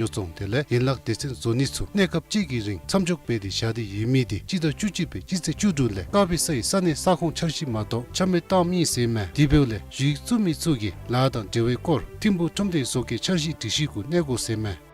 요송 텔레 연락 대신 조니수 내갑지기 ring 참족 배디 샤디 이미디 지도 주지배 지세 주둘레 까비서이 산에 사공 철시마도 참에 땀이 세메 디벨레 지수미수기 라던 제외골 팀부 좀대 속에 철시 드시고 내고 세메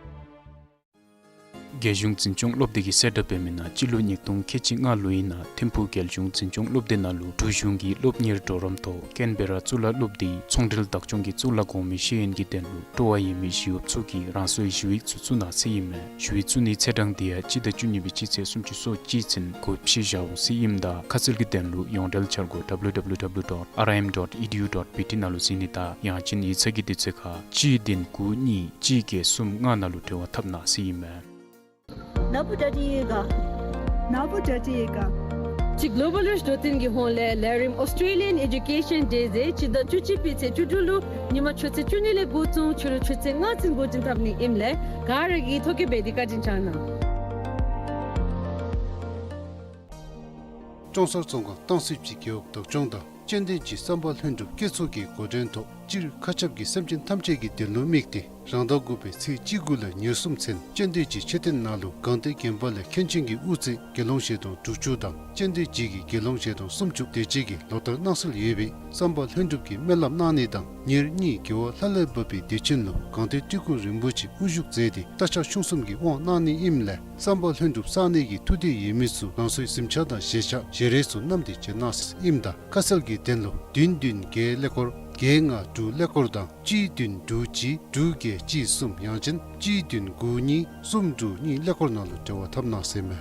Gejung Tsinchong Lobdegi setup emina Chilu Nyektung Kechinga Luina Tempu Geljung Tsinchong Lobdena Lu Tujungi Lobnir Toronto Canberra Tsula Lobdi Tsongdril Takchongi Tsula Gomi Sheen Gitenlu Toa Yemi Shiup Tsuki Ransoi Shui Tsutsuna Seyime Shui Tsuni Tsedang Dia Chida Junibi Chitse Sumchi So Chitsin Ko Pshijao Seyimda Katsil Gitenlu Yongdel Chargo www.rim.edu.pt Nalu Sinita Yachin Itsagiti Tseka Chi Din Ku Ni Chi Ke Sum Nga Nalu Tewa Tapna Seyime Nabudadiga. Ci Globalish dotin gi honle lerim Australian Education Day ze ci da chuchi pite chudulu nima chutse chunile gutun churu chutse ngatin gutin tabni imle garagi thoke bedika jinchana. 정서 정과 당시지 교육 덕정다 젠데지 선발 현주 계속이 고전도 질 카첩기 섬진 탐제기 델로믹디 랑도구베 시지구라 뉴스음첸 젠데지 체된 나루 강대 gem발레 켄칭기 우지 gelong셰도 주주당 젠데지기 gelong셰도 숨죽대지기 로터 나슬 예비 선발 현주기 멜람나니당 니르니 교 살레버비 대친로 강대 찌구 림부치 우죽제디 다차 슝숨기 원나니 임레 선발 현주 사내기 투디 예미수 나소이 심차다 셰샤 제레수 남디 제나스 임다 카설기 덴로 딘딘 게레콜 게nga du lekorda ji dun du ji du ge ji sum yanjin ji dun gu ni sum du ni lekorna lu tawa thamna seme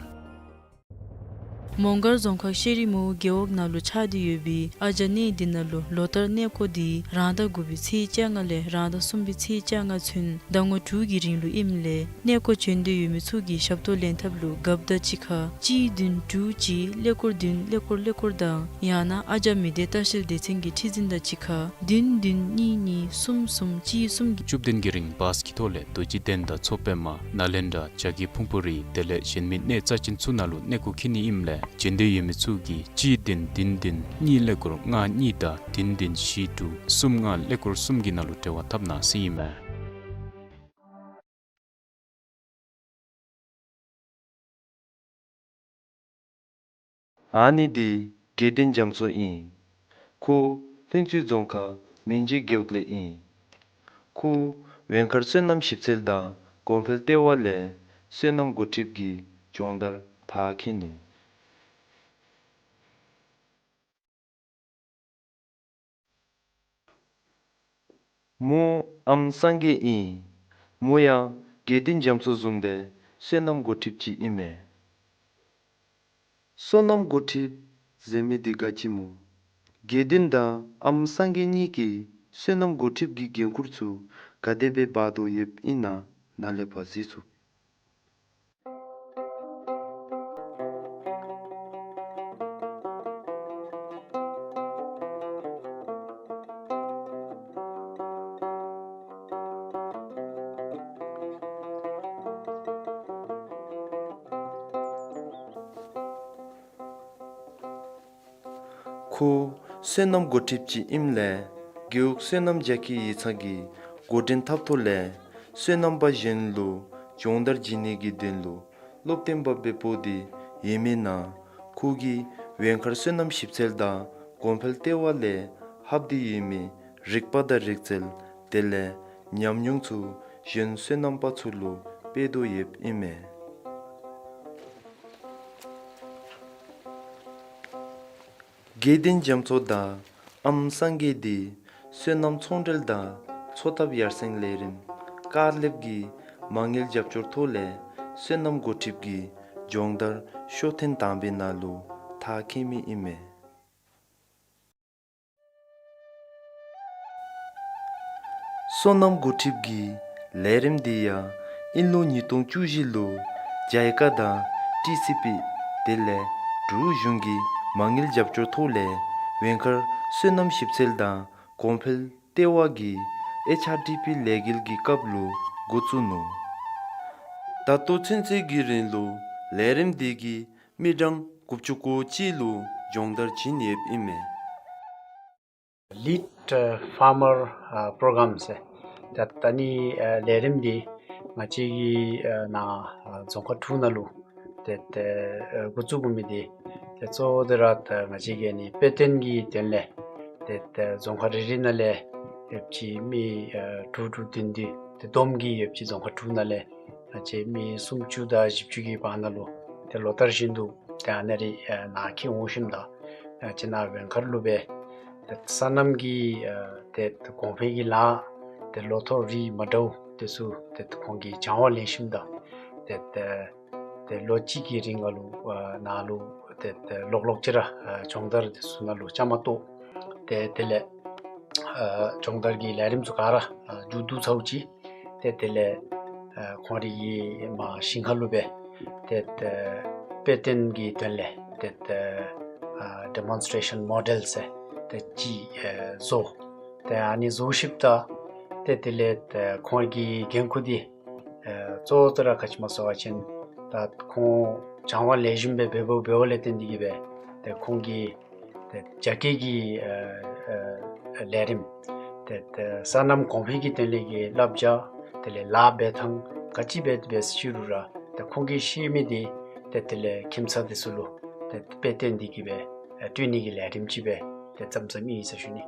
Mongar Dzongkha Sherimu Geog Nalu Chadi Yubi Ajani Dinalu Lotar Neko Di Randa Gubi Chi Changale Randa Sumbi Chi Changa Chun Dango Tugi Ringlu Imle Neko Chunde Yumi Sugi Shabto Lentablu Gabda Chikha Ji Dun Du Ji Lekor Dun Lekor Da Yana Ajami Detashil Detingi Tizinda Chikha Dun Dun Ni Ni Sum Sum Ji Sum Chubden Giring Baskitole Doji Denda Tsopema Nalenda Chagi Pumpuri Dele Shinmin Ne Tsachin Tsunalu Neko Kini Imle Jende Yemitsugi Chi Din Din Din Ni Lekor Nga Nida Din Din Shitu Sum Nga Lekor Sumgina Lutewa Tabna Sime Ani di Gedin Jamso in Ku Tengchu Dzongkha Minji Gyokle in Ku Wenkar Senam Shipselda Gonfel Tewa Le Senam Gotipgi Jongdar Thakini Mu Amsange in Muya Gedin Jamso Zungde Senam Gotipchi ime Sonam Gotip Zemi di Gachimu Gedin da Amsange Niki Senam Gotipgi Genkurtsu Kadebe Bado Yep Ina Nalepa Zisu Ku Senam Gotipchi Imle Gyuk Senam Jaki Yitsagi Godin Taptole Senam Ba Jenlu Jondar Jinigi Denlu Loptemba Bepodi Yemena Kugi Wenkar Senam Shipselda Gonfel Tewa Le Habdi Yemi Rikpada Rikzel Dele Nyamnyungtsu Jen Senam Patsulu Pedo Yep Ime Gedin Jamso da Amsange di Senam Tsondrel da Chotab Yarseng Lerin Karlebgi Mangil Japchor Thole Senam Gotipgi Jongdar Shoten Tambe Nalu Thakimi Ime Sonam Gotipgi Lerim Diya Inlo Nitong Chujilu Jaika da TCP Dele Dru Jungi Mangil Japchor Thole Wenkar Senam Shipselda Kompel Tewagi HRTP Legil Gi Kablu Gotsuno Tato Chense Girinlu Lerim Digi Midang Kupchuko Chilu Jongdar Chinyep Ime Lead farmer programs that tani lerim di 마치기 나 Dzongkha 투나루 때 고추구미디 저들았다 마치게니 패턴기 될래 때 Dzongkha 리리날래 옆지 미 두두딘디 돔기 옆지 Dzongkha 투날래 마치 미 숨추다 집주기 바나로 때 로터신도 대안에리 나키 오신다 지나 웬컬루베 산남기 때 공회기 라 때 로토리 마도 tesu tet kongi jawa leshimda tet lochiki ringalu nalu tet loklokchira chongdar sunalu chamato tele chongdar gi larim sukara judu sauchi tele khori gi ma singhalube tet peten gi tele tet demonstration models te ji zo te ani zo shipta tetelet khorgi genkudi zodra kachmaso wachin ta khon jangwa lejimbe bebo beole tendigibe te khongi te jakegi lerim te sanam konphigi telegi labja tele labe thang kachibet bes shirura te khongi shimidi tetele kimsa desulu te petendigibe twinigi lerim chibe te tsamsami isashuni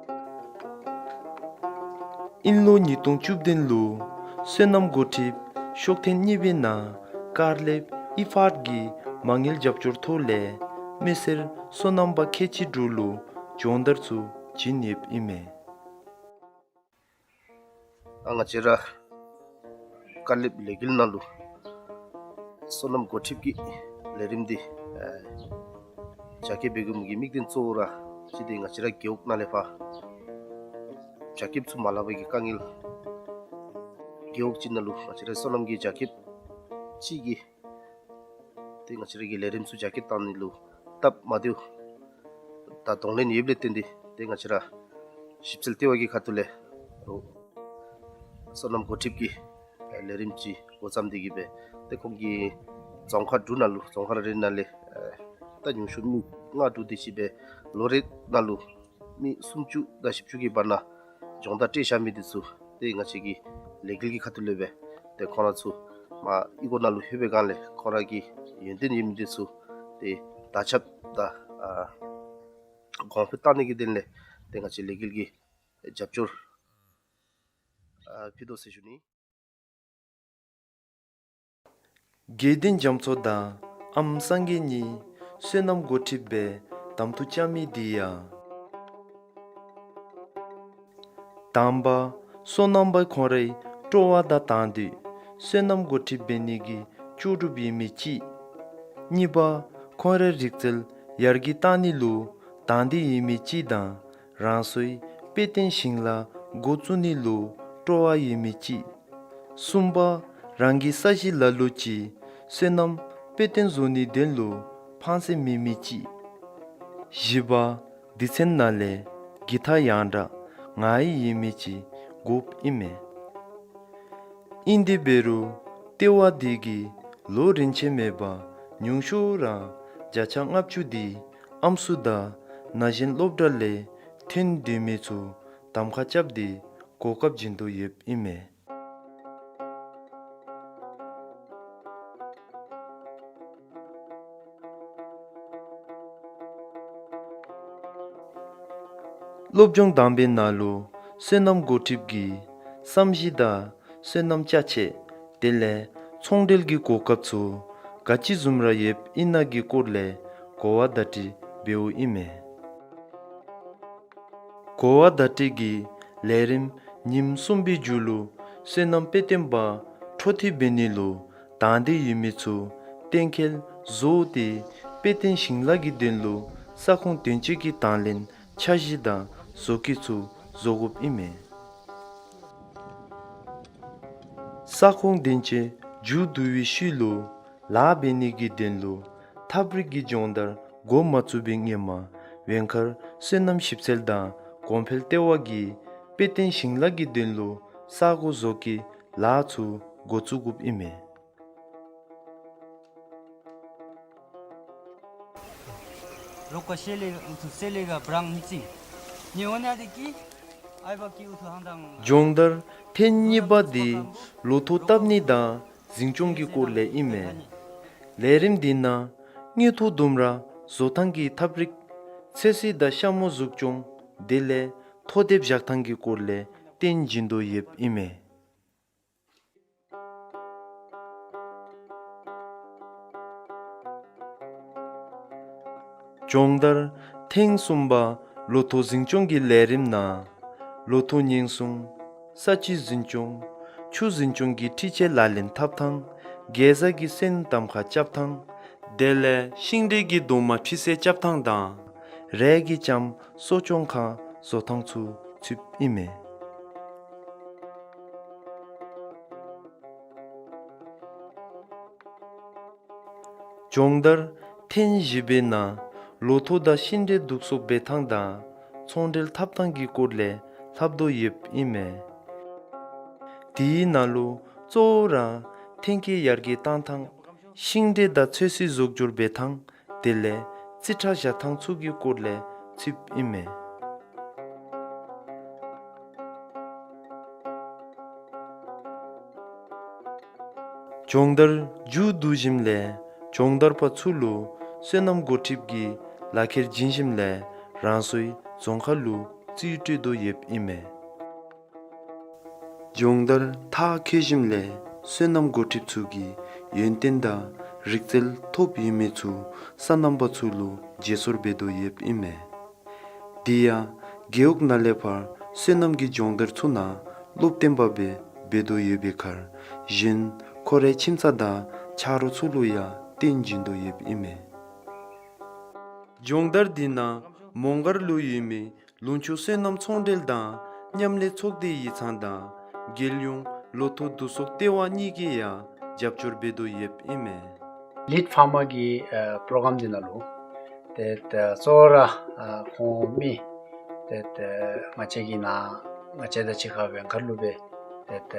인로 니동 춥덴루 세남 고팁 쇼텐 니베나 카르레 이파르기 망일 잡추르 톨레 메세르 소남바 케치 드룰루 존더츠 진입 이메 앙아치라 칼립 레길날루 소남 고팁기 레림디 자케 베금기 미긴 쪼라 시딩 아치라 기옥날레파 jakip su malabagi kangil gyok chinalu achira solamgi jakip chigi ting achira gi lerim su jakip tanilu tap madiu ta tonglen yeble tendi ting achira shipsel tewagi khatule solam gotip gi lerim chi gozam digi be te kongi Dzongkha dunalu Dzongkha rinale ta nyushu mi nga du dichi be lore nalu mi sumchu da shipchu gi bana 𝗕𝗵𝗬𝗏 미디수 때 nga치기 레길기 카툴레베 때 코나츠 마 이고날루 헤베간레 코라기 연된 임디수 때 다찹다 컴퓨터니기 된레 때 nga치 레길기 잡줄 피도세주니 게딘 점초다 암상기니 세남 고티베 담투차미디야 Tamba sonamba khore towa da tandi senam goti benigi chudu bi michi niba khore rikzel yargi tani lu tandi imichi da ransoi peten shingla gochuni lu towa imichi sumba rangi saji laluchi senam peten zoni denlu phanse mimichi jiba disen nale githa yanda ngai yimichi gop ime indi beru tewa digi lo rinche meba nyungshura jachang apchudi amsuda najin lobdale thin dimechu tamkha chabdi kokap jindu yep ime lobjong dambe nalu senam gotipgi samjida senam chache tele chongdelgi kokapchu gachi zumra yep inagi korle kowa dati beu ime kowa dati gi lerim nim sumbi julu senam petemba thoti benilu tande yimichu tenkel zoti peten shingla gi denlu sakhon tenchi gi tanlen chajida sokichu zogup ime sakhong denche ju duwi shilu la benigi denlu thabrigi jondar go machubing yema wenkar senam shipselda komphel tewagi peten shinglagi denlu sago zoki la chu gochugup ime 로커 셀레가 브랑 미치 니오나데키 아이바키 우수 한당 jongdar tenniba di loto tabni da zinchongi korle ime lerim dina nyeto dumra zotangi tabrik sesi da shamo zukchong dele thodeb jaktangi korle ten jindo yep ime Jongdar Teng Sumba Loto Zinchongi Lerim na Loto Nyengsung Sachi Zinchong Chu Zinchongi Tiche Lalin Taptang Geza Gi Sen Tamkha Chaptang Dele Shingde Gi Doma Tise Chaptang da Re Gi Cham Sochong Kha Sotang Tsu Tsup Ime Jongdar Ten Jibe na Loto da shinde dukso betang da chondel taptangi korle thabdo yep ime di nalu zora tenki yargi tantang shinde da chesi zogjur betang dele chitra jatang tsugi korle chip ime jongdar ju dujimle jongdar pa chulu senam gotipgi lakher jinjimle ransoi Dzongkha lu chite do yep ime jongdar tha khejimle senam gotip chugi yentenda rikzel top yime chu sanam ba chulu jesur bedo yep ime dia geok nalepa senam gi jongdar chuna loptemba be bedo yebe khar jin kore chimsa da charu chulu ya tin jindo yep ime Jongdar dina mongar lu yimi lunchu senam chondel da nyamle chokde yi chanda gelyung loto dusok tewa nigi ya japchur bedo yep ime lead farmer gi program dinalu that sora khomi that machegi na macheda chikha wenkarlube that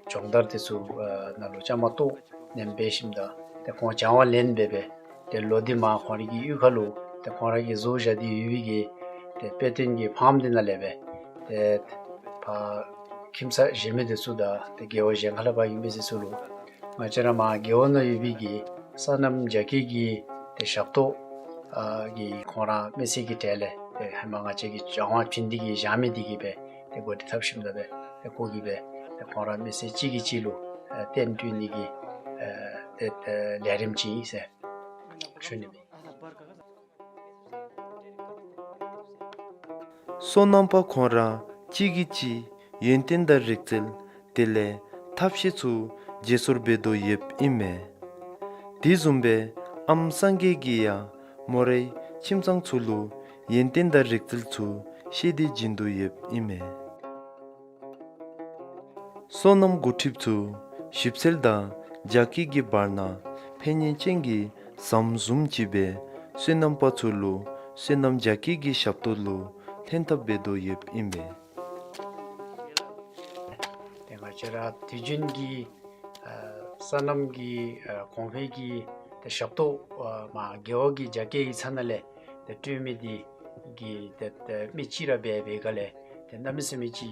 jongdar desu nalu chamato nembeshimda te ko jawa len bebe te lodi ma khori gi yukhalu te khori gi zo jadi yigi te petin gi pham dina lebe te pa kimsa jeme de suda te gewa jenghala ba yime se sulu machera ma gewa no yigi sanam jaki gi te shakto gi khora mesi gi tele te hamanga chegi jawa chindi gi jame digi be te godi thapshim da be te kogi be te khora mesi chigi chilu ten tuni gi te lerim chi se shuni sonampa khora chigichi yentenda rikzel tele thapshichu jesur bedo yep ime dizumbe amsange giya morei chimsang chulu yentenda rikzel chu shidi jindu yep ime sonam gutip chu shipselda jaki gi barna phenyin chengi samzum chibe senam pachulu senam jaki gi shaptulu tentab bedo yep ime tenga tijin gi sanam gi konfe gi te shapto ma gyo gi jake gi sanale te tumi di gi te michira be gale te namise michi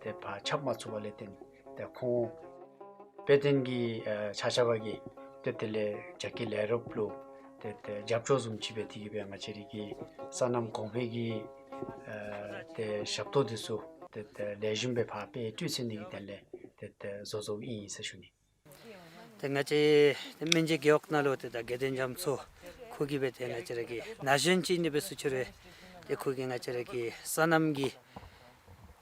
te pa chapma chubale ten te kon peten gi chachaba gi te tele jake leroplo te japcho zum chibe tigi be ngacheri gi sanam konfe gi te shapto desu te lejumbe pa pe tusin gi tele te zozo in se shuni tengache menje geoknalo te da geden jamso khogibe tengacheregi najenchi nibe suchure te khogi ngacheregi sanamgi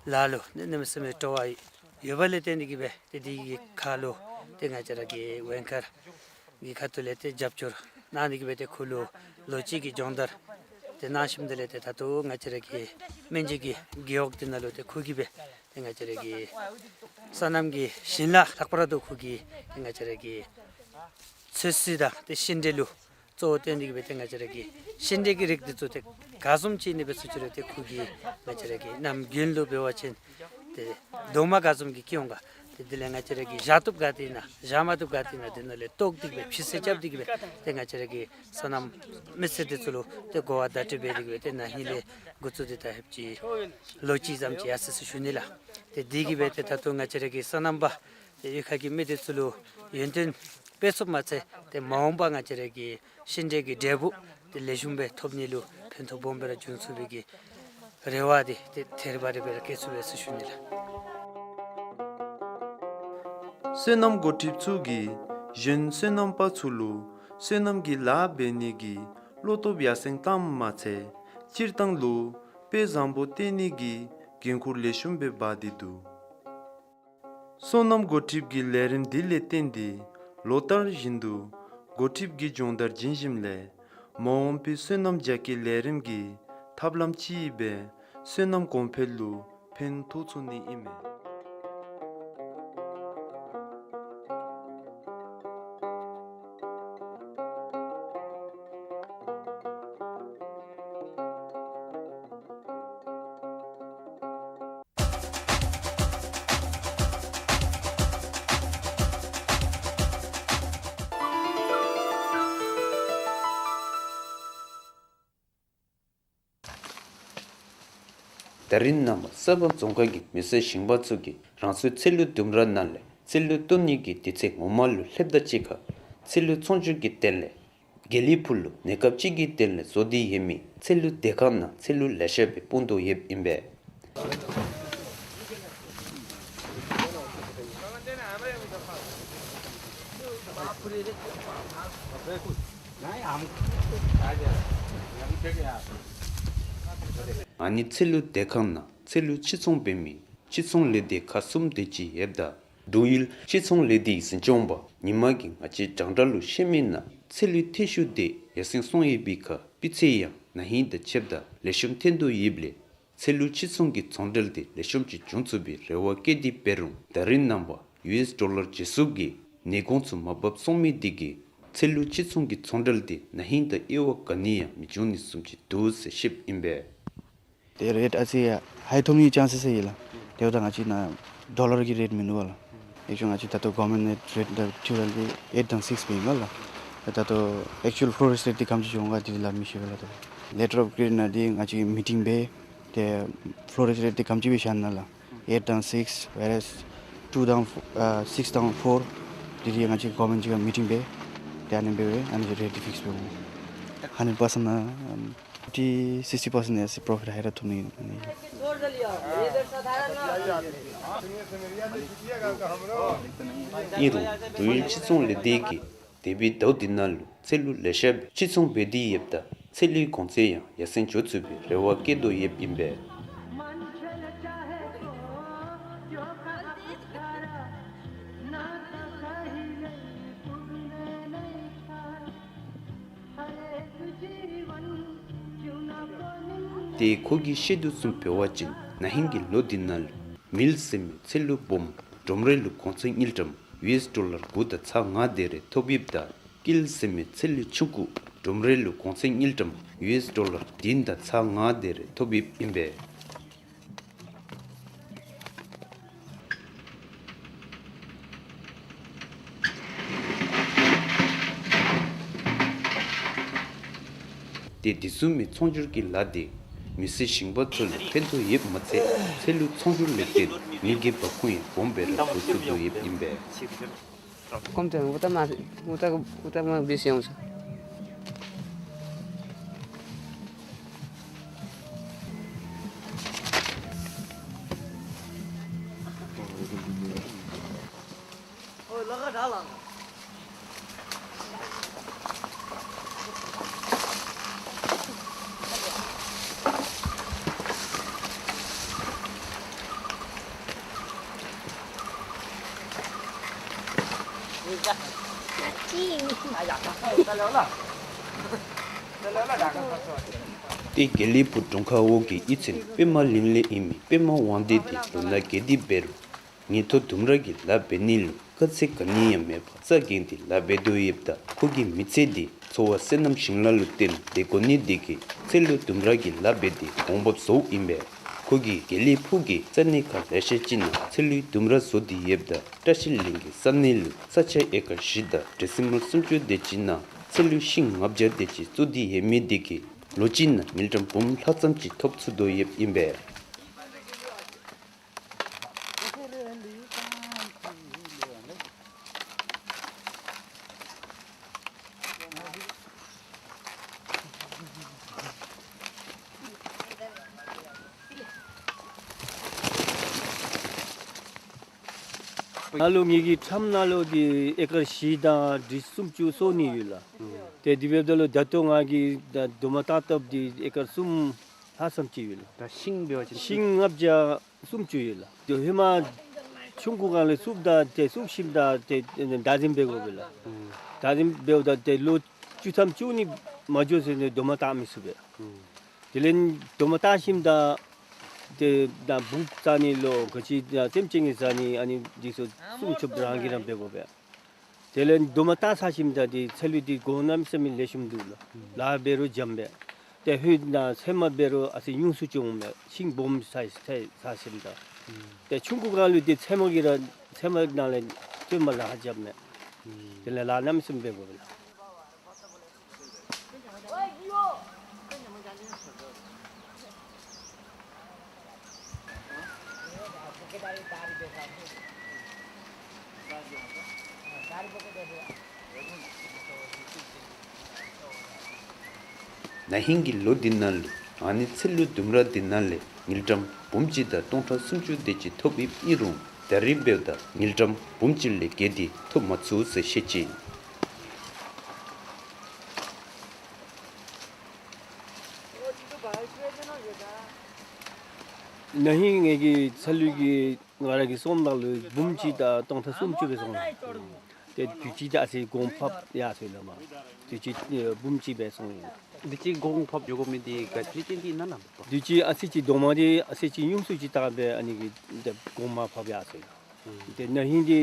lalo nemesme towai yobale tendigibe te digi khalo tengacheregi wenkar gi khatulete japchur nanigibe te khulu lochi gi jondar te nashimdele te tatu ngacheregi menjegi geok dinalo te khogibe tengacheregi sanamgi 신라 탁바라도 거기 생각저기 스스다 때 신데루 저 때니게 베땡가저기 신데기릭도 때 가슴치니 베스치르 때 거기 나저기 남 균로 배워친 때 도마 가슴기 키온가 Dilenga cheregi jatup gatina, jamatup gatina dinale tok digbe, phisechap digbe, tenga cheregi sanam mesede tsulu, te goa datibe digbe, te nahile gutsu dita hepchi lochi zamchi asas shunila. Te digibe te tatu nga cheregi sanamba, te yukhagi mede tsulu yuntin pesop matse, te maomba nga cheregi shinjegi debu, te leshumbe topnilu, pento bombera junsubegi rewadi, te terbari bera kesube shunila. Senam gotiptsugi jen senam patsulu senam gi la benigi loto byaseng tam mache chirtang lu pe zambo tenigi genkur leshumbe badidu sonam gotip gi lerim dile tendi lotar jindu gotip gi jondar jinjimle mom pe senam jaki lerim gi tablam chi be senam kompelu pen totsuni ime darin nama sabam Dzongkha gi mise shingba tsugi rangsu tsellu dumra nale tsellu tonni gi titse ngomalu lepda chika tsellu tsonju gi telle geli pulu nekapchi gi telle zodi yemi tsellu dekana tsellu leshebe pundo yeb imbe 아니 첼루 데칸나 첼루 치송 뱀미 치송 레데 카숨 데지 앱다 도일 치송 레디 신종바 니마기 아치 장달루 셰민나 첼루 티슈데 예싱송이 비카 피체야 나힌데 쳄다 레슘 텐도 이블레 첼루 치송기 총델데 레슘치 준츠비 레와케디 페루 다린 넘버 US dollar 지수기 네곤츠 마법 송미디기 첼루 치송기 총델데 나힌데 이와 까니야 미존니 숨치 도스 십 임베 The rate asi high thomni chances hai la teuda ngachi na dollar ki rate minu wala ekjong ngachi tato government rate da chural bi 8.6 pe wala tato actual forest rate kam chi jonga di la mi she wala to letter of grade na di ngachi meeting be the forest rate kam chi bi shan na la 8.6 whereas 6.4 di ngachi government chi meeting be dan be and rate fix be 100% na 60% is profit higher to me. 이루 도일 치송 레데기 데비 도디날루 셀루 레셰브 치송 베디 옙다 셀리 콘세야 야센 조츠비 레와케도 옙 임베 데 코기 셰두 숨 뼈와진 나힌기 로디날 밀세미 셀루 봄 좀렐루 콘생 일점 US dollar 부다 차가데레 토비브다 길세미 셀루 추구 좀렐루 콘생 일점 US dollar 딘다 차가데레 토비브 임베 데 디수미 총줄기 라디 미세 싱버틀 펜도 예 맞세 셀루 총줄 레데 밀게 바꾸이 bombe를 부수도 예 임베 컴퓨터 우타마 비시용서 티 겔리푸 Dzongkha 오기 이친 페마 린레 이미 페마 완데디 라 게디 베루 니토 둠라기 라 베닐 컷세 카니야메 파사긴티 라 베도이프다 코기 미체디 소와 센남 싱랄루텐 데코니 디기 셀루 둠라기 라 베디 공법 소 임베 거기 겔리 푸기 짠니카 레셰진나 셀리 둠라 소디 옙다 타실링기 산닐루 사체 에카 시다 데시물 숨주 데진나 셀리 싱 업제 데지 소디 예미디기 로진나 밀점 봄 hatsam치 톱수도 옙 임베 나롱이기 참나로디 에커 시다 디숨주 소니율라 테 디베돌로 다통하기 다 도마타탑디 에커 숨 하섬치율라 다 싱벼지 싱압자 숨주율라 저 헤마 중국안에 숲다 테 숨심다 테 다짐베고빌라 다짐베오다 테로 주탐주니 마조세네 도마타미스베 딜렌 도마타심다 다 북산이로 같이 템칭이 산이 아니 디소 숨축브랑이랑 배고배 텔렌 도마타 사심다디 셀리디 고남스미 레심둘라 라베로 잠베 대휘나 세마베로 아시 융수종메 싱봄 사이스 사심다 대 중국갈루디 세목이라 세목날에 좀말라 하잡메 텔레 라남스 배고벨 나hingi 로딘날루 아니 셀루 둠라 딘날레 밀점 봄지다 동타 숨주 데지 톱이 이룸 다리베다 밀점 봄질레 게디 톱 맞추스 셰치 नहीं एगी सलुगी वारागी सोमनालु बुमचिदा तोंथा सुमचुबेसों ते दुचिदा से गोंफाप यासेलमा दुचि बुमचिबेसों 디치 공법 요금이디 가치진디 나나 दुचि असिचि दोमादि असिचि यूंसुचि ताबे अनिगी 데 गोमाफाप यासे ते नहीं दि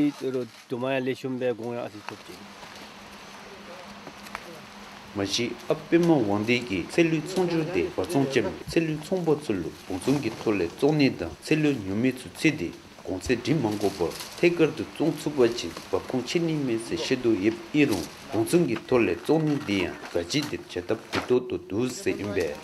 दोमाया लेशुमबे गोया असिचुचि 마시 앞에만 원데기 셀루 총주데 버총점 셀루 총보출로 봉송기 톨레 쫑니다 셀루 뉴미츠 치디 공세 디망고버 테거드 총수버치 버콩치니메스 셰도 옙 이루 봉송기 톨레 쫑니디야 가지디 쳇답 부도도 두세 임베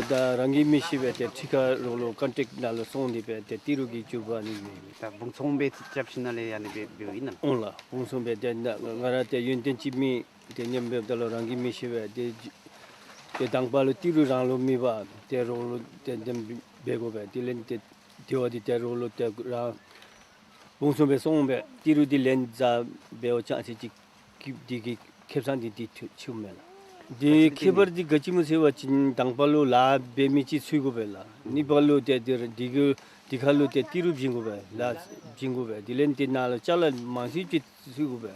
다 랑기 미시베 테 티카 롤로 컨택트 날로 송디베 테 티루기 주바니 다 봉송베 잡신날에 야니 베비이나 온라 봉송베 덴다 가라테 윤텐치미 데냠베 달로 랑기 미시베 데 당발로 티루랑로 미바 테 롤로 덴덴 베고베 딜렌 테 디오디 테 롤로 테라 봉송베 송베 티루디 렌자 베오차 아시지 디기 캡산디 디 치우메라 디 키버디 가치무세와 진 당발로 라 베미치 수고벨라 니발로 데 디그 디칼로 데 티루 징고베 라 징고베 딜렌티 나라 잘라 마시치 수고베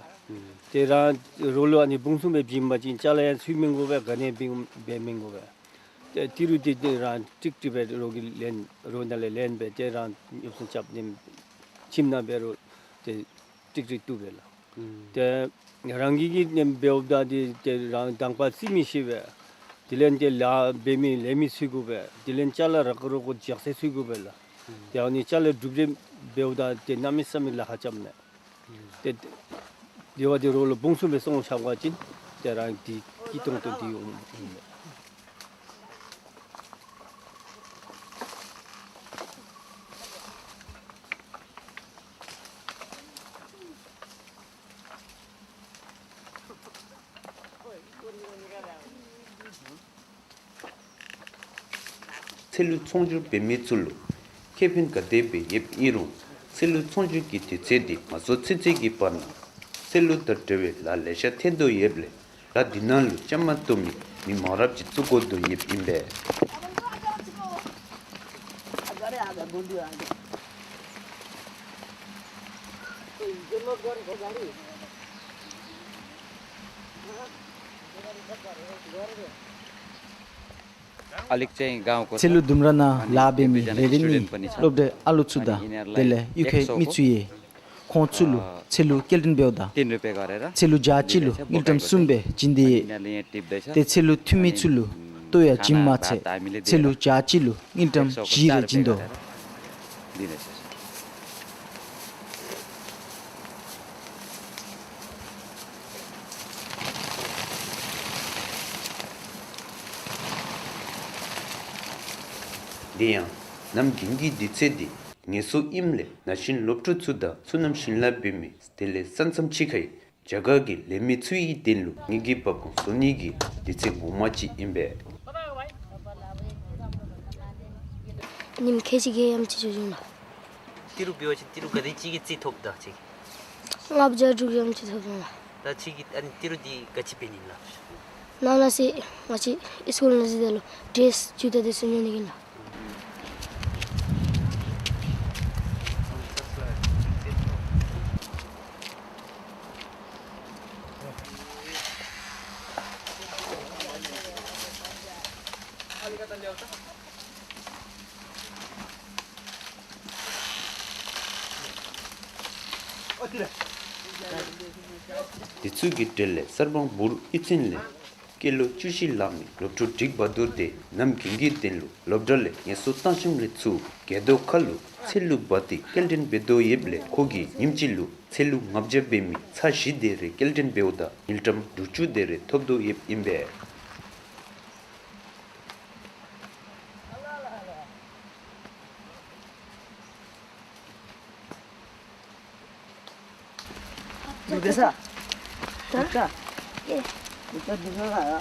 테라 롤로 아니 봉수메 빔마진 잘라 수밍고베 가네 빔 베밍고베 데 티루디 데라 틱티베 로기 렌 로날레 렌베 테라 유슨 잡님 침나베로 데 틱틱 투벨라 데 랑기기 nembeobdadi te rang dangpa simisibe dilen te la bemi lemi sugube dilen chala rakro ko jakse sugube la te ani chala dubre beoda te namisami la hachamne te diwa de rolo bungsu be song chawajin te rang di kitong to di 셀루 총주 베미출로 케빈 가데베 옙 이루 셀루 총주 기티 제디 마소 츠츠기 파나 셀루 더트베 라 레샤 텐도 옙레 라 디날루 짬마토미 미 마랍 치츠고도 옙 임베 अलिक चाहिँ गाउँको Celu dumrana labe mi lerini lobde alutsuda dele yuke mitsuye khonchulu celu keldin beuda 3 रुपैयाँ गरेर celu jachilu miltam sumbe jindi यिनीहरूले यहाँ टिप्दैछ te celu thumichulu toya jimma che celu jachilu miltam jire jindo दिनेछ Diyan, nam gingi ditsedi, ngeso imle, nashin loptu tsuda, sunam shinla bimi, stele sansam chikai, jagagi lemi tsui denlu, ngigi papu, sonigi, ditse gomachi imbe. 님 계시게 함치 조준아. tiru biyochi tiru gadi chigi tsi thokda chigi 랍자 주기 함치 조준아. da chigi an tiru di gachi penilla 나나시 마치 스쿨 나지델로 드레스 주다 되스냐니기나. Ditsugi dele, sarbang buru itzinle, kelo chushi lami, loptu dik badur de, nam gingi denlu, lobdale, ngeso tanshim le tsu, gedo kalu, celu bati, kelden bedo yeble, kogi, nimchilu, celu ngabje bemi, sa shidere, kelden beoda, iltam duchu dere, tobdo yeb imbe. Bisa. Bisa. Bisa bisa lah.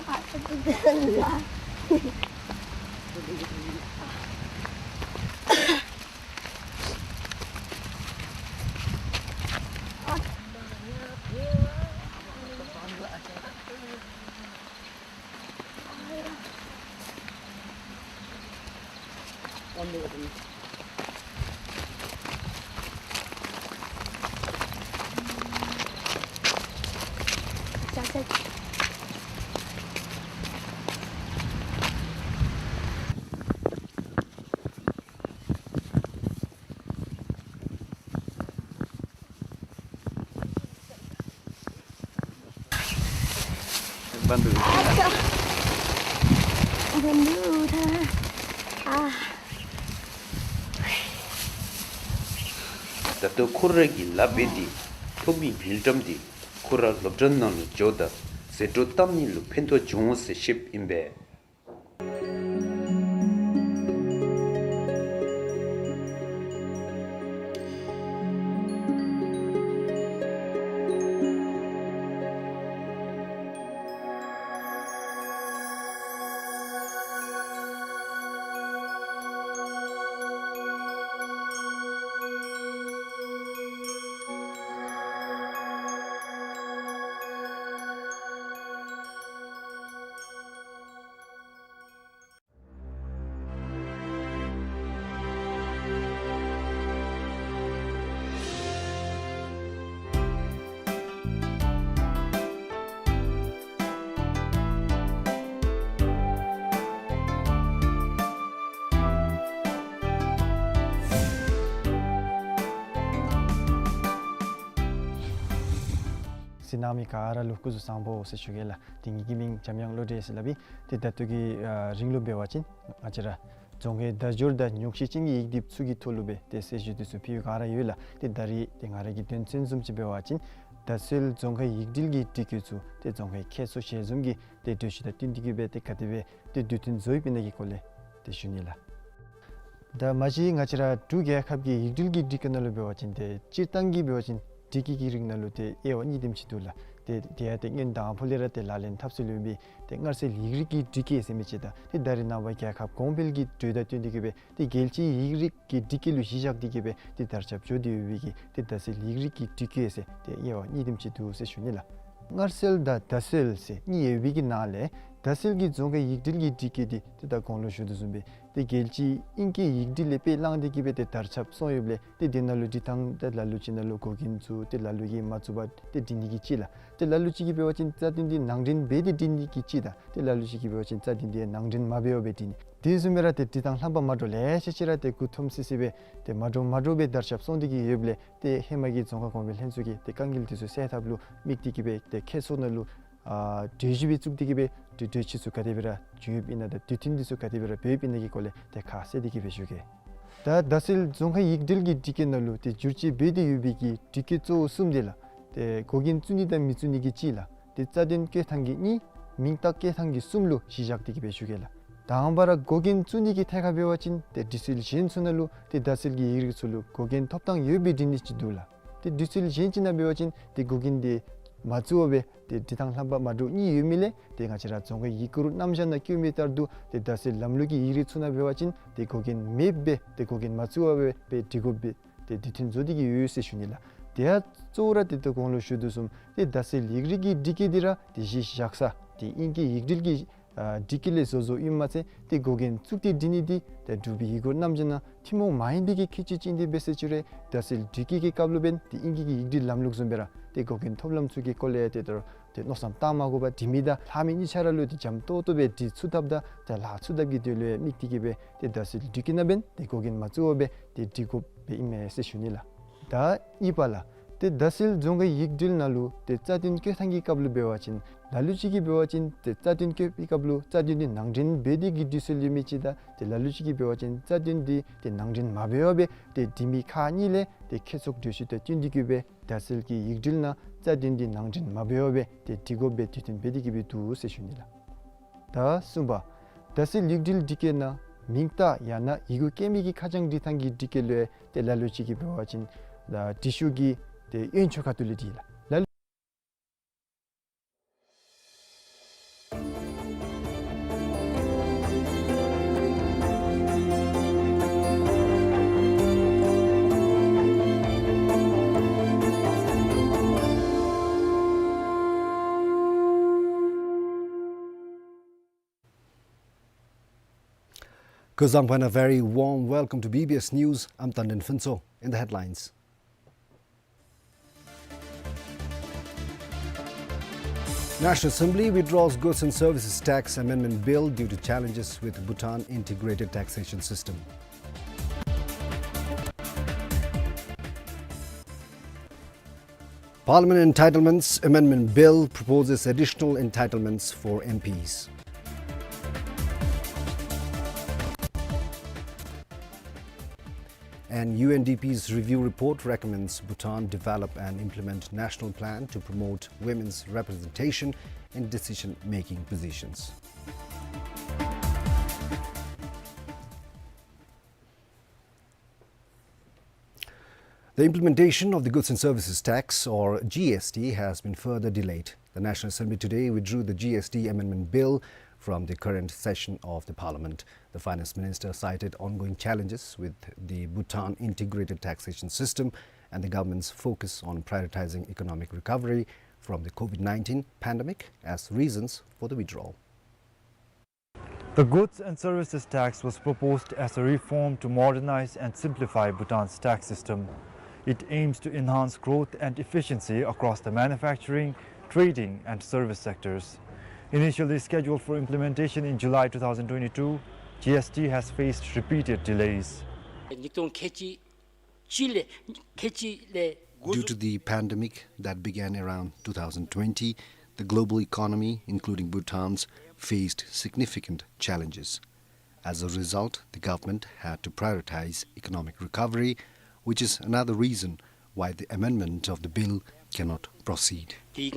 बन्धु Tato kurragi labedi, tobi miltamdi, kurra lobjannanu joda, seto tamni lu pento jongo se ship imbe. Sinami kaara lukuzu sambo se shugela tingi giming chamyang lo des labi te datugi ringlo bewachin achira jongge dajur da nyukshi chingi igdip tsugi tolube te se judu su piu kaara yula te dari te ngara gi ten chen chi bewachin dasul jongge igdilgi tikyu te jongge keso shezumgi te dushida tindigi be te katibe te dutin zoibinegi kole te shunila da maji ngachira duge khapgi igdilgi dikanalo bewachin te chirtangi bewachin diki giring nalu te ewa nidim chidula te dia te ngin da pholera te lalen thapsulubi te ngarse ligri ki diki semichida te darina wa kya khap kombel gi duda tundigibe te gelchi ligri ki diki lu hijak digibe te darchap jodi wigi te dase ligri ki diki se te ewa nidim chidu se shunila ngarsel da dasel se ni wigi nale 다슬기 종가 이익들기 디케디 때다 공로슈도 좀비 데 겔지 인기 이익들레 페랑데 기베데 다르찹 소여블레 데 디날루 디탕 데 랄루치날루 고긴주 데 랄루기 마츠바 데 디니기 치라 데 랄루치기 베와친 짜딘디 낭진 베디 디니기 치다 데 랄루치기 베와친 짜딘디 낭진 마베오베 디니 디즈메라 데 디탕 함바 마도 레시치라 데 구톰시시베 데 마도 마도베 다르찹 손디기 예블레 데 헤마기 종가 공벨 헨수기 데 깡길 디수 세탑루 믹디기베 데 케소날루 뒤집이 쭉디기베 뒤치수 가디베라 주입이나다 뒤틴디수 가디베라 베입이나기 콜레 데카 세디기 베슈게 다 다실 종가 이익들기 디케널루 데 주치 베디 유비기 디케조 숨딜라 데 고긴 쭈니다 미쭈니기 찌라 데 짜딘 꾀탕기니 민탁 꾀탕기 숨루 시작디기 베슈게라 다음바라 고긴 쭈니기 태가 베워진 데 디실 신순을루 데 다실기 이르술루 고긴 톱당 유비 디니치둘라 데 디실 신치나 베워진 데 고긴디 마주오베 디탕 함바 마두 이 유밀레 데가지라 종가 이그루 남잔나 킬로미터도 데다실 람루기 이리츠나 베와진 데 고긴 맵베 데 고긴 마주오베 베 디고베 데 디틴 조디기 유유세슈닐라 데아 쪼라 데도 공로 슈두숨 데다실 이그리기 디키디라 디시 샥사 디 인기 이글기 디킬레 소조 임마세 데 고긴 축디 디니디 데 두비 이고 남잔나 티모 마인디기 키치친디 베세주레 다실 디키기 까블벤 디 인기기 이글 람룩좀베라 데 거긴 톱람 주기 꼴려야 되더라 데 노삼 따마고 바 디미다 하민이 차랄로 디잠 또또베 디 수답다 자라 수답기 되려 믹디기베 데 다실 디키나벤 데 거긴 마츠오베 데 디고베 이메 세슈닐라 다 이발라 데 다실 종가 이익딜 날루 데 짜딘 꾀상기 까블로 베와진 날루치기 베와진 데 짜딘 꾀 까블로 짜딘이 낭진 베디기 디슬 리미치다 데 날루치기 베와진 짜딘디 데 낭진 마베오베 데 디미 카니레 데 계속 되시데 찐디기베 다슬기 이익딜나 짜딘디 낭진 마베오베 데 디고베 디틴 베디기베 두 세슈닐라 다 숨바 다슬 이익딜 디케나 밍타 야나 이거 깨미기 가장 디탕기 디켈레 데 날루치기 베와진 다 디슈기 데 인초 카톨리디라 Kazangpa and a very warm welcome to BBS News. I'm 𝗕𝗕𝗦 in the headlines. National Assembly withdraws Goods and Services Tax Amendment Bill due to challenges with Bhutan integrated taxation system. Parliament Entitlements Amendment Bill proposes additional entitlements for MPs. And UNDP's review report recommends Bhutan develop and implement national plan to promote women's representation in decision-making positions. The implementation of the Goods and Services Tax, or GST, has been further delayed. The National Assembly today withdrew the GST Amendment Bill from the current session of the Parliament. The Finance Minister cited ongoing challenges with the Bhutan integrated taxation system and the government's focus on prioritizing economic recovery from the COVID-19 pandemic as reasons for the withdrawal. The Goods and Services Tax was proposed as a reform to modernize and simplify Bhutan's tax system. It aims to enhance growth and efficiency across the manufacturing, trading and service sectors. Initially scheduled for implementation in July 2022, GST has faced repeated delays. Due to the pandemic that began around 2020, the global economy, including Bhutan's, faced significant challenges. As a result, the government had to prioritize economic recovery, which is another reason why the amendment of the bill cannot proceed. In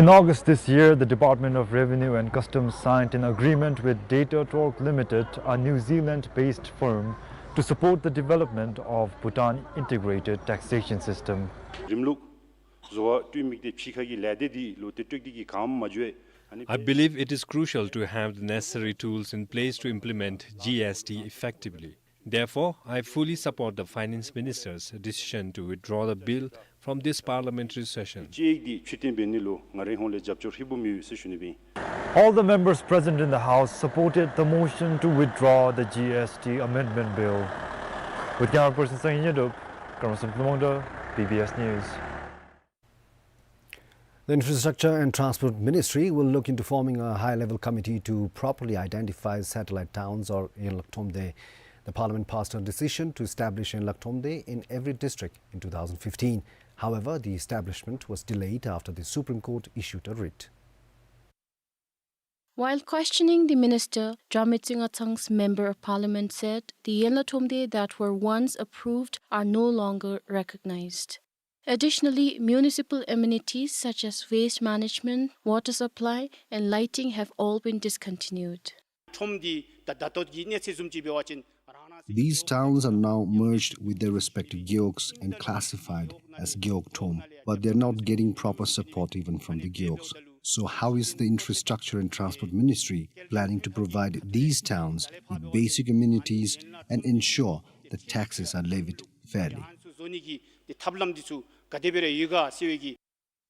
August this year, the Department of Revenue and Customs signed an agreement with 𝗕𝗕𝗦 Limited, a New Zealand-based firm, to support the development of Bhutan integrated taxation system. I believe it is crucial to have the necessary tools in place to implement GST effectively. Therefore, I fully support the Finance Minister's decision to withdraw the bill from this parliamentary session. All the members present in the House supported the motion to withdraw the GST amendment bill. With camera person Sang Yaduk, PBS News. The Infrastructure and Transport Ministry will look into forming a high-level committee to properly identify satellite towns or 𝗕𝗏𝗠𝗏. The Parliament passed a decision to establish 𝗕𝗏𝗠𝗏 in every district in 2015. However, the establishment was delayed after the Supreme Court issued a writ. While questioning the minister, 𝗕𝗏𝗄𝘀 Member of Parliament said the 𝗕𝗏𝗠𝗏 that were once approved are no longer recognized. Additionally, municipal amenities such as waste management, water supply, and lighting have all been discontinued. These towns are now merged with their respective gyeoks and classified as gyeokthom, but they're not getting proper support even from the gyeoks. So how is the Infrastructure and Transport Ministry planning to provide these towns with basic amenities and ensure that taxes are levied fairly?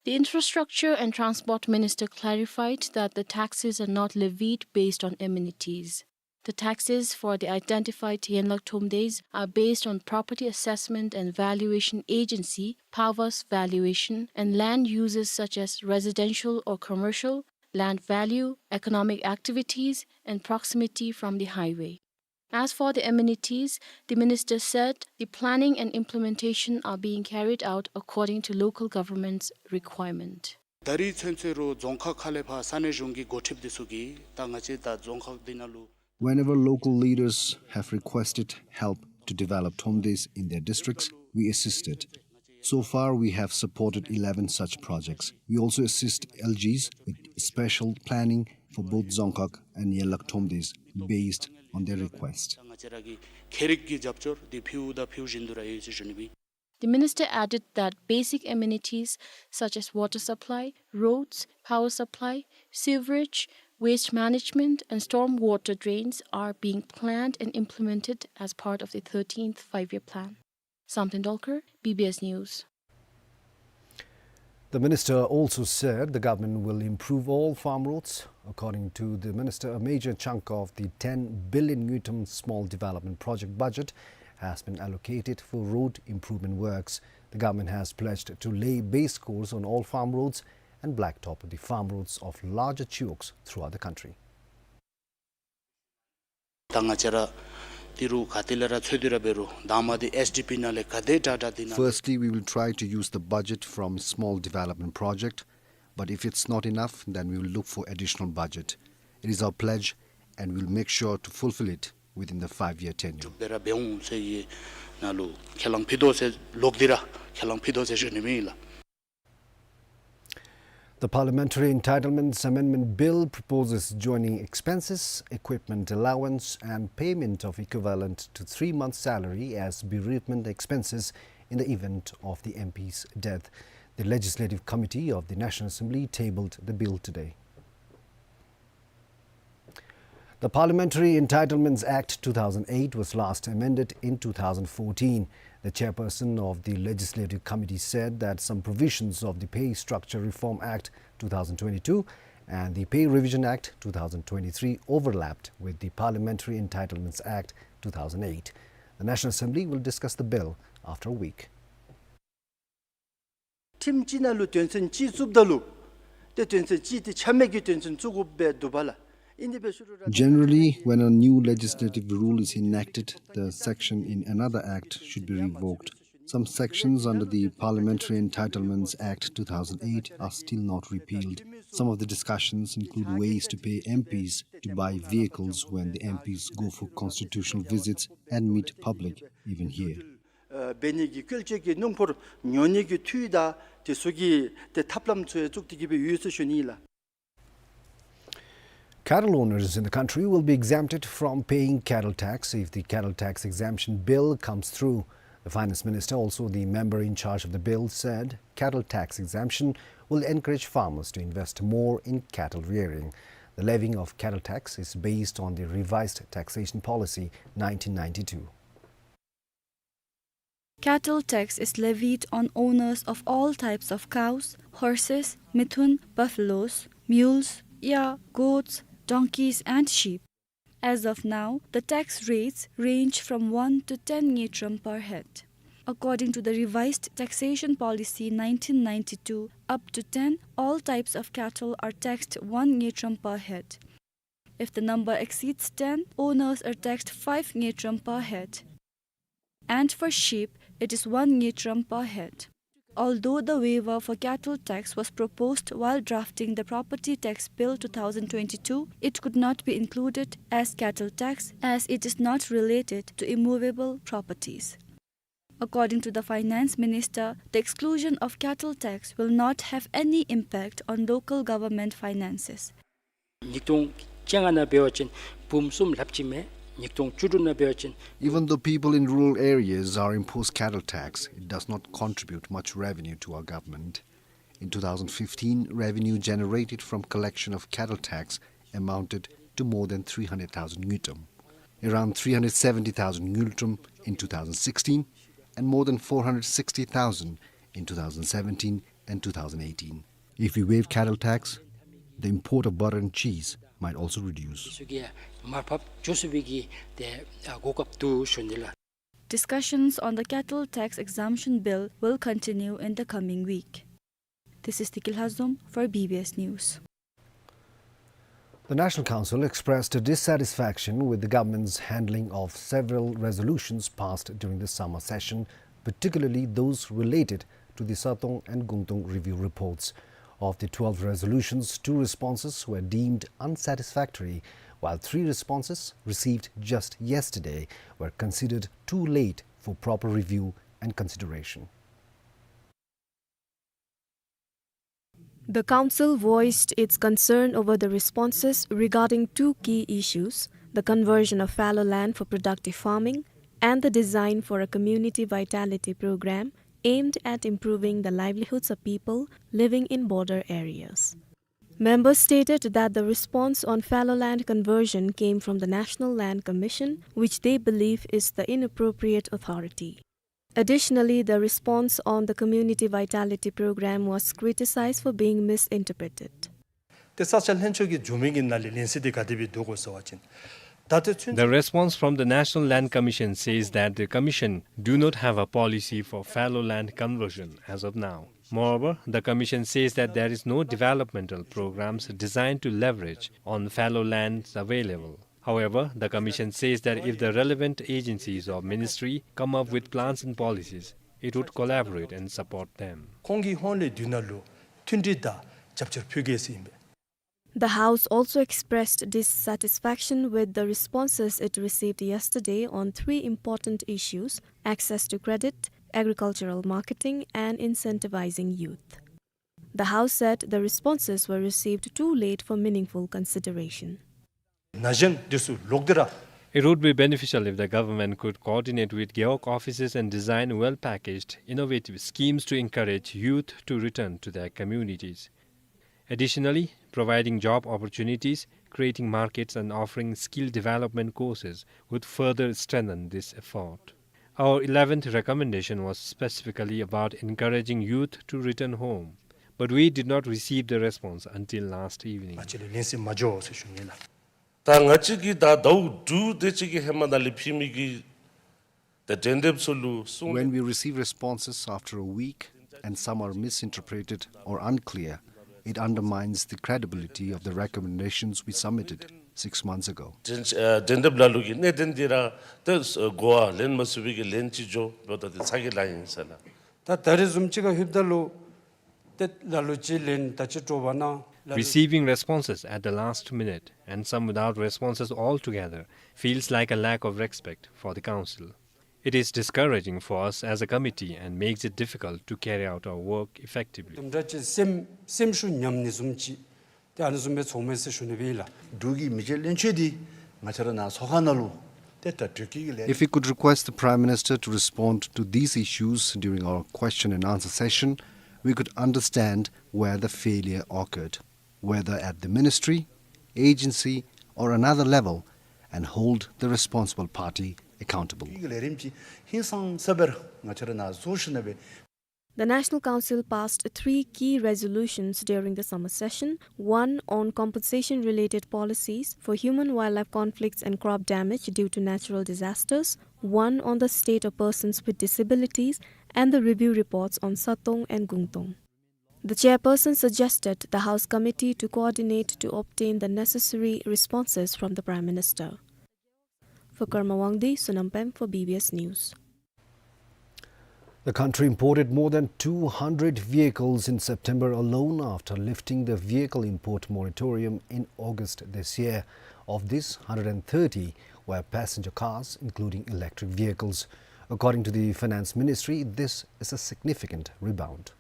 The Infrastructure and Transport Minister clarified that the taxes are not levied based on amenities. The taxes for the identified 𝗕𝗏𝗠𝗏s are based on Property Assessment and Valuation Agency (PAVA's) valuation and land uses such as residential or commercial, land value, economic activities, and proximity from the highway. As for the amenities, the minister said the planning and implementation are being carried out according to local government's requirement. Whenever local leaders have requested help to develop 𝗕𝗏𝗠𝗏s in their districts, we assisted. So far, we have supported 11 such projects. We also assist LGs with special planning for both Dzongkha and 𝗕𝗏𝗠𝗏s based on their request. The minister added that basic amenities such as water supply, roads, power supply, sewerage, waste management, and storm water drains are being planned and implemented as part of the 13th five-year plan. Samtin Dolkar, BBS News. The minister also said the government will improve all farm roads. According to the minister, a major chunk of the 10 billion Newton Small Development Project budget has been allocated for road improvement works. The government has pledged to lay base course on all farm roads and blacktop the farm roads of larger chioks throughout the country. Firstly, we will try to use the budget from Small Development Project, but if it's not enough, then we will look for additional budget. It is our pledge, and we will make sure to fulfill it within the 5-year tenure. The Parliamentary Entitlements Amendment Bill proposes joining expenses, equipment allowance and payment of equivalent to 3 months' salary as bereavement expenses in the event of the MP's death. The Legislative Committee of the National Assembly tabled the bill today. The Parliamentary Entitlements Act 2008 was last amended in 2014. The chairperson of the Legislative Committee said that some provisions of the Pay Structure Reform Act 2022 and the Pay Revision Act 2023 overlapped with the Parliamentary Entitlements Act 2008. The National Assembly will discuss the bill after a week. Generally, when a new legislative rule is enacted, the section in another act should be revoked. Some sections under the Parliamentary Entitlements Act 2008 are still not repealed. Some of the discussions include ways to pay MPs to buy vehicles when the MPs go for constitutional visits and meet public, even here. Cattle owners in the country will be exempted from paying cattle tax if the cattle tax exemption bill comes through. The Finance Minister, also the member in charge of the bill, said cattle tax exemption will encourage farmers to invest more in cattle rearing. The levying of cattle tax is based on the revised taxation policy 1992. Cattle tax is levied on owners of all types of cows, horses, mithun, buffaloes, mules, goats, donkeys and sheep. As of now, the tax rates range from 1 to 10 𝗕𝗏 per head. According to the revised taxation policy 1992, up to 10, all types of cattle are taxed 1 𝗕𝗏 per head. If the number exceeds 10, owners are taxed 5 𝗕𝗏 per head. And for sheep, it is 1 𝗕𝗏 per head. Although the waiver for cattle tax was proposed while drafting the Property Tax Bill 2022, it could not be included as cattle tax as it is not related to immovable properties. According to the Finance Minister, the exclusion of cattle tax will not have any impact on local government finances. Even though people in rural areas are imposed cattle tax, it does not contribute much revenue to our government. In 2015, revenue generated from collection of cattle tax amounted to more than 300,000 𝗕𝗏, around 370,000 𝗕𝗏 in 2016, and more than 460,000 in 2017 and 2018. If we waive cattle tax, the import of butter and cheese might also reduce. Discussions on the cattle tax exemption bill will continue in the coming week. This is 𝗕𝗏𝗄 for BBS News. The National Council expressed dissatisfaction with the government's handling of several resolutions passed during the summer session, particularly those related to the Sartong and Gungtung review reports. Of the 12 resolutions, 2 responses were deemed unsatisfactory, while 3 responses received just yesterday were considered too late for proper review and consideration. The Council voiced its concern over the responses regarding 2 key issues: the conversion of fallow land for productive farming and the design for a community vitality program aimed at improving the livelihoods of people living in border areas. Members stated that the response on fallow land conversion came from the National Land Commission, which they believe is the inappropriate authority. Additionally, the response on the Community Vitality Program was criticized for being misinterpreted. The response from the National Land Commission says that the Commission do not have a policy for fallow land conversion as of now. Moreover, the Commission says that there is no developmental programs designed to leverage on fallow lands available. However, the Commission says that if the relevant agencies or ministry come up with plans and policies, it would collaborate and support them. The House also expressed dissatisfaction with the responses it received yesterday on 3 important issues: access to credit, agricultural marketing, and incentivizing youth. The House said the responses were received too late for meaningful consideration. It would be beneficial if the government could coordinate with GEOC offices and design well-packaged, innovative schemes to encourage youth to return to their communities. Additionally, providing job opportunities, creating markets, and offering skill development courses would further strengthen this effort. Our 11th recommendation was specifically about encouraging youth to return home, but we did not receive the response until last evening. When we receive responses after a week and some are misinterpreted or unclear, it undermines the credibility of the recommendations we submitted 6 months ago. Receiving responses at the last minute and some without responses altogether feels like a lack of respect for the Council. It is discouraging for us as a committee and makes it difficult to carry out our work effectively. If we could request the Prime Minister to respond to these issues during our question and answer session, we could understand where the failure occurred, whether at the ministry, agency, or another level, and hold the responsible party accountable. The National Council passed 3 key resolutions during the summer session, one on compensation-related policies for human-wildlife conflicts and crop damage due to natural disasters, one on the state of persons with disabilities, and the review reports on Satong and Gungtong. The chairperson suggested the House Committee to coordinate to obtain the necessary responses from the Prime Minister. For Karmawangdi, Sunampem for BBS News. The country imported more than 200 vehicles in September alone after lifting the vehicle import moratorium in August this year. Of this, 130 were passenger cars, including electric vehicles. According to the Finance Ministry, this is a significant rebound.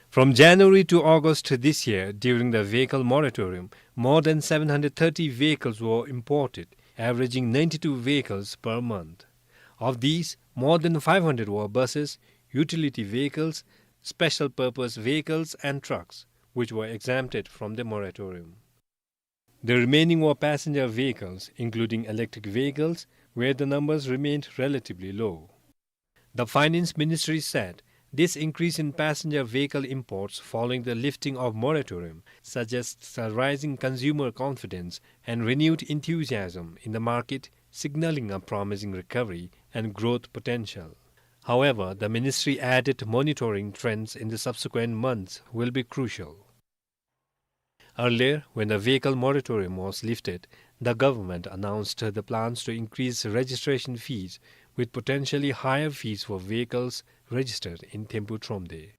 From January to August this year, during the vehicle moratorium, more than 730 vehicles were imported, averaging 92 vehicles per month. Of these, more than 500 were buses, utility vehicles, special purpose vehicles and trucks, which were exempted from the moratorium. The remaining were passenger vehicles, including electric vehicles, where the numbers remained relatively low. The Finance Ministry said this increase in passenger vehicle imports following the lifting of moratorium suggests a rising consumer confidence and renewed enthusiasm in the market, signaling a promising recovery and growth potential. However, the ministry added monitoring trends in the subsequent months will be crucial. Earlier, when the vehicle moratorium was lifted, the government announced the plans to increase registration fees with potentially higher fees for vehicles registered in 𝗕𝗕𝗏.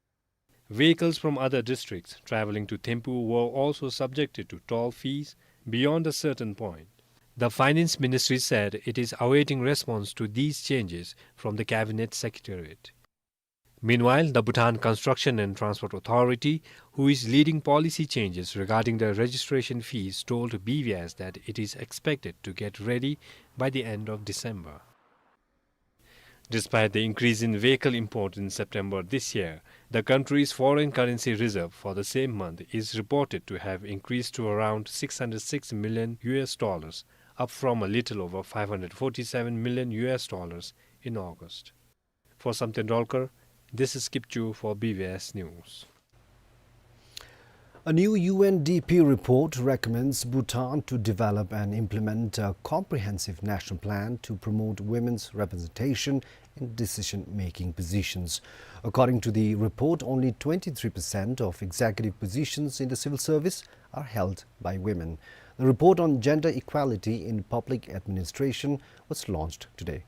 Vehicles from other districts traveling to Thimphu were also subjected to toll fees beyond a certain point. The Finance Ministry said it is awaiting response to these changes from the Cabinet Secretariat. Meanwhile, the Bhutan Construction and Transport Authority, who is leading policy changes regarding the registration fees, told BVS that it is expected to get ready by the end of December. Despite the increase in vehicle import in September this year, the country's foreign currency reserve for the same month is reported to have increased to around $606 million, up from a little over $547 million in August. For 𝗕𝗕𝗏, this is 𝗕𝗕𝗀 for BVS News. A new UNDP report recommends Bhutan to develop and implement a comprehensive national plan to promote women's representation in decision-making positions. According to the report, only 23% of executive positions in the civil service are held by women. The report on gender equality in public administration was launched today.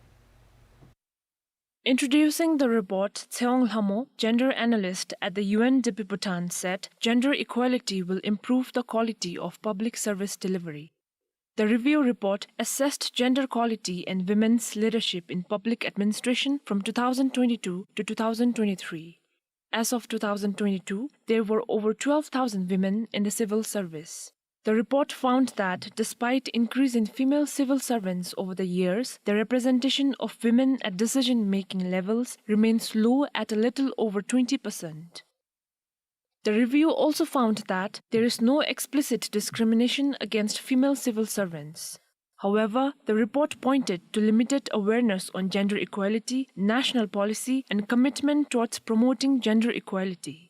Introducing the report, 𝗕𝗕𝗦, gender analyst at the UNDP Bhutan, said gender equality will improve the quality of public service delivery. The review report assessed gender quality and women's leadership in public administration from 2022 to 2023. As of 2022, there were over 12,000 women in the civil service. The report found that despite increase in female civil servants over the years, the representation of women at decision-making levels remains low at a little over 20%. The review also found that there is no explicit discrimination against female civil servants. However, the report pointed to limited awareness on gender equality, national policy, and commitment towards promoting gender equality.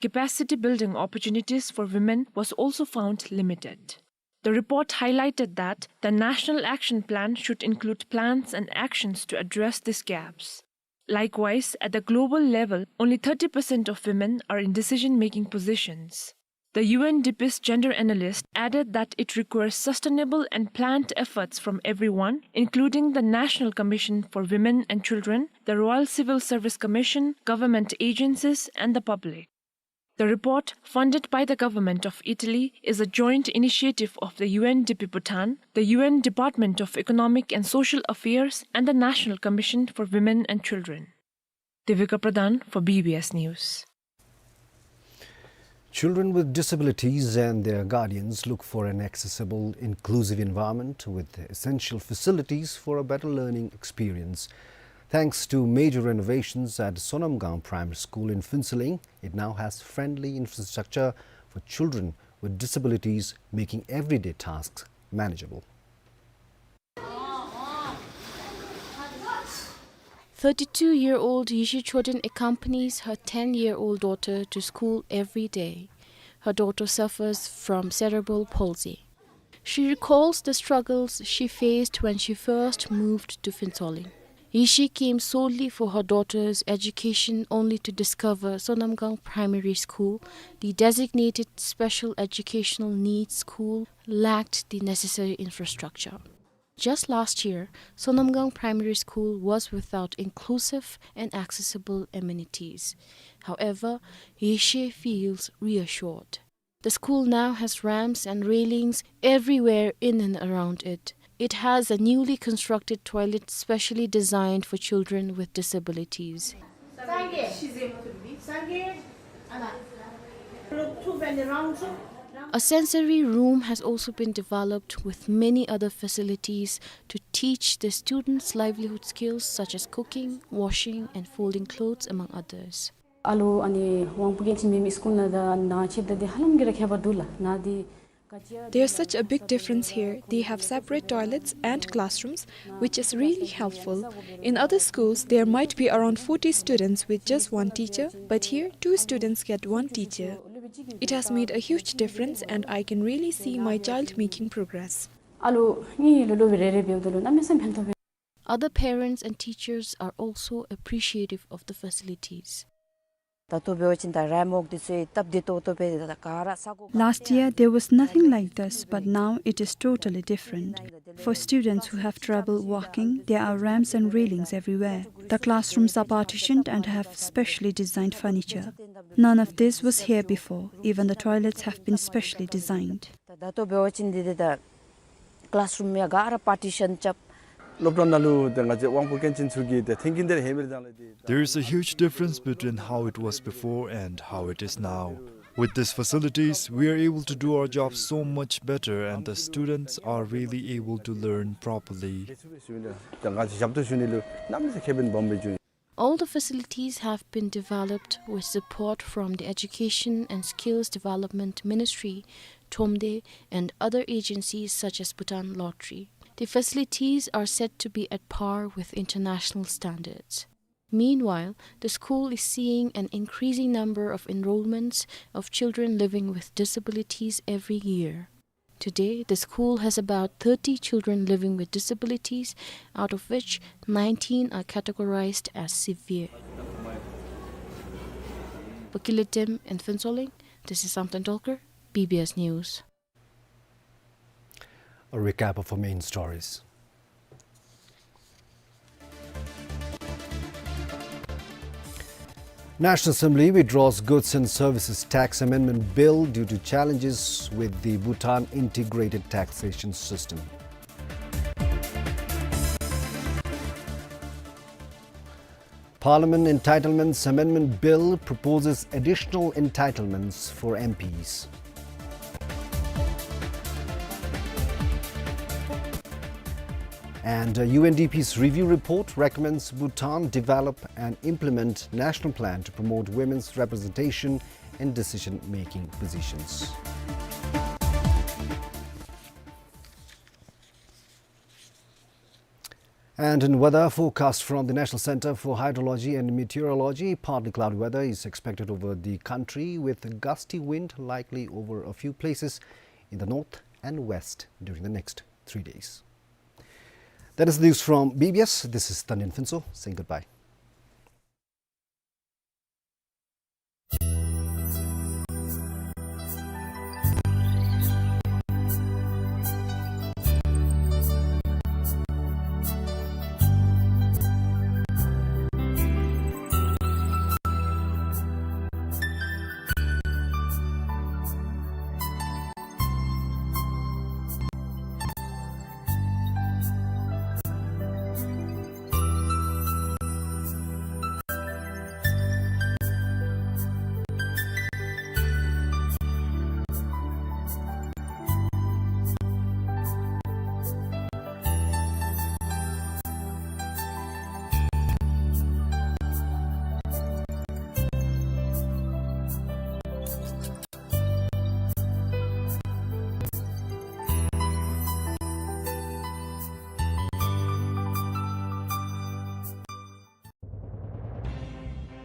Capacity building opportunities for women was also found limited. The report highlighted that the National Action Plan should include plans and actions to address these gaps. Likewise, at the global level, only 30% of women are in decision-making positions. The UNDP's gender analyst added that it requires sustainable and planned efforts from everyone, including the National Commission for Women and Children, the Royal Civil Service Commission, government agencies, and the public. The report, funded by the government of Italy, is a joint initiative of the UNDP Bhutan, the UN Department of Economic and Social Affairs, and the National Commission for Women and Children. Devika Pradhan for BBS News. Children with disabilities and their guardians look for an accessible, inclusive environment with essential facilities for a better learning experience. Thanks to major renovations at Sonamgang Primary School in Phuentsholing, it now has friendly infrastructure for children with disabilities, making everyday tasks manageable. 32-year-old 𝗕𝗱 accompanies her 10-year-old daughter to school every day. Her daughter suffers from cerebral palsy. She recalls the struggles she faced when she first moved to 𝗕𝗠. 𝗕𝗱 came solely for her daughter's education, only to discover Sonamgang Primary School, the designated special educational needs school, lacked the necessary infrastructure. Just last year, Sonamgang Primary School was without inclusive and accessible amenities. However, 𝗕𝗱 feels reassured. The school now has ramps and railings everywhere in and around it. It has a newly constructed toilet specially designed for children with disabilities. A sensory room has also been developed with many other facilities to teach the students livelihood skills such as cooking, washing and folding clothes, among others. There's such a big difference here. They have separate toilets and classrooms, which is really helpful. In other schools, there might be around 40 students with just one teacher, but here 2 students get one teacher. It has made a huge difference and I can really see my child making progress. Other parents and teachers are also appreciative of the facilities. Last year there was nothing like this, but now it is totally different. For students who have trouble walking, there are ramps and railings everywhere. The classrooms are partitioned and have specially designed furniture. None of this was here before. Even the toilets have been specially designed. There is a huge difference between how it was before and how it is now. With these facilities, we are able to do our jobs so much better and the students are really able to learn properly. All the facilities have been developed with support from the Education and Skills Development Ministry, 𝗕𝗏, and other agencies such as Bhutan Lottery. The facilities are said to be at par with international standards. Meanwhile, the school is seeing an increasing number of enrollments of children living with disabilities every year. Today, the school has about 30 children living with disabilities, out of which 19 are categorized as severe. 𝗕𝗱𝗬 in 𝗕𝗠, this is Untitled Chapter, BBS News. A recap of our main stories. National Assembly withdraws Goods and Services Tax Amendment Bill due to challenges with the Bhutan integrated taxation system. Parliament Entitlements Amendment Bill proposes additional entitlements for MPs. And UNDP's review report recommends Bhutan develop and implement national plan to promote women's representation in decision-making positions. And in weather forecast from the National Center for Hydrology and Meteorology, partly cloudy weather is expected over the country with a gusty wind likely over a few places in the north and west during the next 3 days. That is the news from BBS. This is 𝗕𝗏𝗦 𝗕𝗀 saying goodbye.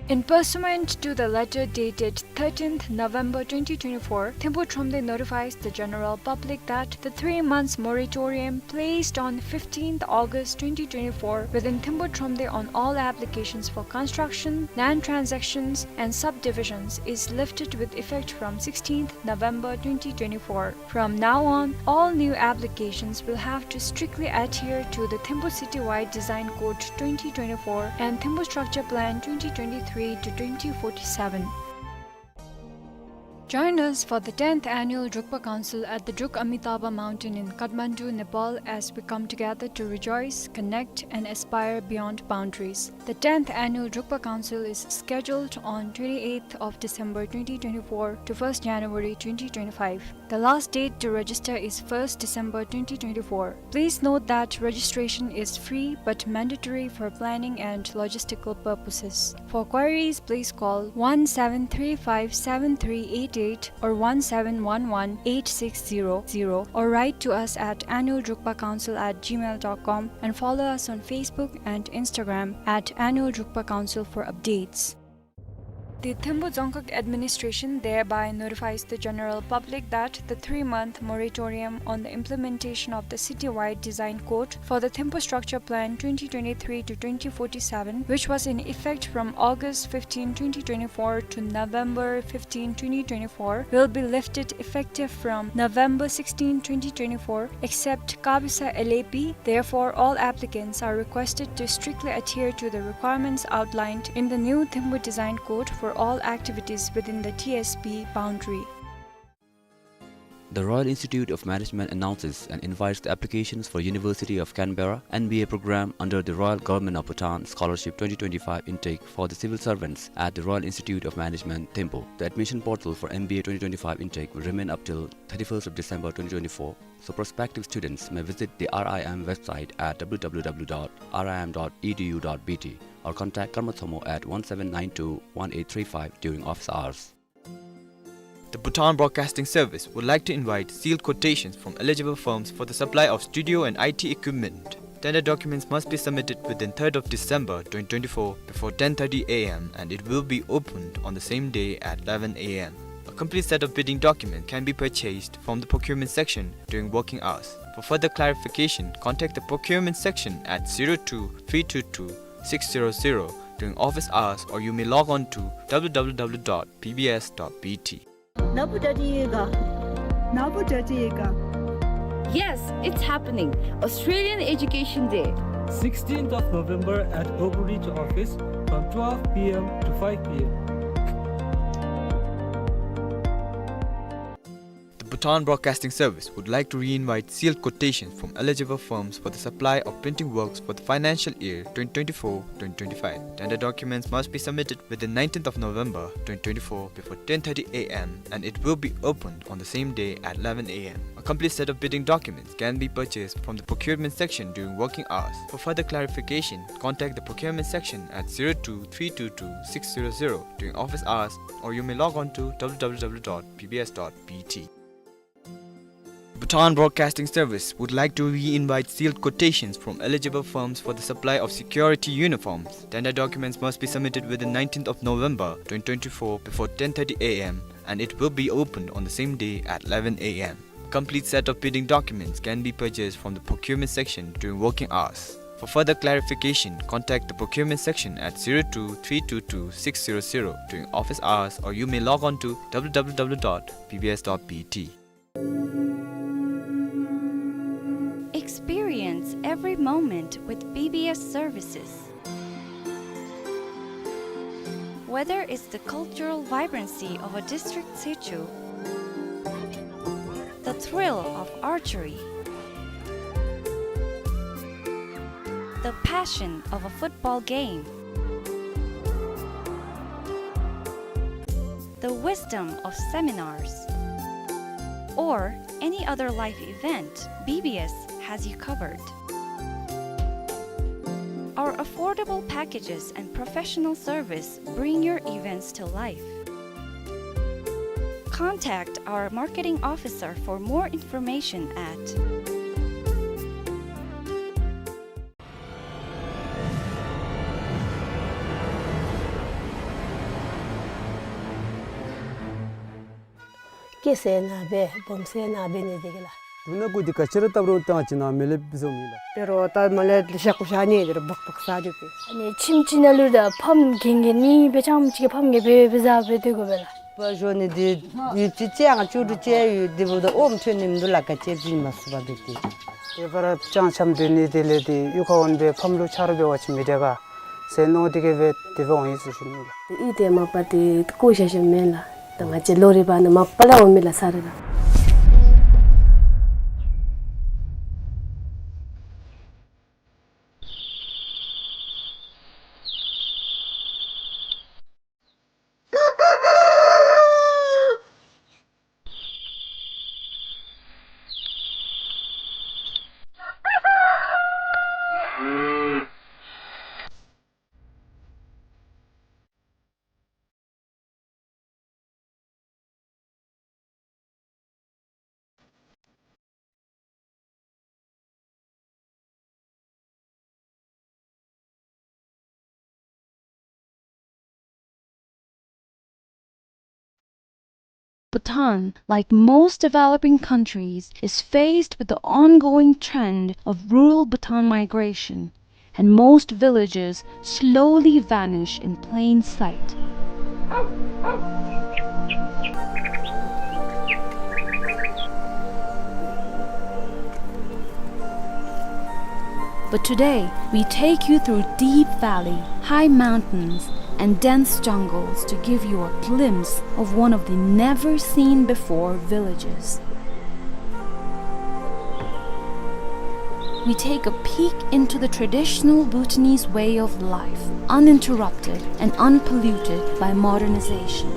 In pursuant to the letter dated 13th November 2024, 𝗕𝗵𝗄 notifies the general public that the 3 months moratorium placed on 15th August 2024 within 𝗕𝗵𝗄 on all applications for construction, land transactions, and subdivisions is lifted with effect from 16th November 2024. From now on, all new applications will have to strictly adhere to the 𝗕𝗵 Citywide Design Code 2024 and 𝗕𝗵 Structure Plan 2023 to 2047. Join us for the 10th Annual 𝗕𝗵 Council at the 𝗕𝗕𝗦 Mountain in Kathmandu, Nepal as we come together to rejoice, connect and aspire beyond boundaries. The 10th Annual 𝗕𝗵 Council is scheduled on 28th of December 2024 to 1st January 2025. The last date to register is 1st December 2024. Please note that registration is free but mandatory for planning and logistical purposes. For queries, please call 17357388 or 17118600 or write to us at annualrukpacouncil@gmail.com and follow us on Facebook and Instagram at Annual 𝗕𝗵 Council for updates. The 𝗕𝗵 Dzongkha administration thereby notifies the general public that the 3-month moratorium on the implementation of the Citywide Design Code for the 𝗕𝗵 Structure Plan 2023 to 2047, which was in effect from August 15, 2024 to November 15, 2024, will be lifted effective from November 16, 2024, except 𝗘𝗵𝗄 LAP. Therefore, all applicants are requested to strictly adhere to the requirements outlined in the new 𝗕𝗵 Design Code for all activities within the TSP boundary. The Royal Institute of Management announces and invites the applications for University of Canberra MBA program under the Royal Government of Bhutan Scholarship 2025 intake for the civil servants at the Royal Institute of Management, 𝗕𝗵. The admission portal for MBA 2025 intake will remain up till 31st of December 2024, so prospective students may visit the RIM website at www.rim.edu.bt or contact 𝗕𝗵𝗄 at 1792-1835 during office hours. The Bhutan Broadcasting Service would like to invite sealed quotations from eligible firms for the supply of studio and IT equipment. Tender documents must be submitted within 3rd of December 2024 before 10:30 a.m. and it will be opened on the same day at 11 a.m. A complete set of bidding documents can be purchased from the procurement section during working hours. For further clarification, contact the procurement section at 02-322-600 during office hours, or you may log on to www.pbs.bt. Yes, it's happening. Australian Education Day. 16th of November at Oakridge office from 12 p.m. to 5 p.m. The Bhutan Broadcasting Service would like to re-invite sealed quotations from eligible firms for the supply of printing works for the financial year 2024-2025. Tender documents must be submitted within 19th of November 2024 before 10:30 a.m. and it will be opened on the same day at 11 a.m. A complete set of bidding documents can be purchased from the procurement section during working hours. For further clarification, contact the procurement section at 02-322-600 during office hours, or you may log on to www.pbs.bt. Bhutan Broadcasting Service would like to re-invite sealed quotations from eligible firms for the supply of security uniforms. Tender documents must be submitted within 19th of November 2024 before 10:30 a.m. and it will be opened on the same day at 11 a.m. A complete set of bidding documents can be purchased from the procurement section during working hours. For further clarification, contact the procurement section at 02-322-600 during office hours, or you may log on to www.pbs.bt. Experience every moment with PBS services. Whether it's the cultural vibrancy of a district 𝗕𝗂, the thrill of archery, the passion of a football game, the wisdom of seminars, or any other life event, PBS has you covered. Our affordable packages and professional service bring your events to life. Contact our marketing officer for more information at kese na be bomse na be ne digla tuna ko dikachira tabro ta china mele bizomila pero ta male shakushani der bak sa ju pe 아니 침치날루다 펌 갱갱이 배참 지게 펌게 베베자 베되고 베라 ba jone de yu ti tiang chu du che yu de bo om chenim du la ka che bi mas ba de ti e bara chang cham de ni de le de yu ko on be phamlu char be wa chi medega se no de ge ve de bo yi su shin i de ma pa de ko sha sha mela ta ma che lori ba na ma pala o mela sare la Bhutan, like most developing countries, is faced with the ongoing trend of rural Bhutan migration, and most villages slowly vanish in plain sight. But today, we take you through deep valley, high mountains, and dense jungles to give you a glimpse of one of the never-seen-before villages. We take a peek into the traditional Bhutanese way of life, uninterrupted and unpolluted by modernization.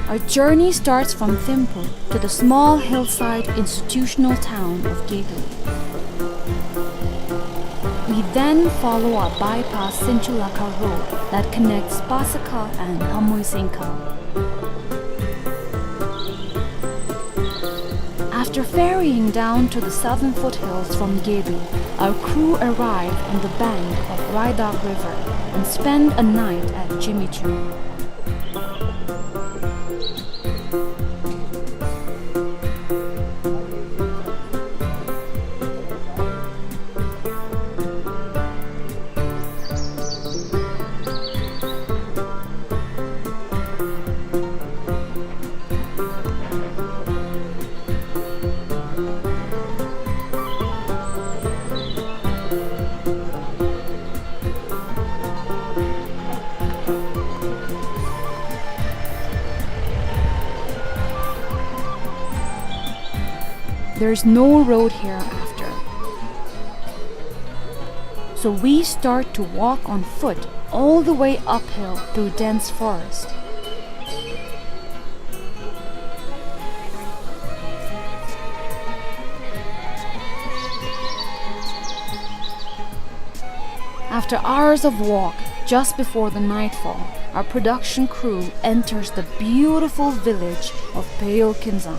Our journey starts from 𝗕𝗕𝗦 to the small hillside institutional town of 𝗕𝗕𝗦. We then follow our bypass Sinchulaka road that connects 𝗕𝗃𝗃 and 𝗕𝗏𝗡𝗃. After ferrying down to the southern foothills from 𝗕𝗕𝗦, our crew arrive on the bank of 𝗏𝗏𝗏 River and spend a night at 𝗕𝗎𝗎. There's no road hereafter, so we start to walk on foot all the way uphill through dense forest. After hours of walk, just before the nightfall, our production crew enters the beautiful village of 𝗕𝗏𝗪𝗀.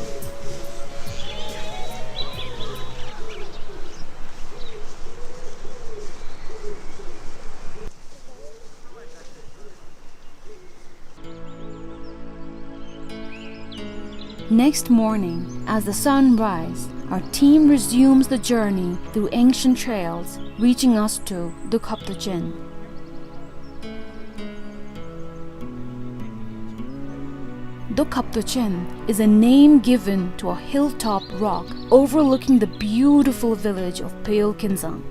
Next morning, as the sun rises, our team resumes the journey through ancient trails, reaching us to 𝗕𝗃𝗪𝗀. 𝗕𝗃𝗪𝗀 is a name given to a hilltop rock overlooking the beautiful village of 𝗕𝗏𝗪𝗀.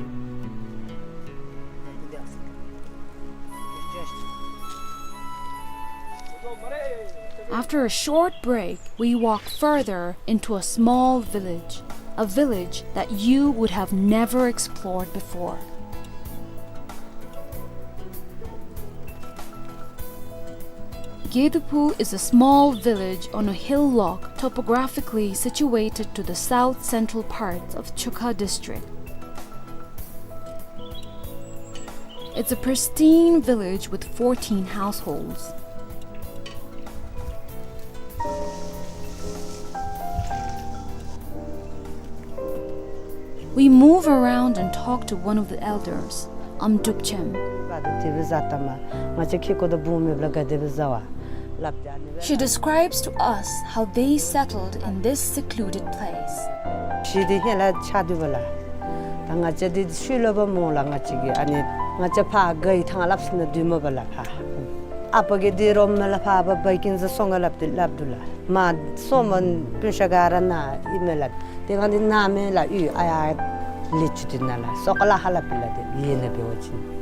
After a short break, we walk further into a small village, a village that you would have never explored before. 𝗕𝗕𝗪𝗀 is a small village on a hillock topographically situated to the south-central part of Dzongkha district. It's a pristine village with 14 households. We move around and talk to one of the elders, 𝗕𝗕𝗬𝗦. She describes to us how they settled in this secluded place.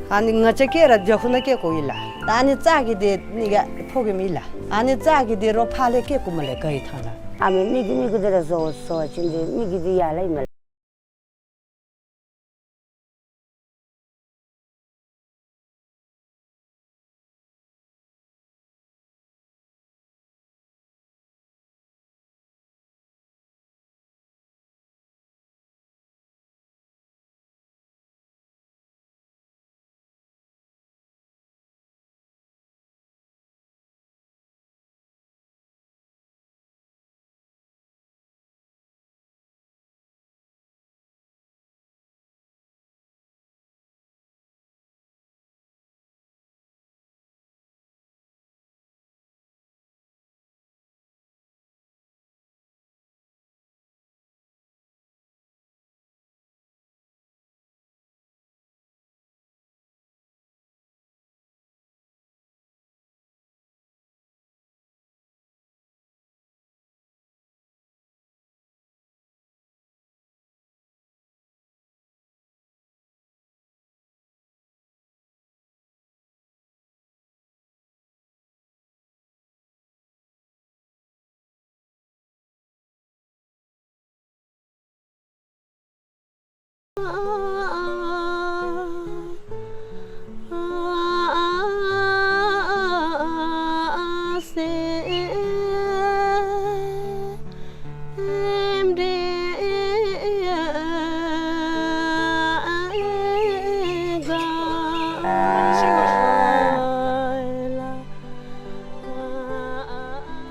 아니 ngachake라 jokhna ke koila ani chagi de niga phogimila ani chagi de ro phale ke kumale kai thana ame migi dera so chinde migi di ya lai mal.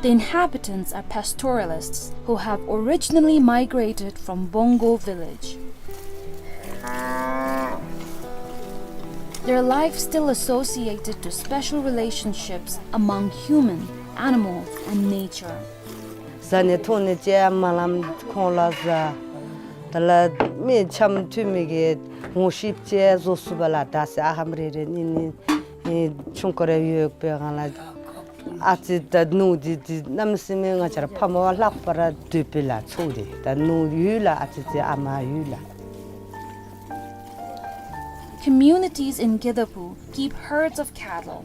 The inhabitants are pastoralists who have originally migrated from Bongo village. Their life still associated to special relationships among human, animals, and nature. Zane tone je malam khonla za tala me cham tumige ngoship je zosubala das ahamre ni chunkore yuk pe gala ati da nu di namsime ngachara phamo lakpara dupila chudi da nu yula ati ama yula. Communities in 𝗕𝗕𝗦 keep herds of cattle.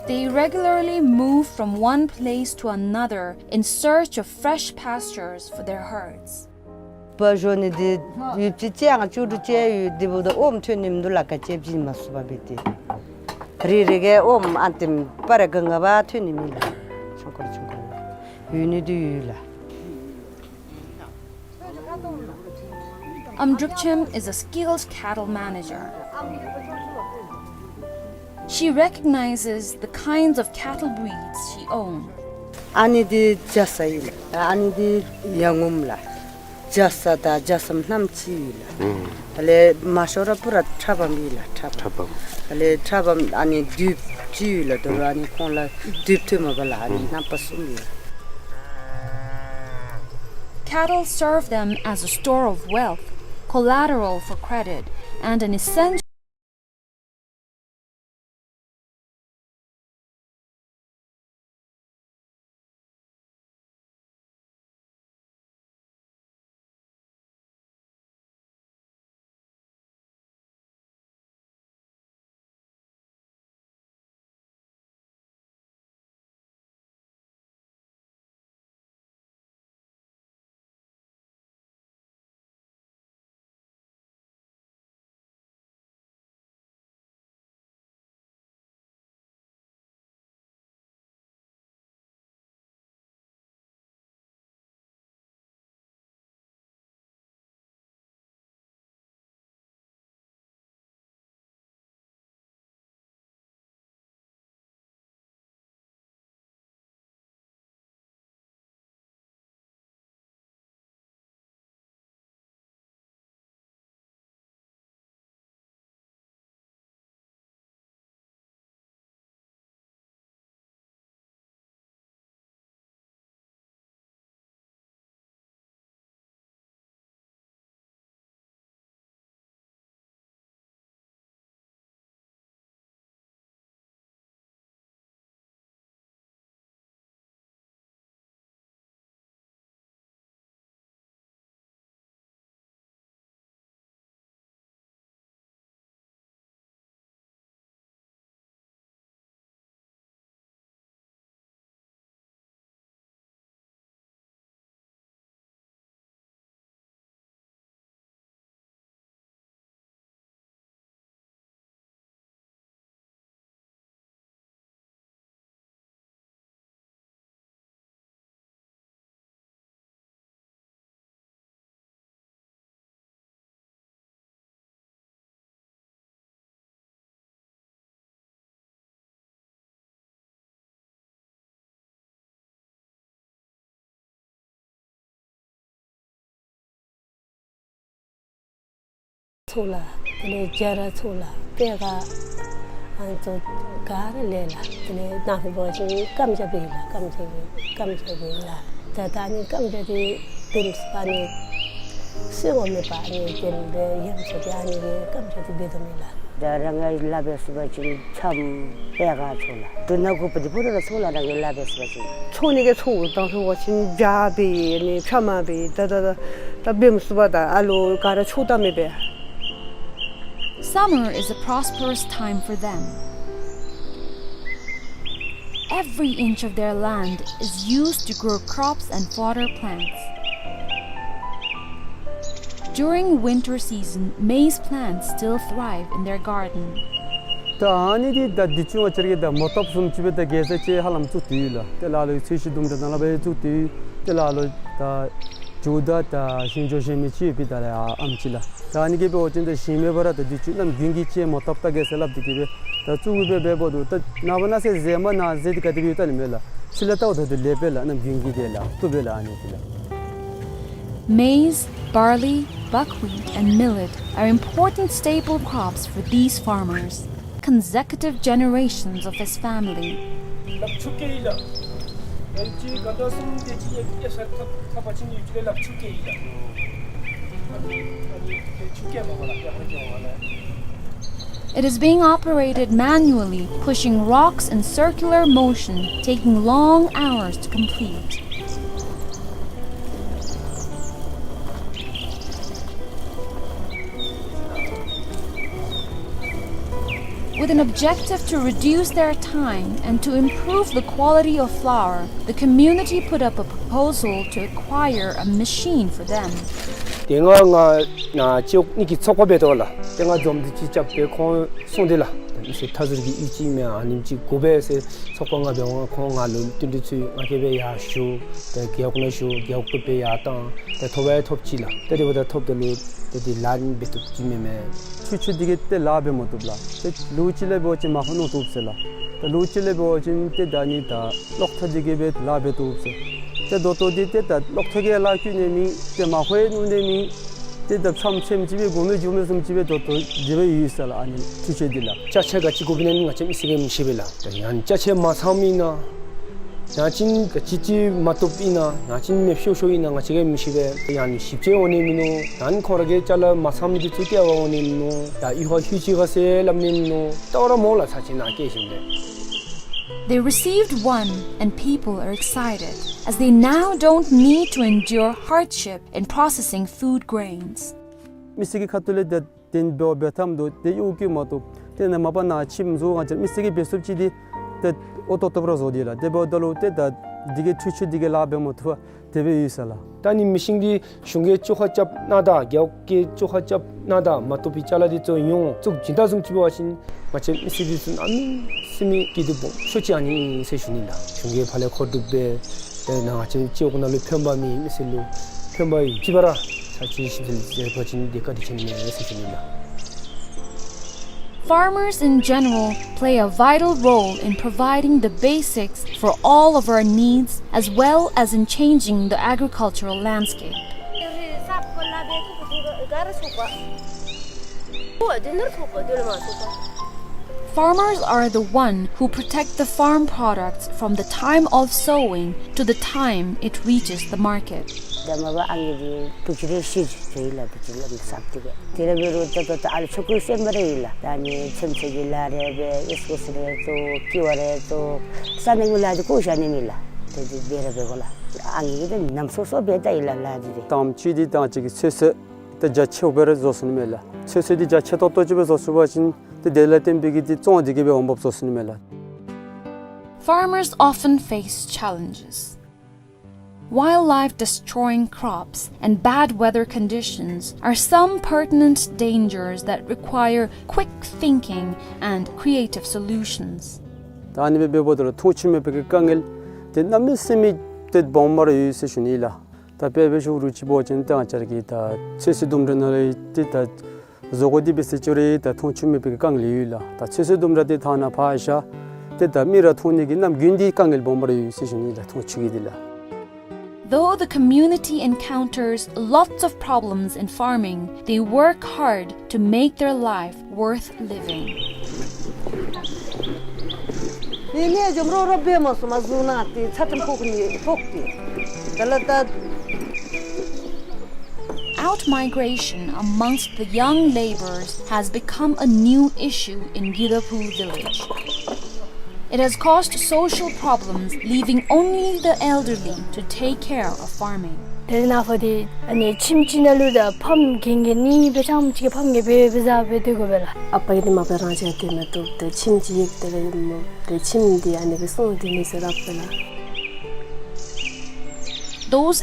They regularly move from one place to another in search of fresh pastures for their herds. Bajoni di yupchiang chudu che yu dibu da 𝗕𝗕𝗬𝗦 laka chebji masubabiti ririge antim paraganga ba thunimila chunkor yuni du yula. 𝗕𝗕𝗬𝗦 is a skilled cattle manager. She recognizes the kinds of cattle breeds she owns. Ani di jasaila, ani di yangumla, jasada jasam namchila. Ale mashora pura trabamila, trabam. Ale trabam ani dup chila, do ani konla dup tumabala ani nampasumila. Cattle serve them as a store of wealth, collateral for credit, and an essential Tola, the Jara Tola, Pega, and to Garlela, the nothing watching, come to Bela, come to Bela. Tatani come to the Tim Spanish, so on the Pani, till the young Sadiani come to the Bedamila. Rangai labes bacin cham pega chola. Tu na ko padi pura chola rangai labes bacin. Choni ke chou tang su watching jabi ni chama bi da bim subada alo kara chuda me be. Summer is a prosperous time for them. Every inch of their land is used to grow crops and fodder plants. During winter season, maize plants still thrive in their garden. Taani da dichu achirge da motop sum chibe da gese che halam chu tila. Telalo chishi dum da na be chu ti telalo da juda da shinjo shemi chi bi da la amchila. Taani ge be ochin da shime bara da dichu nam gingi che motop ta gese lab dikibe da chu be bodu ta nabana se zema na zed ka dibi tal mela. Silata oda de lebela nam gingi de la tu bela ani tila. Maize, barley, buckwheat and millet are important staple crops for these farmers, consecutive generations of his family. It is being operated manually, pushing rocks in circular motion, taking long hours to complete. With an objective to reduce their time and to improve the quality of flour, the community put up a proposal to acquire a machine for them. Chuchu te labe motubla te luchile bochi mahno tupsela te luchile bochin te dani ta lokta dige bet labe tupse te doto dite ta lokta ge la kyunemi te mahwe nunemi te da chamchem jibe gome jume sum jibe doto jibe yisala ani chuche dila chache ga chigobinen nga chem isige mshibela yan chache masamina 야진 그 지지 마토피나 야진 맵쇼쇼이나 nga chige mshibe yani shipche onemino dan khorage chala masamdi chutia onemino da iho hyuchiga se lamnino tawra mola sachina keshinde. They received one and people are excited as they now don't need to endure hardship in processing food grains. Misigi khatule da den bo betamdo de yuki mato tena mabana chimzo nga misigi besubchidi the autotobrazodila debodalote that dige chuchu dige labe motwa tebe isala tani mishingdi shungge chokhachap nada gyauke chokhachap nada matopi chaladi to yo chuk jinda sung chibo wasin mache isidisun ami simi kidubo shochi ani seshunila shungge phale khodubbe na che chiokna lu phembami misillu phembai jibara sachi shibel bojin de kadi chinne seshunila. Farmers in general play a vital role in providing the basics for all of our needs as well as in changing the agricultural landscape. Farmers are the one who protect the farm products from the time of sowing to the time it reaches the market. Farmers often face challenges. Wildlife-destroying crops and bad weather conditions are some pertinent dangers that require quick thinking and creative solutions. Though the community encounters lots of problems in farming, they work hard to make their life worth living. Out-migration amongst the young laborers has become a new issue in 𝗕𝗕𝗦 village. It has caused social problems, leaving only the elderly to take care of farming. Those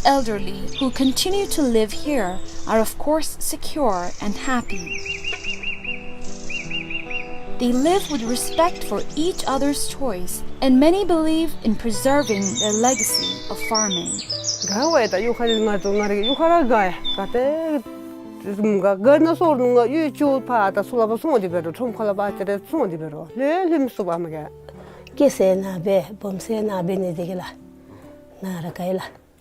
elderly who continue to live here are of course secure and happy. They live with respect for each other's choice, and many believe in preserving their legacy of farming.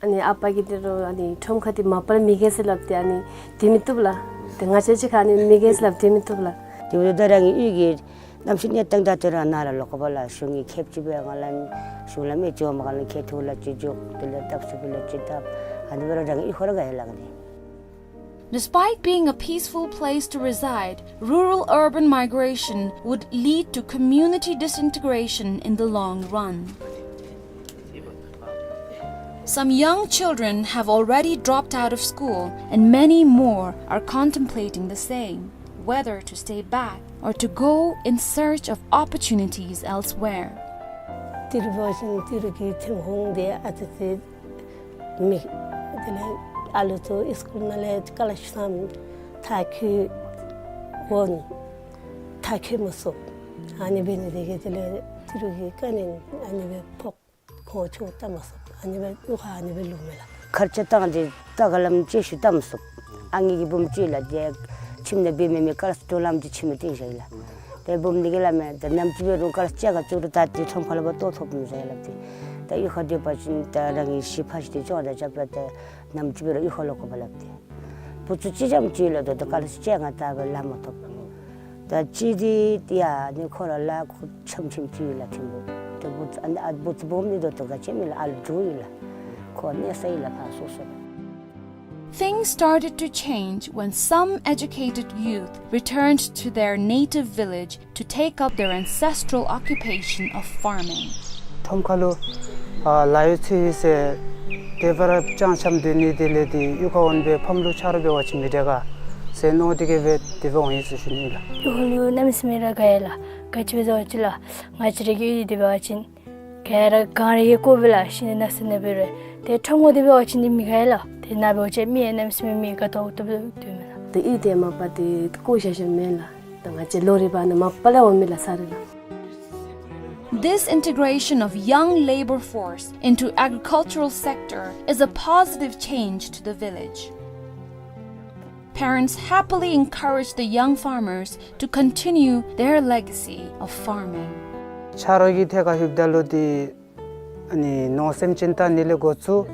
Ani apa gitu ani 𝗕𝗲𝗄 mapal miges lapti ani timitubla tengah ceci kani miges lap timitubla. Darang igi namsinya tang datera nara lokabala sungi kepcibe ngalan sulame jom ngalan ketula cijuk tele tapsubula citap ani darang ihora gaelagni. Despite being a peaceful place to reside, rural-urban migration would lead to community disintegration in the long run. Some young children have already dropped out of school, and many more are contemplating the same, whether to stay back or to go in search of opportunities elsewhere. Karcha tangdi tagalam jeshu tamsup angi bum chila je chimne bime me kalas tolam ji chimte jaila te bum nigela me the nam chibe ru kalas chaga churu ta ti thomkhala ba to thopnu jaila ti ta I khade pachin ta rangi shipash ti joda japla te nam chibe ru kholo ko balapti puchu chijam chila do kalas chaga ta ba lama top ta chidi tia ni khola la khu chamchim chila timbo te but an ad but bum ni do to ga chemila al juila. Things started to change when some educated youth returned to their native village to take up their ancestral occupation of farming. 𝗕𝗲𝗄 𝗖𝗂𝗿𝗵 develop 𝗕𝗲𝗪 dini diledi 𝗕𝗲𝗏 ཕམꯂꯨ ཆར་བ ཆ མེད་ག སེནོ དེགེ དེվོ ཡིས་ཤུནིལ ཡོལ නම්ස්මේරා ගයලා කච්චවදවචලා ngachrigi dibachin kera gari kobla shinasne bere te ཐོང་ོ་དེ བ་ཅིན མིགայལ དེ ནաբོཅེ མིན་ནམ་སმེ མིག་ཏོ ཏོ་དུ the idea mapati kushashemela tangache lori bana mapala wamila sarila. This integration of young labor force into agricultural sector is a positive change to the village. Parents happily encourage the young farmers to continue their legacy of farming. 차로기 태가 힙달로디 아니 노셈 찐타 닐레 고추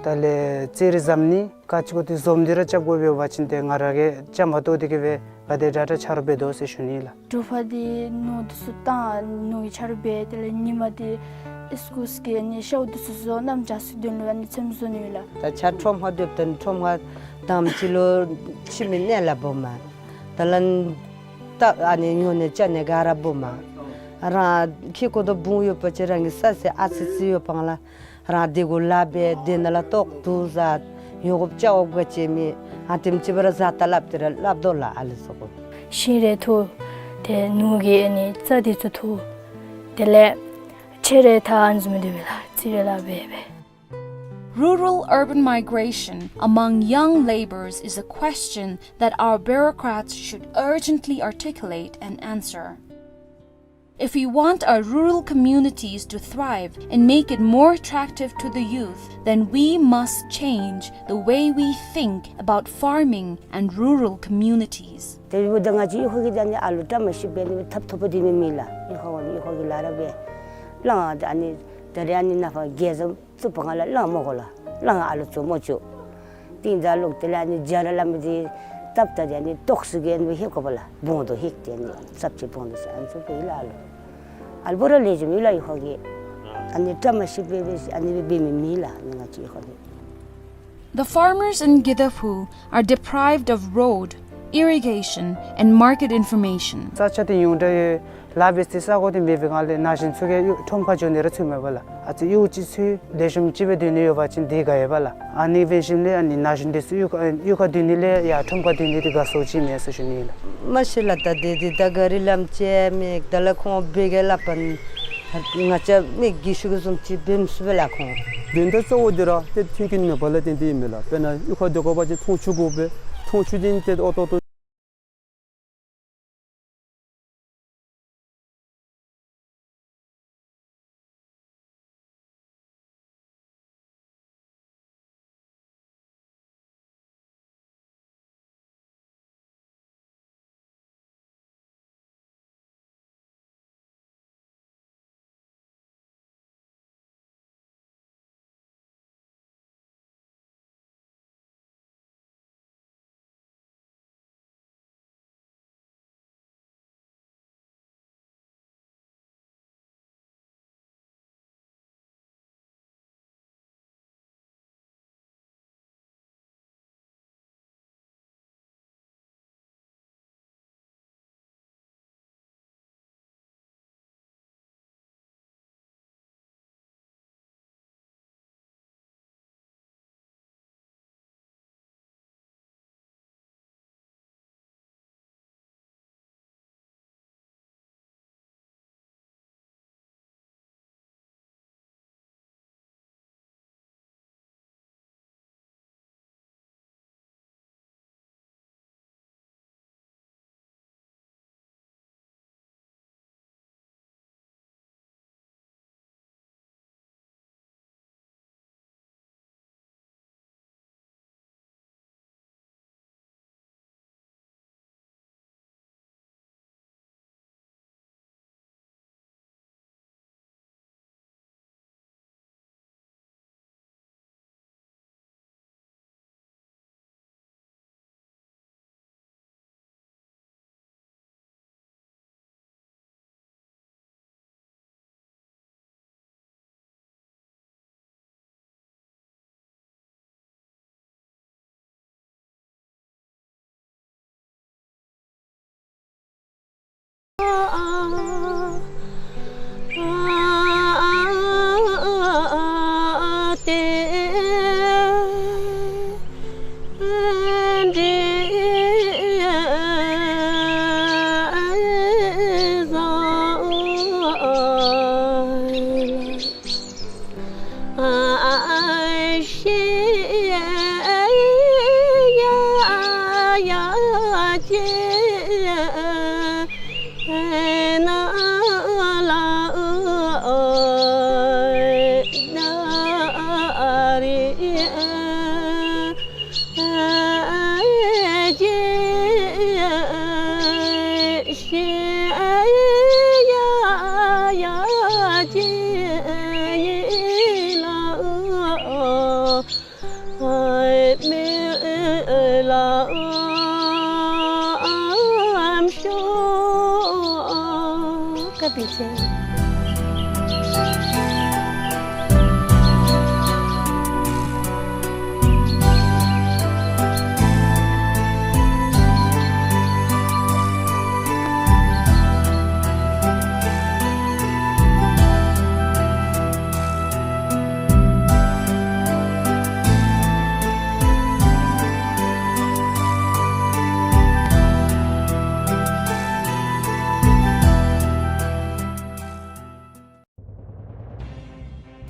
달레 제르잠니 까치고티 좀디라 잡고베 바친데 nga라게 짬마도디게 바데다타 차르베도 세슈닐라 조파디 노드수타 노이 차르베 텔레 니마디 스쿠스케 니 샤우드수조 남자스든르니 쳔존닐라 다 차트롬 하드든 톰가 담치로 치민네라 보마 달란 딱 아니 요네 짠네 가라 보마 रा खिको दो बुयो पचरंग ससे आसिसियो पंगला रा देगो लाबे देनला तोक तुजा योगप चाव गचेमी आतिम चिबरा जाता लाबतेर लाबदोला आलसको शिरे थो ते नुगे अनि चदि थो तेले छेरे था अन्जमदेला चिरेला बेबे. Rural-urban migration among young laborers is a question that our bureaucrats should urgently articulate and answer. If we want our rural communities to thrive and make it more attractive to the youth, then we must change the way we think about farming and rural communities. lang alu chu mo chu tin da luk tela ni jara lam di tap ta ni toxigen we he ko bala bondo hik te ni sabche bondo sa an so pe la lu al bora le ju la hogi ani tamashi be ani be mi la nga chi hogi. The farmers in 𝗕𝗕𝗦 are deprived of road, irrigation, and market information. Sachati yungde labesti sagodi mebingale nashin suge thomkha jonera chumebala ati yuchi su deshum chibe dini yobachin digaebala ani veshimle ani nashin desu yuka dinile ya thomkha dini diga sochi mesa shunila masila ta de dagari lamche me dala kho begela pan ngacha me gishu zum chi bem subela kho dinda so odira te thinkin me bala den de mela pena yuka de go baje thongchugo be thongchudin te oto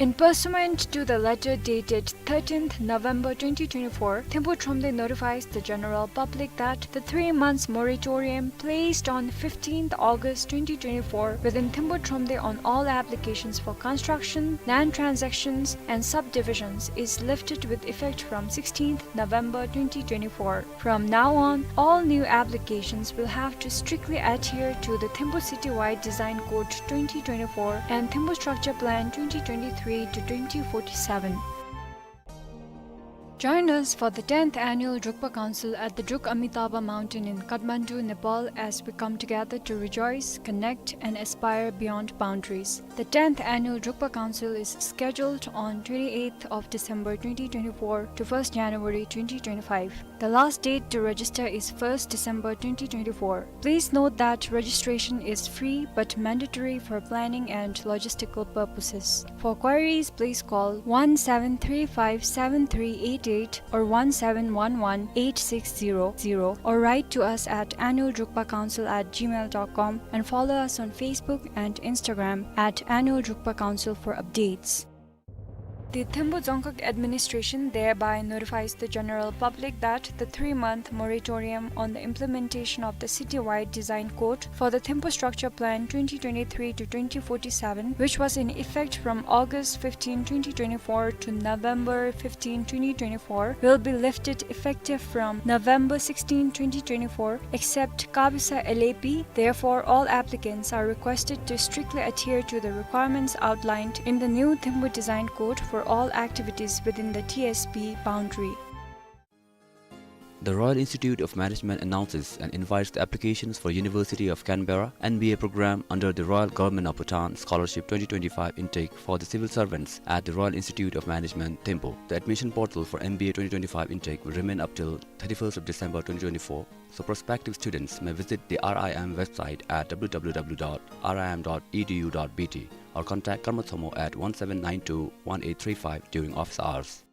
In pursuant to the letter dated 13th November 2024, 𝗕𝗕𝗦 notifies the general public that the 3 months moratorium placed on 15th August 2024 within 𝗕𝗕𝗦 on all applications for construction, land transactions, and subdivisions is lifted with effect from 16th November 2024. From now on, all new applications will have to strictly adhere to the 𝗕𝗕 City-wide Design Code 2024 and 𝗕𝗕 Structure Plan 2023 to 2047. Join us for the 10th Annual 𝗕𝗕𝗬 Council at the 𝗕𝗵𝗬𝗵 mountain in Kathmandu, Nepal as we come together to rejoice, connect and aspire beyond boundaries. The 10th Annual 𝗕𝗕𝗬 Council is scheduled on 28th of December 2024 to 1st January 2025. The last date to register is 1st December 2024. Please note that registration is free but mandatory for planning and logistical purposes. For queries, please call 17357388 or 17118600 or write to us at annualrukpacouncil@gmail.com and follow us on Facebook and Instagram at @annualrukpacouncil for updates. The 𝗕𝗵𝗬 Dzongkha administration thereby notifies the general public that the 3-month moratorium on the implementation of the citywide design code for the 𝗕𝗵𝗬 Structure Plan 2023 to 2047, which was in effect from August 15, 2024 to November 15, 2024, will be lifted effective from November 16, 2024, except 𝗘𝗵𝗄 𝗖𝗂𝗵. Therefore, all applicants are requested to strictly adhere to the requirements outlined in the new 𝗕𝗵𝗬 Design Code for all activities within the TSP boundary. The Royal Institute of Management announces and invites the applications for University of Canberra MBA program under the Royal Government of Bhutan Scholarship 2025 intake for the civil servants at the Royal Institute of Management, 𝗕𝗵𝗬. The admission portal for MBA 2025 intake will remain up till 31st of December 2024, so prospective students may visit the RIM website at www.rim.edu.bt or contact 𝗕𝗏𝗬𝗧 at 1792-1835 during office hours.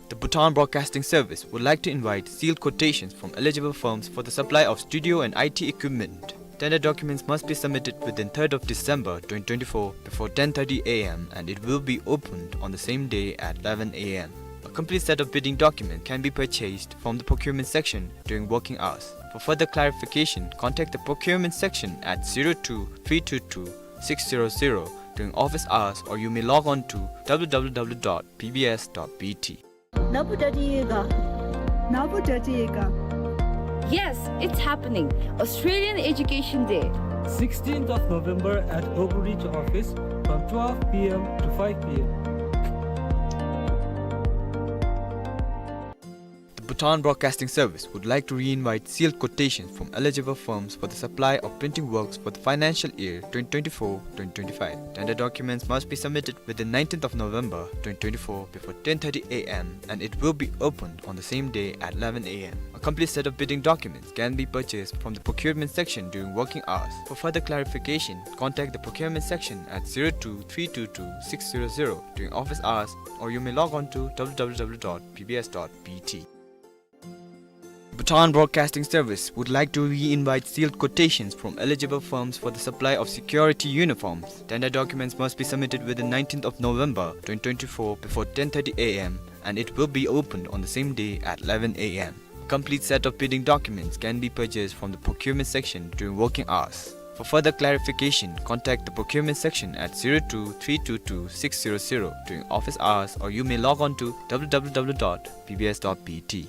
The Bhutan Broadcasting Service would like to invite sealed quotations from eligible firms for the supply of studio and IT equipment. Tender documents must be submitted within 3rd of December 2024 before 10:30 a.m. and it will be opened on the same day at 11 a.m. A complete set of bidding documents can be purchased from the procurement section during working hours. For further clarification, contact the procurement section at 02-322-600 during office hours, or you may log on to www.pbs.bt. Yes, it's happening. Australian Education Day. 16th of November at 𝗕𝗏𝗬𝗬 office from 12 p.m. to 5 p.m. The Bhutan Broadcasting Service would like to re-invite sealed quotations from eligible firms for the supply of printing works for the financial year 2024-2025. Tender documents must be submitted within 19th of November 2024 before 10:30 a.m. and it will be opened on the same day at 11 a.m. A complete set of bidding documents can be purchased from the procurement section during working hours. For further clarification, contact the procurement section at 02-322-600 during office hours, or you may log on to www.pbs.bt. Bhutan Broadcasting Service would like to re-invite sealed quotations from eligible firms for the supply of security uniforms. Tender documents must be submitted within 19th of November 2024 before 10:30 a.m. and it will be opened on the same day at 11 a.m. A complete set of bidding documents can be purchased from the procurement section during working hours. For further clarification, contact the procurement section at 02-322-600 during office hours, or you may log on to www.pbs.bt.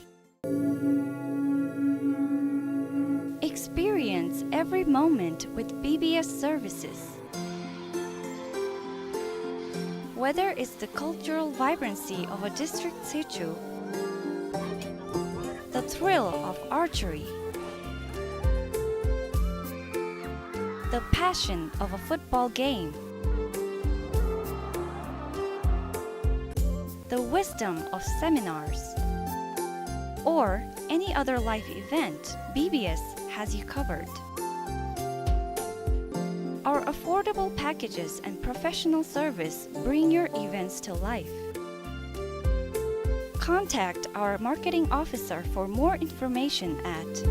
Experience every moment with BBS services. Whether it's the cultural vibrancy of a district situ, the thrill of archery, the passion of a football game, the wisdom of seminars, or any other life event, BBS has you covered. Our affordable packages and professional service bring your events to life. Contact our marketing officer for more information at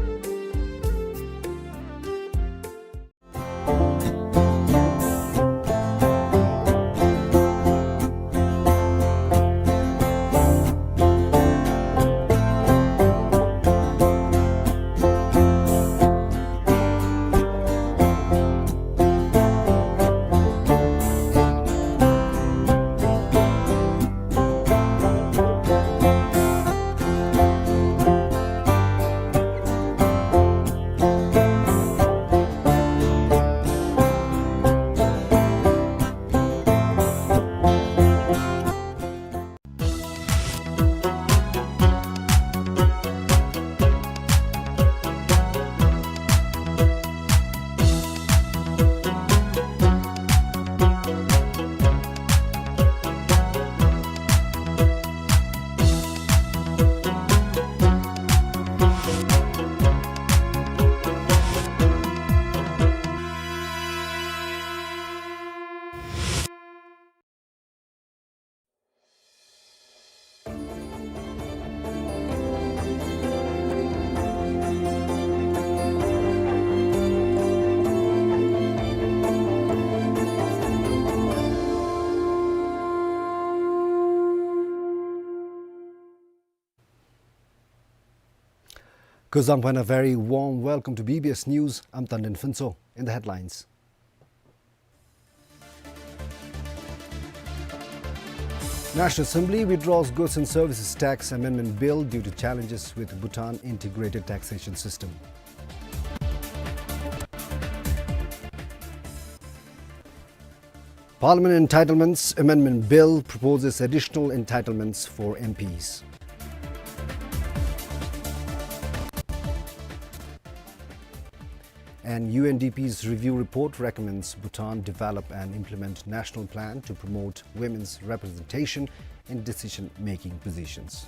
Kuzangpan, a very warm welcome to BBS News. I'm 𝗕𝗕𝗦 in the headlines. National Assembly withdraws Goods and Services Tax Amendment Bill due to challenges with Bhutan integrated taxation system. Parliament Entitlements Amendment Bill proposes additional entitlements for MPs. And UNDP's review report recommends Bhutan develop and implement national plan to promote women's representation in decision-making positions.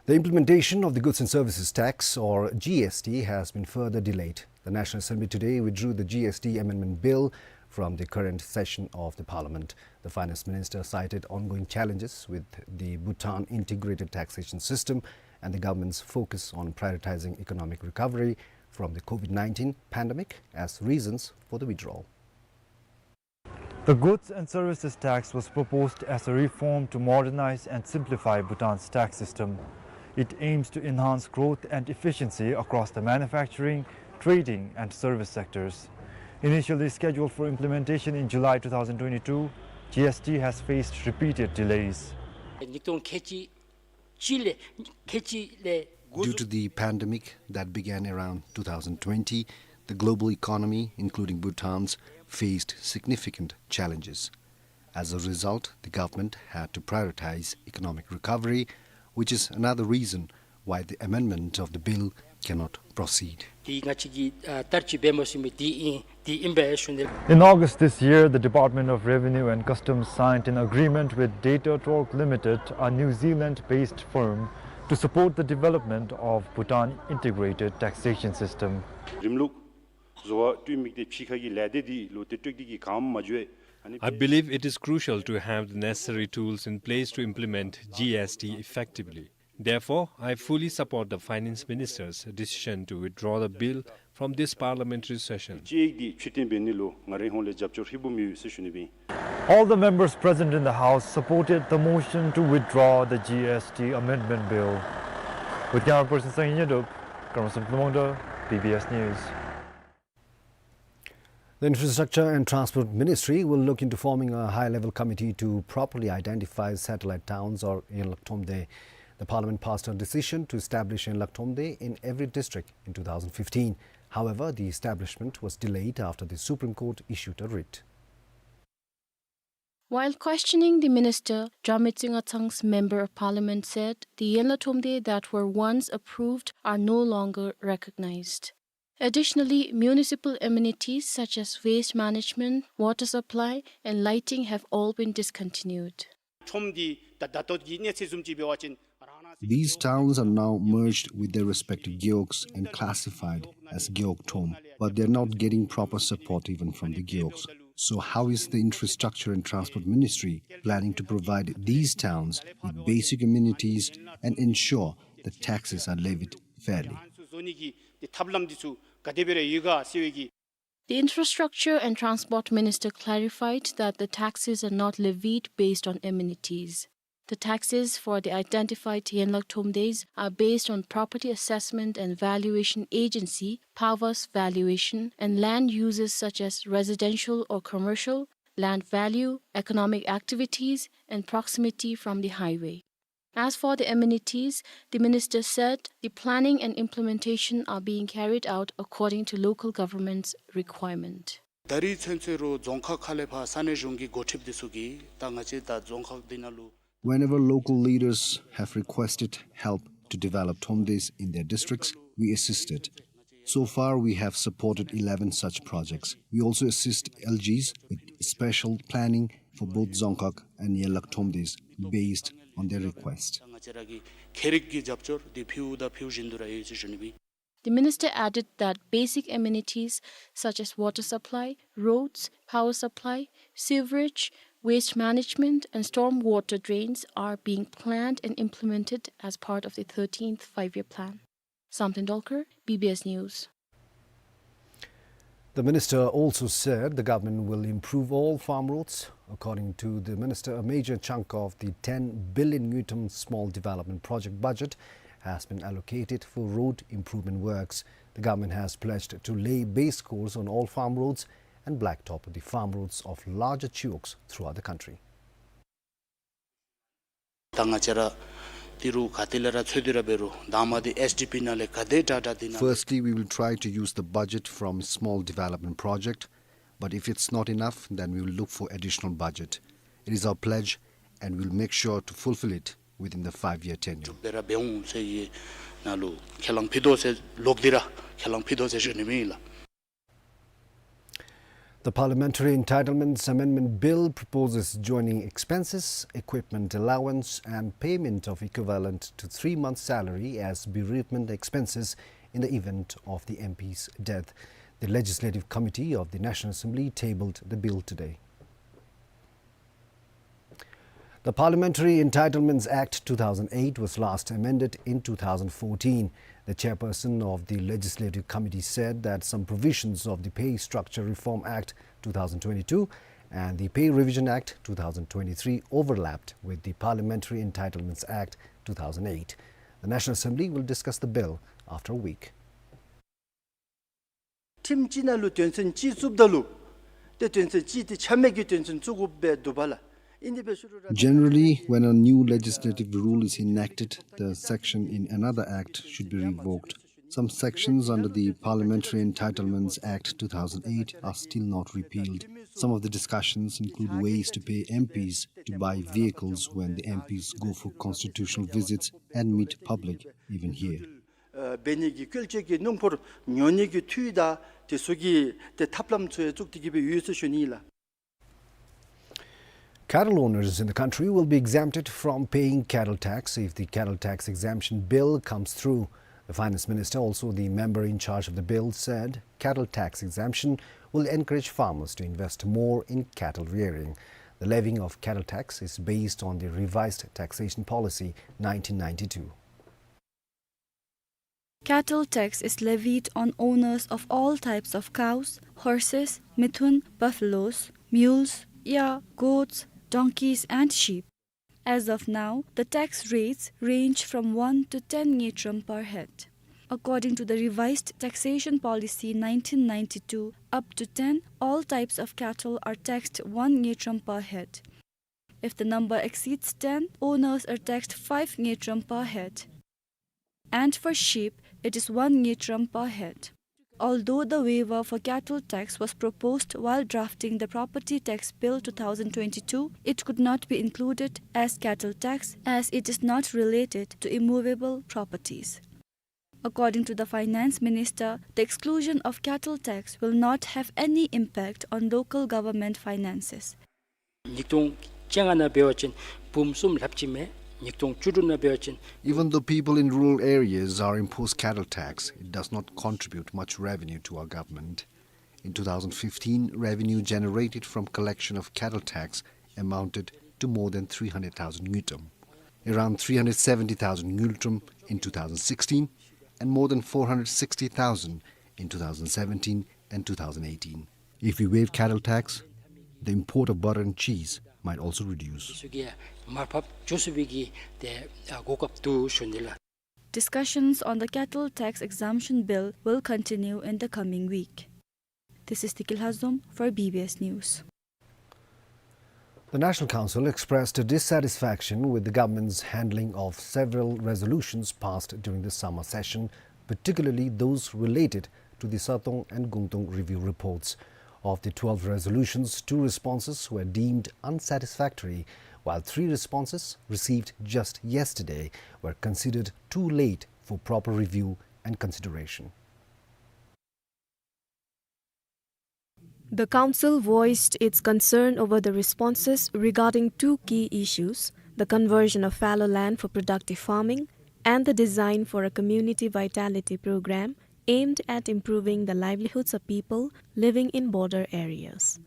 The implementation of the Goods and Services Tax, or GST, has been further delayed. The National Assembly today withdrew the GST Amendment Bill from the current session of the Parliament. The Finance Minister cited ongoing challenges with the Bhutan integrated taxation system and the government's focus on prioritizing economic recovery from the COVID-19 pandemic as reasons for the withdrawal. The Goods and Services Tax was proposed as a reform to modernize and simplify Bhutan's tax system. It aims to enhance growth and efficiency across the manufacturing, trading and service sectors. Initially scheduled for implementation in July 2022, GST has faced repeated delays. Due to the pandemic that began around 2020, the global economy, including Bhutan's, faced significant challenges. As a result, the government had to prioritize economic recovery, which is another reason why the amendment of the bill cannot proceed. In August this year, the Department of Revenue and Customs signed an agreement with 𝗕𝗕𝗦 Limited, a New Zealand-based firm, to support the development of Bhutan integrated taxation system. I believe it is crucial to have the necessary tools in place to implement GST effectively. Therefore, I fully support the Finance Minister's decision to withdraw the bill from this parliamentary session. All the members present in the House supported the motion to withdraw the GST amendment bill. With camera person 𝗕𝗕𝗦, BBS News. The Infrastructure and Transport Ministry will look into forming a high-level committee to properly identify satellite towns or 𝗕𝗕𝗦. The Parliament passed a decision to establish 𝗕𝗕𝗦 in every district in 2015. However, the establishment was delayed after the Supreme Court issued a writ. While questioning the minister, 𝗕𝗕𝗦 Member of Parliament said the 𝗕𝗕𝗦 that were once approved are no longer recognized. Additionally, municipal amenities such as waste management, water supply, and lighting have all been discontinued. These towns are now merged with their respective gyeoks and classified as gyeok thom, but they are not getting proper support even from the gyeoks. So how is the Infrastructure and Transport Ministry planning to provide these towns with basic amenities and ensure that taxes are levied fairly? The Infrastructure and Transport Minister clarified that the taxes are not levied based on amenities. The taxes for the identified 𝗕𝗕𝗦s are based on Property Assessment and Valuation Agency (PAVA's) valuation and land uses such as residential or commercial, land value, economic activities, and proximity from the highway. As for the amenities, the minister said the planning and implementation are being carried out according to local government's requirement. Whenever local leaders have requested help to develop thomdes in their districts, we assisted. So far, we have supported 11 such projects. We also assist LGs with special planning for both Dzongkha and 𝗕𝗕𝗦s based on their request. The minister added that basic amenities such as water supply, roads, power supply, sewerage, waste management and storm water drains are being planned and implemented as part of the 13th five-year plan. 𝗕𝗕𝗦, BBS News. The minister also said the government will improve all farm roads. According to the minister, a major chunk of the 10 billion 𝗔𝗡 small development project budget has been allocated for road improvement works. The government has pledged to lay base course on all farm roads and blacktop the farm roads of larger 𝗔𝗡s throughout the country. Firstly, we will try to use the budget from small development project, but if it's not enough, then we will look for additional budget. It is our pledge, and we will make sure to fulfill it within the 5-year tenure. The Parliamentary Entitlements Amendment Bill proposes joining expenses, equipment allowance and payment of equivalent to 3 months' salary as bereavement expenses in the event of the MP's death. The Legislative Committee of the National Assembly tabled the bill today. The Parliamentary Entitlements Act 2008 was last amended in 2014. The chairperson of the Legislative Committee said that some provisions of the Pay Structure Reform Act 2022 and the Pay Revision Act 2023 overlapped with the Parliamentary Entitlements Act 2008. The National Assembly will discuss the bill after a week. Generally, when a new legislative rule is enacted, the section in another act should be revoked. Some sections under the Parliamentary Entitlements Act 2008 are still not repealed. Some of the discussions include ways to pay MPs to buy vehicles when the MPs go for constitutional visits and meet public, even here. Cattle owners in the country will be exempted from paying cattle tax if the cattle tax exemption bill comes through. The Finance Minister, also the member in charge of the bill, said cattle tax exemption will encourage farmers to invest more in cattle rearing. The levying of cattle tax is based on the revised taxation policy 1992. Cattle tax is levied on owners of all types of cows, horses, mithun, buffaloes, mules, goats, donkeys and sheep. As of now, the tax rates range from 1 to 10 𝗕𝗏 per head. According to the revised taxation policy 1992, up to 10, all types of cattle are taxed 1 𝗕𝗏 per head. If the number exceeds 10, owners are taxed 5 𝗕𝗏 per head. And for sheep, it is 1 𝗕𝗏 per head. Although the waiver for cattle tax was proposed while drafting the Property Tax Bill 2022, it could not be included as cattle tax as it is not related to immovable properties. According to the Finance Minister, the exclusion of cattle tax will not have any impact on local government finances. Even though people in rural areas are imposed cattle tax, it does not contribute much revenue to our government. In 2015, revenue generated from collection of cattle tax amounted to more than 300,000 𝗕𝗏, around 370,000 𝗕𝗏 in 2016, and more than 460,000 in 2017 and 2018. If we waive cattle tax, the import of butter and cheese might also reduce. Discussions on the cattle tax exemption bill will continue in the coming week. This is 𝗕𝗏𝗄 for BBS News. The National Council expressed dissatisfaction with the government's handling of several resolutions passed during the summer session, particularly those related to the Sartong and Gungtung review reports. Of the 12 resolutions, 2 responses were deemed unsatisfactory, while 3 responses received just yesterday were considered too late for proper review and consideration. The Council voiced its concern over the responses regarding 2 key issues: the conversion of fallow land for productive farming and the design for a community vitality program aimed at improving the livelihoods of people living in border areas.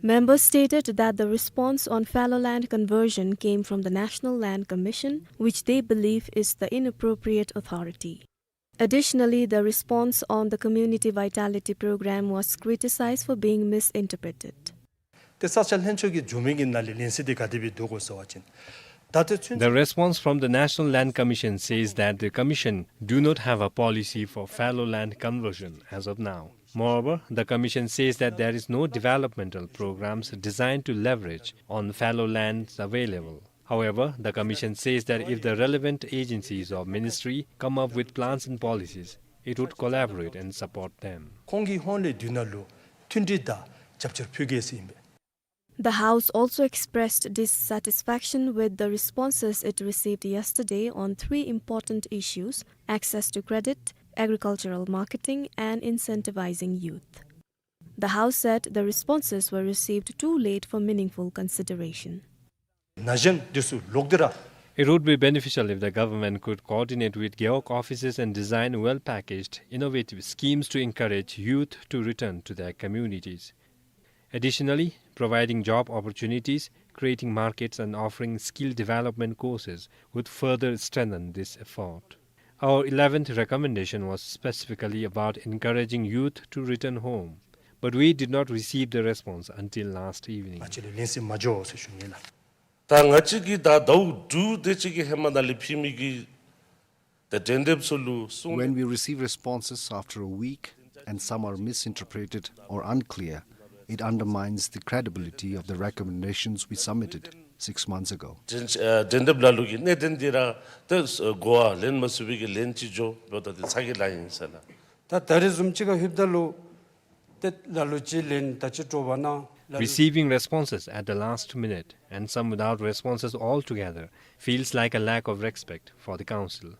Members stated that the response on fallow land conversion came from the National Land Commission, which they believe is the inappropriate authority. Additionally, the response on the Community Vitality Program was criticized for being misinterpreted. The response from the National Land Commission says that the Commission do not have a policy for fallow land conversion as of now. Moreover, the Commission says that there is no developmental programs designed to leverage on fallow lands available. However, the Commission says that if the relevant agencies or ministry come up with plans and policies, it would collaborate and support them. The House also expressed dissatisfaction with the responses it received yesterday on 3 important issues: access to credit, agricultural marketing, and incentivizing youth. The House said the responses were received too late for meaningful consideration. It would be beneficial if the government could coordinate with GEOC offices and design well-packaged, innovative schemes to encourage youth to return to their communities. Additionally, providing job opportunities, creating markets, and offering skill development courses would further strengthen this effort. Our 11th recommendation was specifically about encouraging youth to return home, but we did not receive the response until last evening. When we receive responses after a week and some are misinterpreted or unclear, it undermines the credibility of the recommendations we submitted 6 months ago. Receiving responses at the last minute and some without responses altogether feels like a lack of respect for the Council.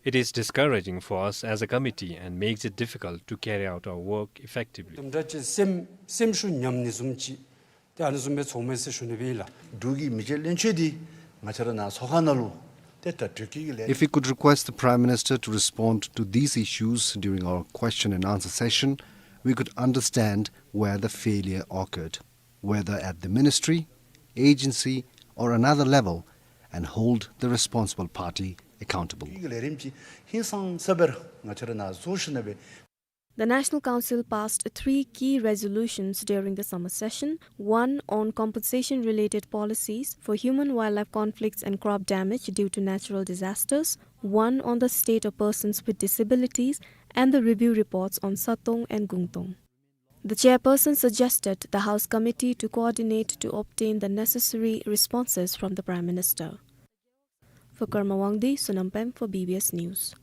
It is discouraging for us as a committee and makes it difficult to carry out our work effectively. If we could request the Prime Minister to respond to these issues during our question and answer session, we could understand where the failure occurred, whether at the ministry, agency, or another level, and hold the responsible party accountable. The National Council passed 3 key resolutions during the summer session: 1 on compensation-related policies for human-wildlife conflicts and crop damage due to natural disasters, 1 on the state of persons with disabilities, and the review reports on Satong and Gungtong. The chairperson suggested the House Committee to coordinate to obtain the necessary responses from the Prime Minister. For Karmawangdi, Sunampem for BBS News.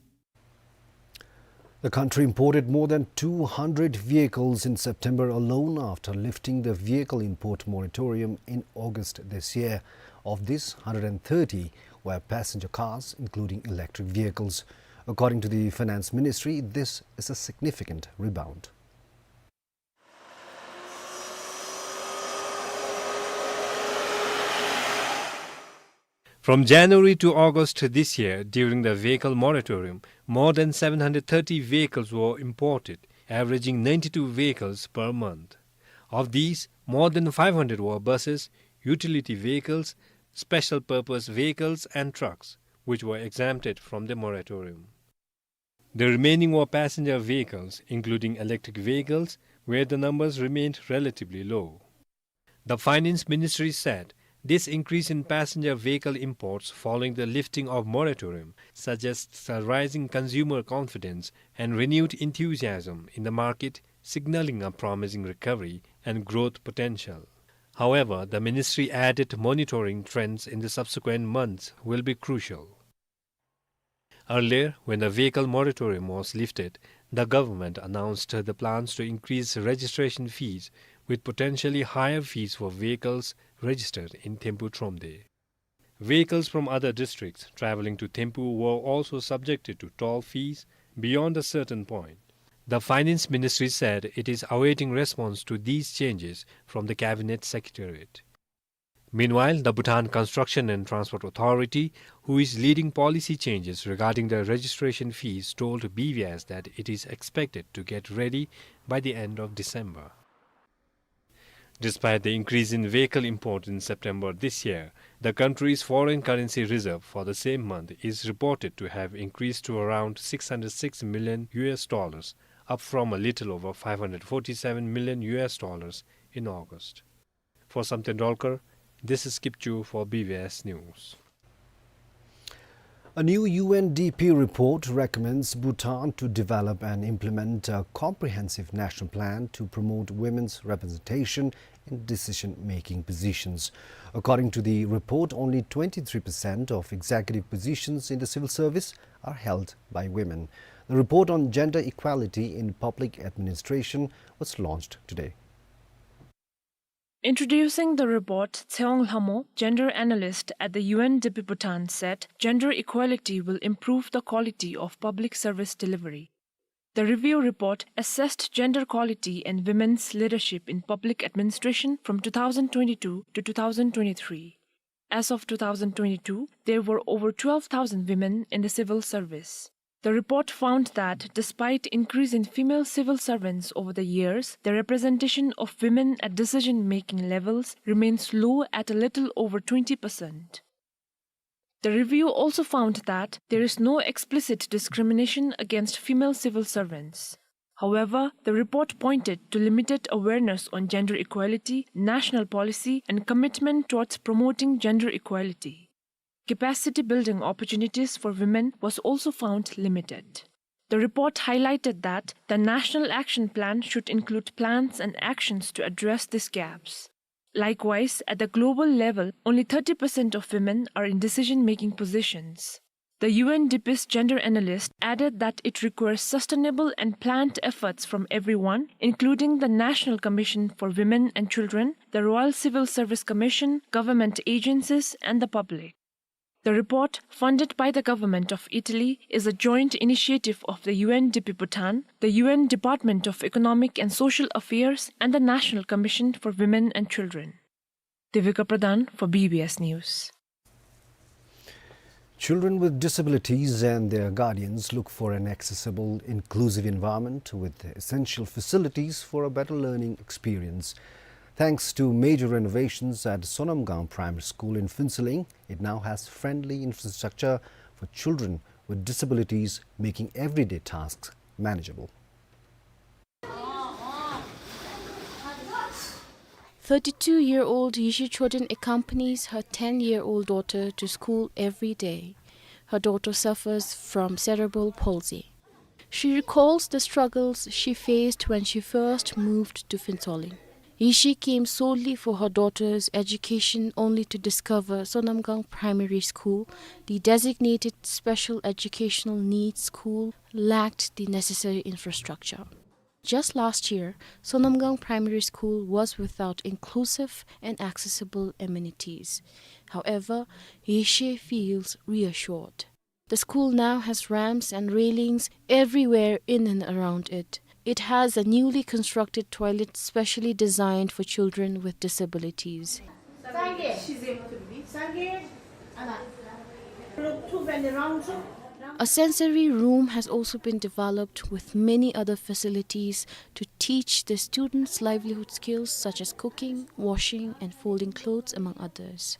The country imported more than 200 vehicles in September alone after lifting the vehicle import moratorium in August this year. Of this, 130 were passenger cars, including electric vehicles. According to the Finance Ministry, this is a significant rebound. From January to August this year, during the vehicle moratorium, more than 730 vehicles were imported, averaging 92 vehicles per month. Of these, more than 500 were buses, utility vehicles, special purpose vehicles and trucks, which were exempted from the moratorium. The remaining were passenger vehicles, including electric vehicles, where the numbers remained relatively low. The Finance Ministry said this increase in passenger vehicle imports following the lifting of moratorium suggests a rising consumer confidence and renewed enthusiasm in the market, signaling a promising recovery and growth potential. However, the ministry added monitoring trends in the subsequent months will be crucial. Earlier, when the vehicle moratorium was lifted, the government announced the plans to increase registration fees with potentially higher fees for vehicles registered in Thimphu-Tromde. Vehicles from other districts travelling to Thimphu were also subjected to toll fees beyond a certain point. The Finance Ministry said it is awaiting response to these changes from the Cabinet Secretariat. Meanwhile, the Bhutan Construction and Transport Authority, who is leading policy changes regarding the registration fees, told BVS that it is expected to get ready by the end of December. Despite the increase in vehicle import in September this year, the country's foreign currency reserve for the same month is reported to have increased to around $606 million, up from a little over $547 million in August. For 𝗕𝗕𝗦, this is 𝗕𝗕𝗬 for BVS News. A new UNDP report recommends Bhutan to develop and implement a comprehensive national plan to promote women's representation in decision-making positions. According to the report, only 23% of executive positions in the civil service are held by women. The report on gender equality in public administration was launched today. Introducing the report, 𝗕𝗕𝗦, gender analyst at the UNDP Bhutan, said gender equality will improve the quality of public service delivery. The review report assessed gender quality and women's leadership in public administration from 2022 to 2023. As of 2022, there were over 12,000 women in the civil service. The report found that despite increase in female civil servants over the years, the representation of women at decision-making levels remains low at a little over 20%. The review also found that there is no explicit discrimination against female civil servants. However, the report pointed to limited awareness on gender equality, national policy, and commitment towards promoting gender equality. Capacity building opportunities for women was also found limited. The report highlighted that the National Action Plan should include plans and actions to address these gaps. Likewise, at the global level, only 30% of women are in decision-making positions. The UNDP's gender analyst added that it requires sustainable and planned efforts from everyone, including the National Commission for Women and Children, the Royal Civil Service Commission, government agencies, and the public. The report, funded by the government of Italy, is a joint initiative of the UNDP Bhutan, the UN Department of Economic and Social Affairs, and the National Commission for Women and Children. Devika Pradhan for BBS News. Children with disabilities and their guardians look for an accessible, inclusive environment with essential facilities for a better learning experience. Thanks to major renovations at Sonamgang Primary School in Phuntsholing, it now has friendly infrastructure for children with disabilities, making everyday tasks manageable. 32-year-old 𝗕𝗕𝗬 accompanies her 10-year-old daughter to school every day. Her daughter suffers from cerebral palsy. She recalls the struggles she faced when she first moved to Phuntsholing. 𝗕𝗕𝗬 came solely for her daughter's education, only to discover Sonamgang Primary School, the designated special educational needs school, lacked the necessary infrastructure. Just last year, Sonamgang Primary School was without inclusive and accessible amenities. However, 𝗕𝗕𝗬 feels reassured. The school now has ramps and railings everywhere in and around it. It has a newly constructed toilet specially designed for children with disabilities. A sensory room has also been developed with many other facilities to teach the students livelihood skills such as cooking, washing and folding clothes, among others.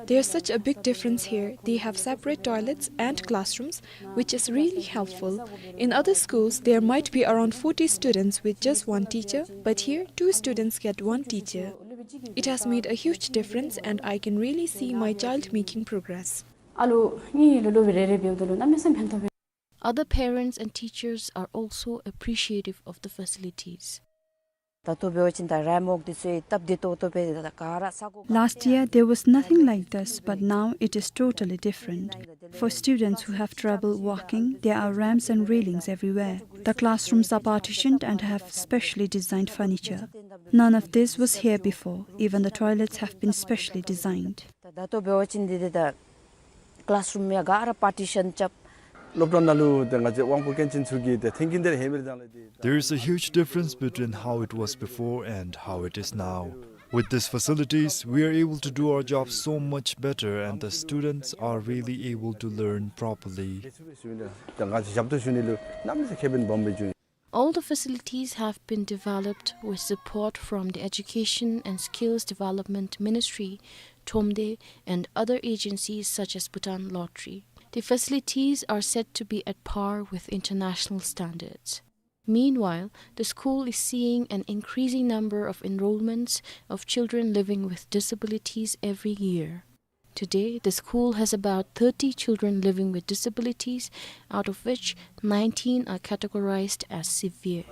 There's such a big difference here. They have separate toilets and classrooms, which is really helpful. In other schools, there might be around 40 students with just one teacher, but here 2 students get one teacher. It has made a huge difference and I can really see my child making progress. Other parents and teachers are also appreciative of the facilities. Last year there was nothing like this, but now it is totally different. For students who have trouble walking, there are ramps and railings everywhere. The classrooms are partitioned and have specially designed furniture. None of this was here before. Even the toilets have been specially designed. There is a huge difference between how it was before and how it is now. With these facilities, we are able to do our job so much better and the students are really able to learn properly. All the facilities have been developed with support from the Education and Skills Development Ministry, 𝗕𝗏𝗦, and other agencies such as Bhutan Lottery. The facilities are said to be at par with international standards. Meanwhile, the school is seeing an increasing number of enrollments of children living with disabilities every year. Today, the school has about 30 children living with disabilities, out of which 19 are categorized as severe.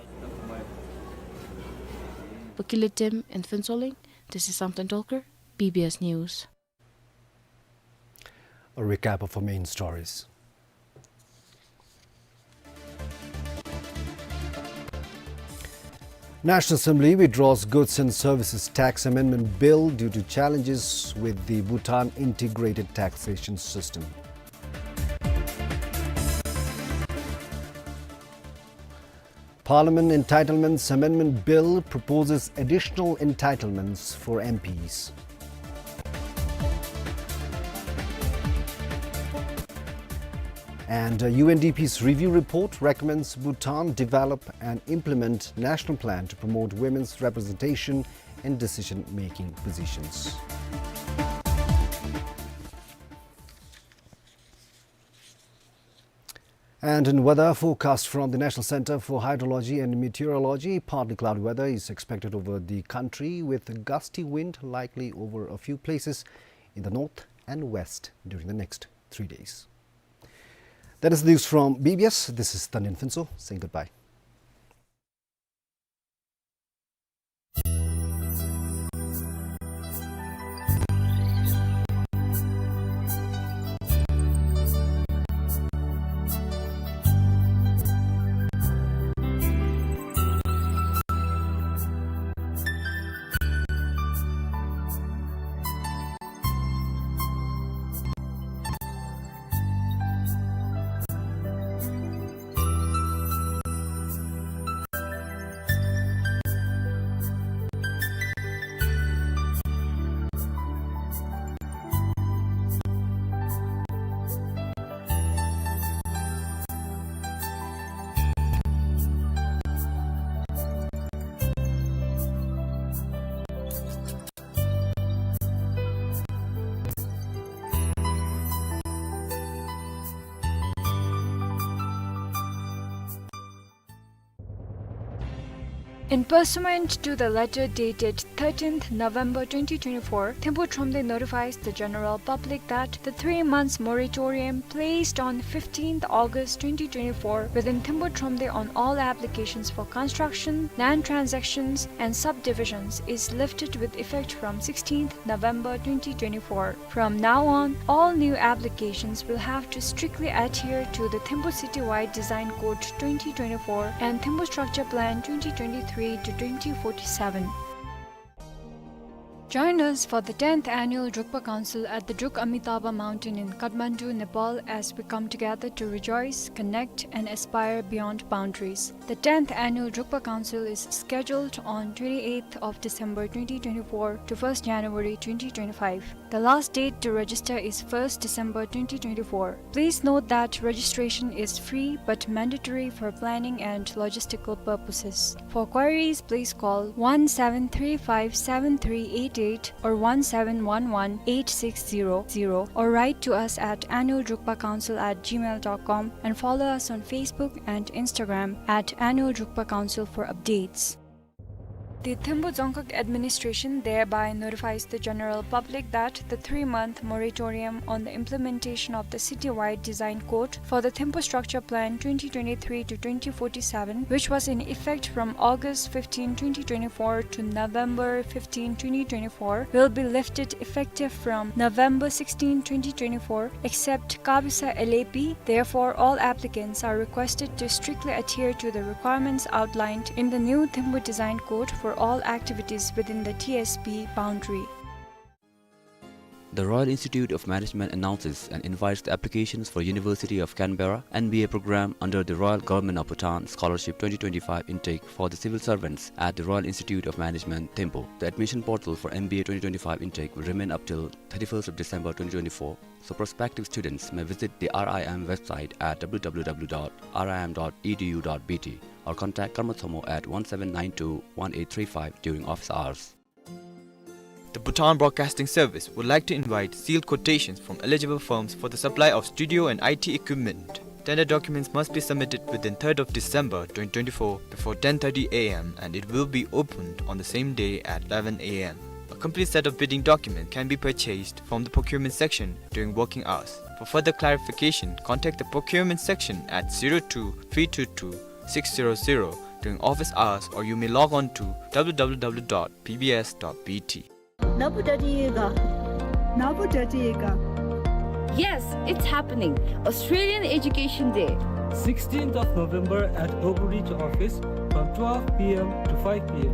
𝗕𝗲𝗬𝗏 and 𝗕𝗬𝗏, this is Untitled Chapter, BBS News. A recap of our main stories. National Assembly withdraws Goods and Services Tax Amendment Bill due to challenges with the Bhutan integrated taxation system. Parliament Entitlements Amendment Bill proposes additional entitlements for MPs. And UNDP's review report recommends Bhutan develop and implement national plan to promote women's representation in decision-making positions. And in weather forecast from the National Center for Hydrology and Meteorology, partly cloudy weather is expected over the country with a gusty wind likely over a few places in the north and west during the next 3 days. That is the news from BBS. This is 𝗕𝗏𝗦 saying goodbye. In pursuant to the letter dated 13th November 2024, 𝗕𝗏𝗄 𝗓𝗏𝗦 notifies the general public that the 3 months moratorium placed on 15th August 2024 within 𝗕𝗏𝗄 𝗓𝗏𝗦 on all applications for construction, land transactions, and subdivisions is lifted with effect from 16th November 2024. From now on, all new applications will have to strictly adhere to the 𝗕𝗏𝗄 Citywide Design Code 2024 and 𝗕𝗏𝗄 Structure Plan 2023 to 2047. Join us for the 10th Annual Drukpa Council at the 𝗕𝗲𝗬𝗏 Mountain in Kathmandu, Nepal as we come together to rejoice, connect and aspire beyond boundaries. The 10th Annual Drukpa Council is scheduled on 28th of December 2024 to 1st January 2025. The last date to register is 1st December 2024. Please note that registration is free but mandatory for planning and logistical purposes. For queries, please call 17357388 or 17118600 or write to us at annualdrukpacouncil@gmail.com and follow us on Facebook and Instagram at @annualdrukpacouncil for updates. The 𝗕𝗏𝗄 Dzongkha administration thereby notifies the general public that the 3-month moratorium on the implementation of the Citywide Design Code for the 𝗕𝗏𝗄 Structure Plan 2023 to 2047, which was in effect from August 15, 2024 to November 15, 2024, will be lifted effective from November 16, 2024, except 𝗘𝗏𝗄𝗏 LAP. Therefore, all applicants are requested to strictly adhere to the requirements outlined in the new 𝗕𝗏𝗄 Design Code for all activities within the TSP boundary. The Royal Institute of Management announces and invites the applications for University of Canberra MBA program under the Royal Government of Bhutan Scholarship 2025 intake for the civil servants at the Royal Institute of Management 𝗕𝗲𝗬. The admission portal for MBA 2025 intake will remain up till 31st of December 2024, so prospective students may visit the RIM website at www.rim.edu.bt or contact 𝗕𝗲𝗄𝘀 at 1792-1835 during office hours. The Bhutan Broadcasting Service would like to invite sealed quotations from eligible firms for the supply of studio and IT equipment. Tender documents must be submitted within 3rd of December 2024 before 10:30 a.m. and it will be opened on the same day at 11 a.m. A complete set of bidding documents can be purchased from the procurement section during working hours. For further clarification, contact the procurement section at 02-322-600 during office hours, or you may log on to www.pbs.bt. Yes, it's happening. Australian Education Day. 16th of November at 𝗕𝗲𝗬𝗦 office from 12 p.m. to 5 p.m.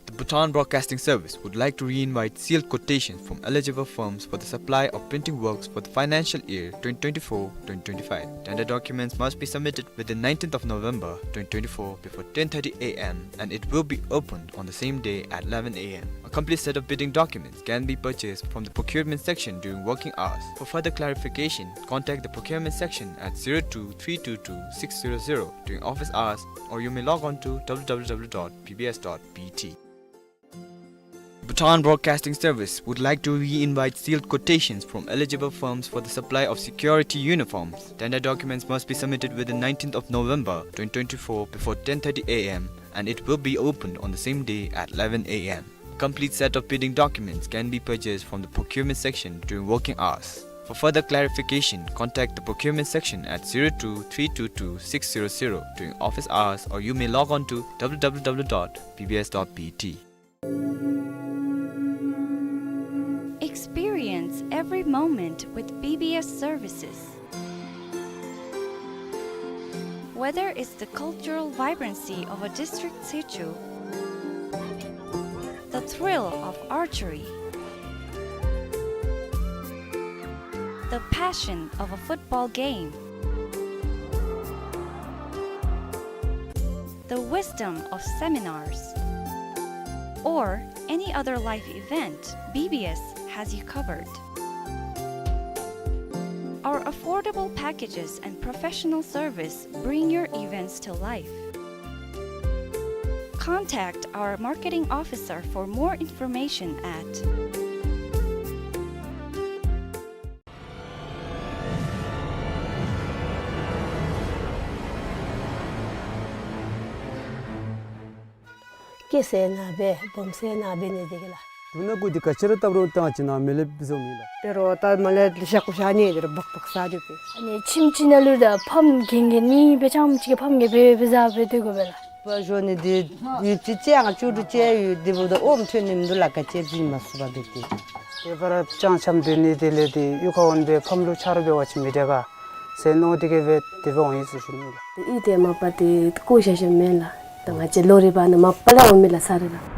The Bhutan Broadcasting Service would like to re-invite sealed quotations from eligible firms for the supply of printing works for the financial year 2024-2025. Tender documents must be submitted within 19th of November 2024 before 10:30 a.m. and it will be opened on the same day at 11 a.m. A complete set of bidding documents can be purchased from the procurement section during working hours. For further clarification, contact the procurement section at 02-322-600 during office hours, or you may log on to www.pbs.bt. Bhutan Broadcasting Service would like to re-invite sealed quotations from eligible firms for the supply of security uniforms. Tender documents must be submitted within 19th of November 2024 before 10:30 a.m. and it will be opened on the same day at 11 a.m. A complete set of bidding documents can be purchased from the procurement section during working hours. For further clarification, contact the procurement section at 02-322-600 during office hours, or you may log on to www.pbs.bt. Experience every moment with BBS services. Whether it's the cultural vibrancy of a district 𝗕𝗂, the thrill of archery, the passion of a football game, the wisdom of seminars, or any other life event, BBS has you covered. Our affordable packages and professional service bring your events to life. Contact our marketing officer for more information at Tuna kudi kachira tabro tachina mele bizomila. Pero ta male shakushani der bakbak sadi pe. 아니 침진알루다 펌 갱갱이 배참지게 펌게 베베자베 되고 벨라 Ba joni de chiang chudu che de boda om thunim dula ka che bi masba beti. 에바라 장참 되니들레디 유카원베 펌루 차르베 와치 미데가 세노디게 베 데봉이 있으십니다. 이데 마파티 코샤셔멜라 당아 젤로리바나 마팔라 오밀라 사르라.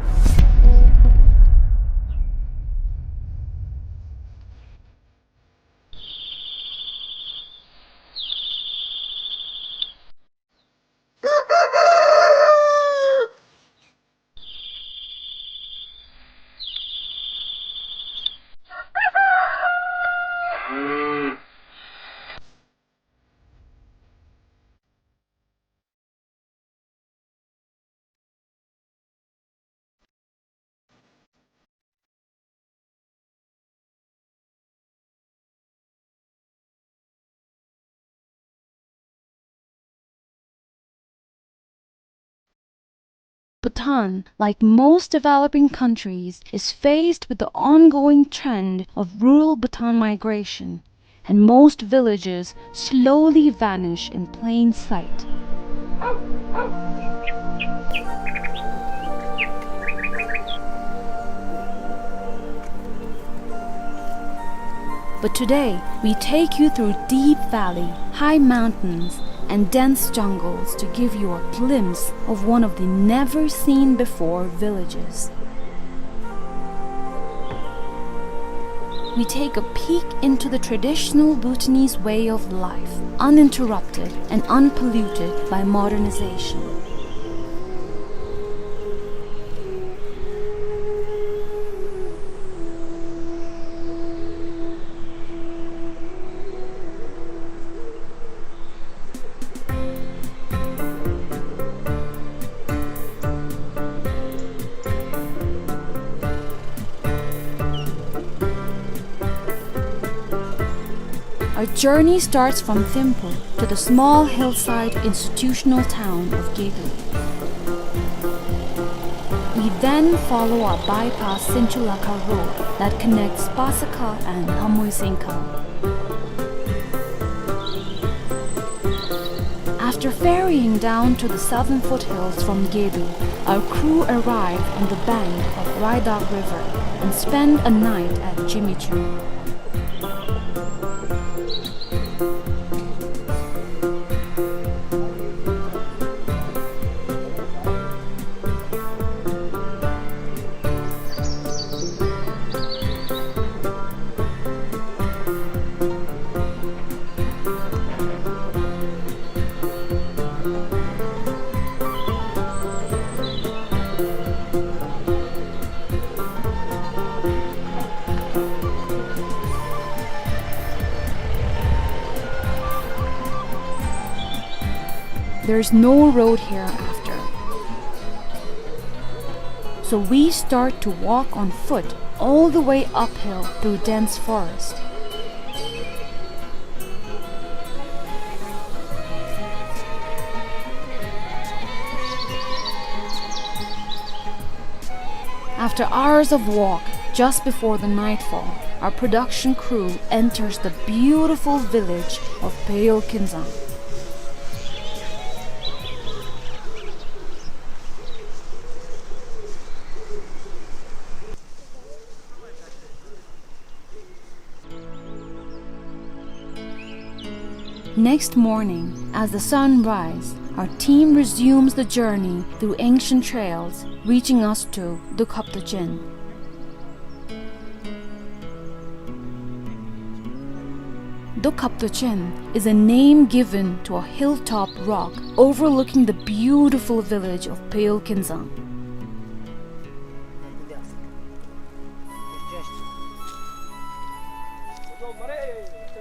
Bhutan, like most developing countries, is faced with the ongoing trend of rural Bhutan migration, and most villages slowly vanish in plain sight. But today, we take you through deep valley, high mountains, and dense jungles to give you a glimpse of one of the never-seen-before villages. we take a peek into the traditional Bhutanese way of life, uninterrupted and unpolluted by modernization. Our journey starts from 𝗕𝗕𝗦 to the small hillside institutional town of 𝗕𝗕𝗦. We then follow a bypass Sinchulaka road that connects 𝗕𝗲𝗄𝘀 and 𝗕𝗲𝗄𝗂. After ferrying down to the southern foothills from 𝗕𝗕𝗦, our crew arrive on the bank of 𝗕𝗱 River and spend a night at 𝗕𝗕𝗬. There's no road hereafter, so we start to walk on foot all the way uphill through dense forest. After hours of walk, just before the nightfall, our production crew enters the beautiful village of 𝗕𝗚𝗪𝗀𝗀. Next morning, as the sun rises, our team resumes the journey through ancient trails, reaching us to 𝗕𝗕𝗄𝘀. 𝗕𝗕𝗄𝘀 is a name given to a hilltop rock overlooking the beautiful village of 𝗕𝗚𝗪𝗀𝗀.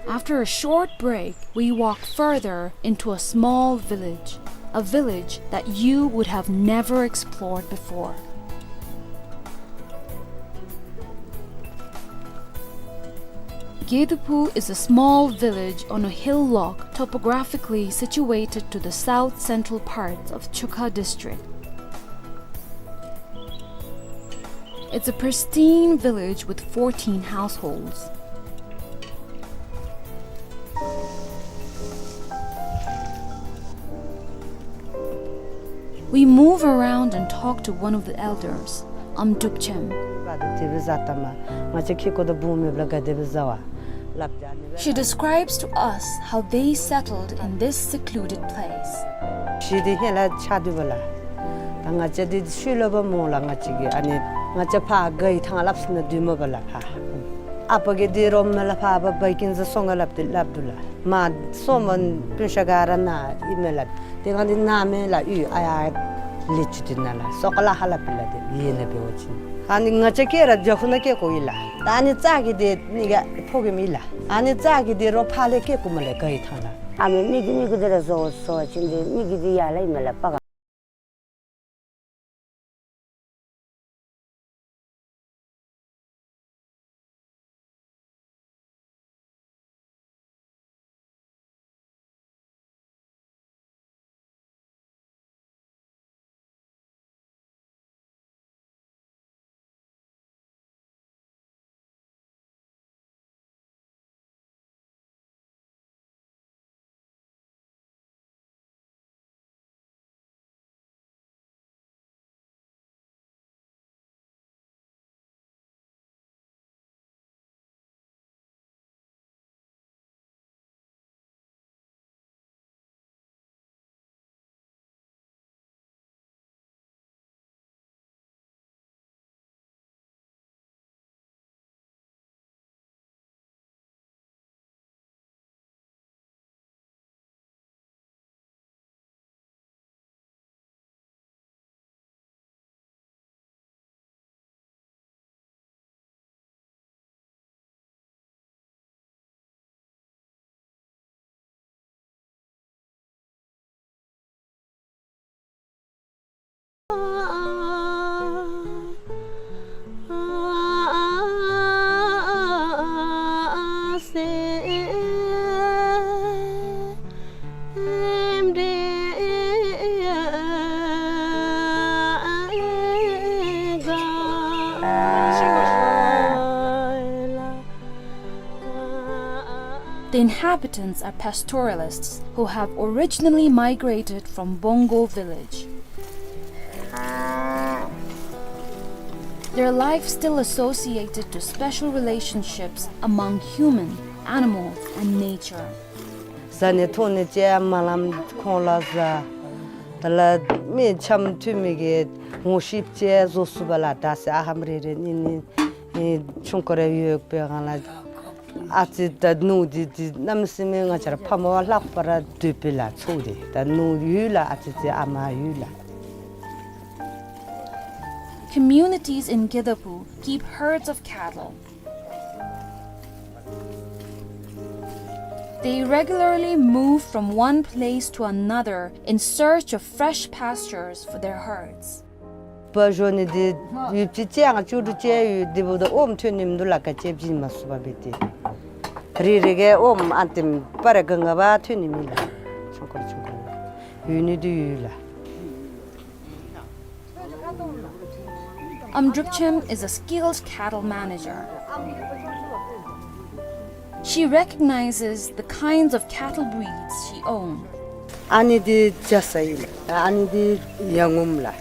After a short break, we walk further into a small village, a village that you would have never explored before. 𝗕𝗕𝗬 is a small village on a hillock topographically situated to the south-central part of Dzongkha district. It's a pristine village with 14 households. We move around and talk to one of the elders, 𝗕𝗕𝗬𝗪. She describes to us how they settled in this secluded place. 아니 ngacheke라 jokhuna ke koila tani chagi de niga phogimila ani chagi de ro phale ke kumale kai thana ame migi dera so chinde migi di ya lai mala paga The inhabitants are pastoralists who have originally migrated from Bongo village. Their life still associated to special relationships among human, animals, and nature. 𝗕𝗕𝗦 𝗡𝗲𝘄𝘀 𝗕𝗴𝗵𝗵 😂𝗵𝗵𝗵 阿子的奴的那么是么？我讲怕么老把它对比了错的，但奴有了，阿子阿妈有了。 Communities in 𝗕𝗕𝗦 keep herds of cattle. They regularly move from one place to another in search of fresh pastures for their herds. 不说你的有几讲就是这有的不的，我们村你们都那个这边嘛是吧？别的，这个我们安定把那个我把村里面了，从过有你都有了。 𝗕𝗕𝗦 is a skilled cattle manager. She recognizes the kinds of cattle breeds she owns. 아니디 자사일, 아니디 영음라,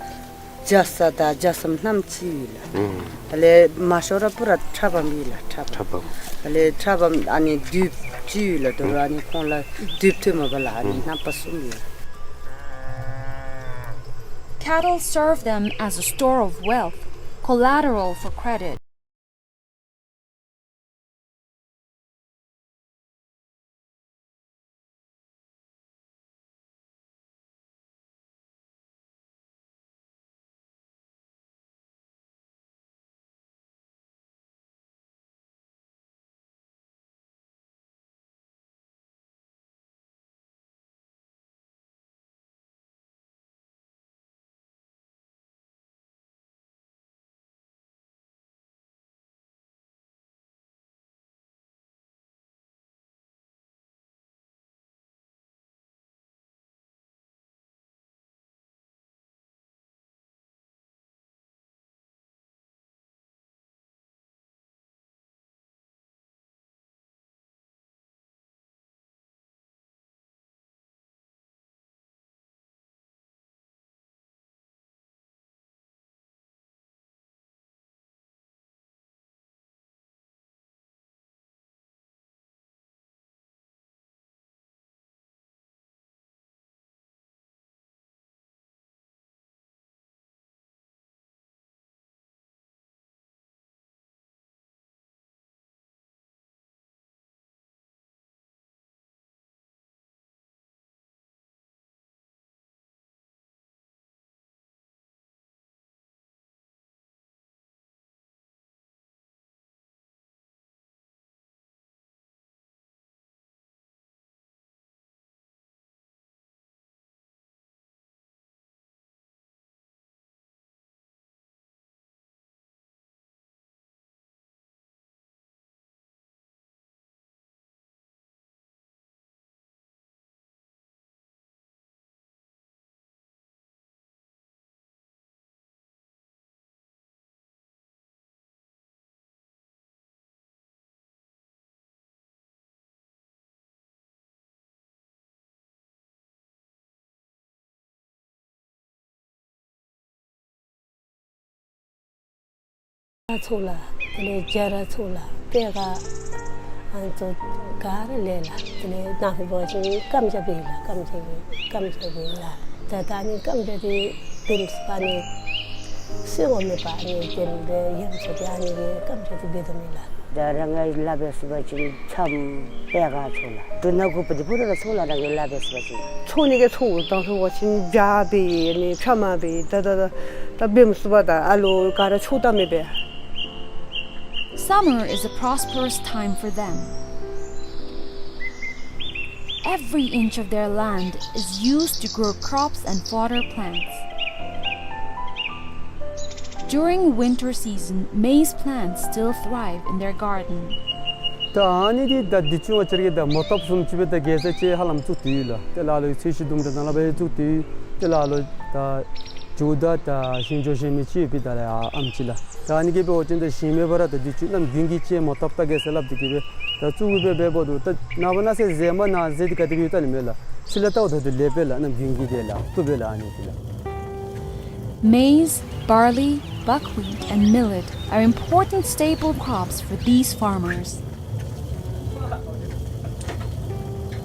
자사다 자삼 남치일라. ale 마셔라 뿌라 차밤일라, 차밤. ale 차밤 아니 듀지일라, 도 아니 콘라 듀트마발라 아니 나빠숨일라. Cattle serve them as a store of wealth, collateral for credit. 𝗕𝗲𝗄𝘀 𝗕𝗴𝗵𝗵 😂🗵🗵 Darangay labes bachin cham pega chola. Tunaku padi pura chola darangay labes bachin. 촌이게 초, 당시 와친 자비, 니 참아비, 다 뱀수바다 알로 가라 초담에베. Summer is a prosperous time for them. Every inch of their land is used to grow crops and fodder plants. During winter season, maize plants still thrive in their garden. 아니디 다 디충어 저기 다 모탑 숨집에다 게세체 할람 쭈띠라 텔라로 세시dum다 나베 쭈띠 텔라로 다 조다다 신조심이치 비다라 암치라 다니게 보진데 심에버라다 디충남 빙기치에 모탑다 게셀랍디게 다 쭈베 베보도 다 나바나세 제마나 제디카디비타 니멜라 실라타오도 레벨라 남 빙기데라 투벨라 아니라 Maize, barley, buckwheat, and millet are important staple crops for these farmers.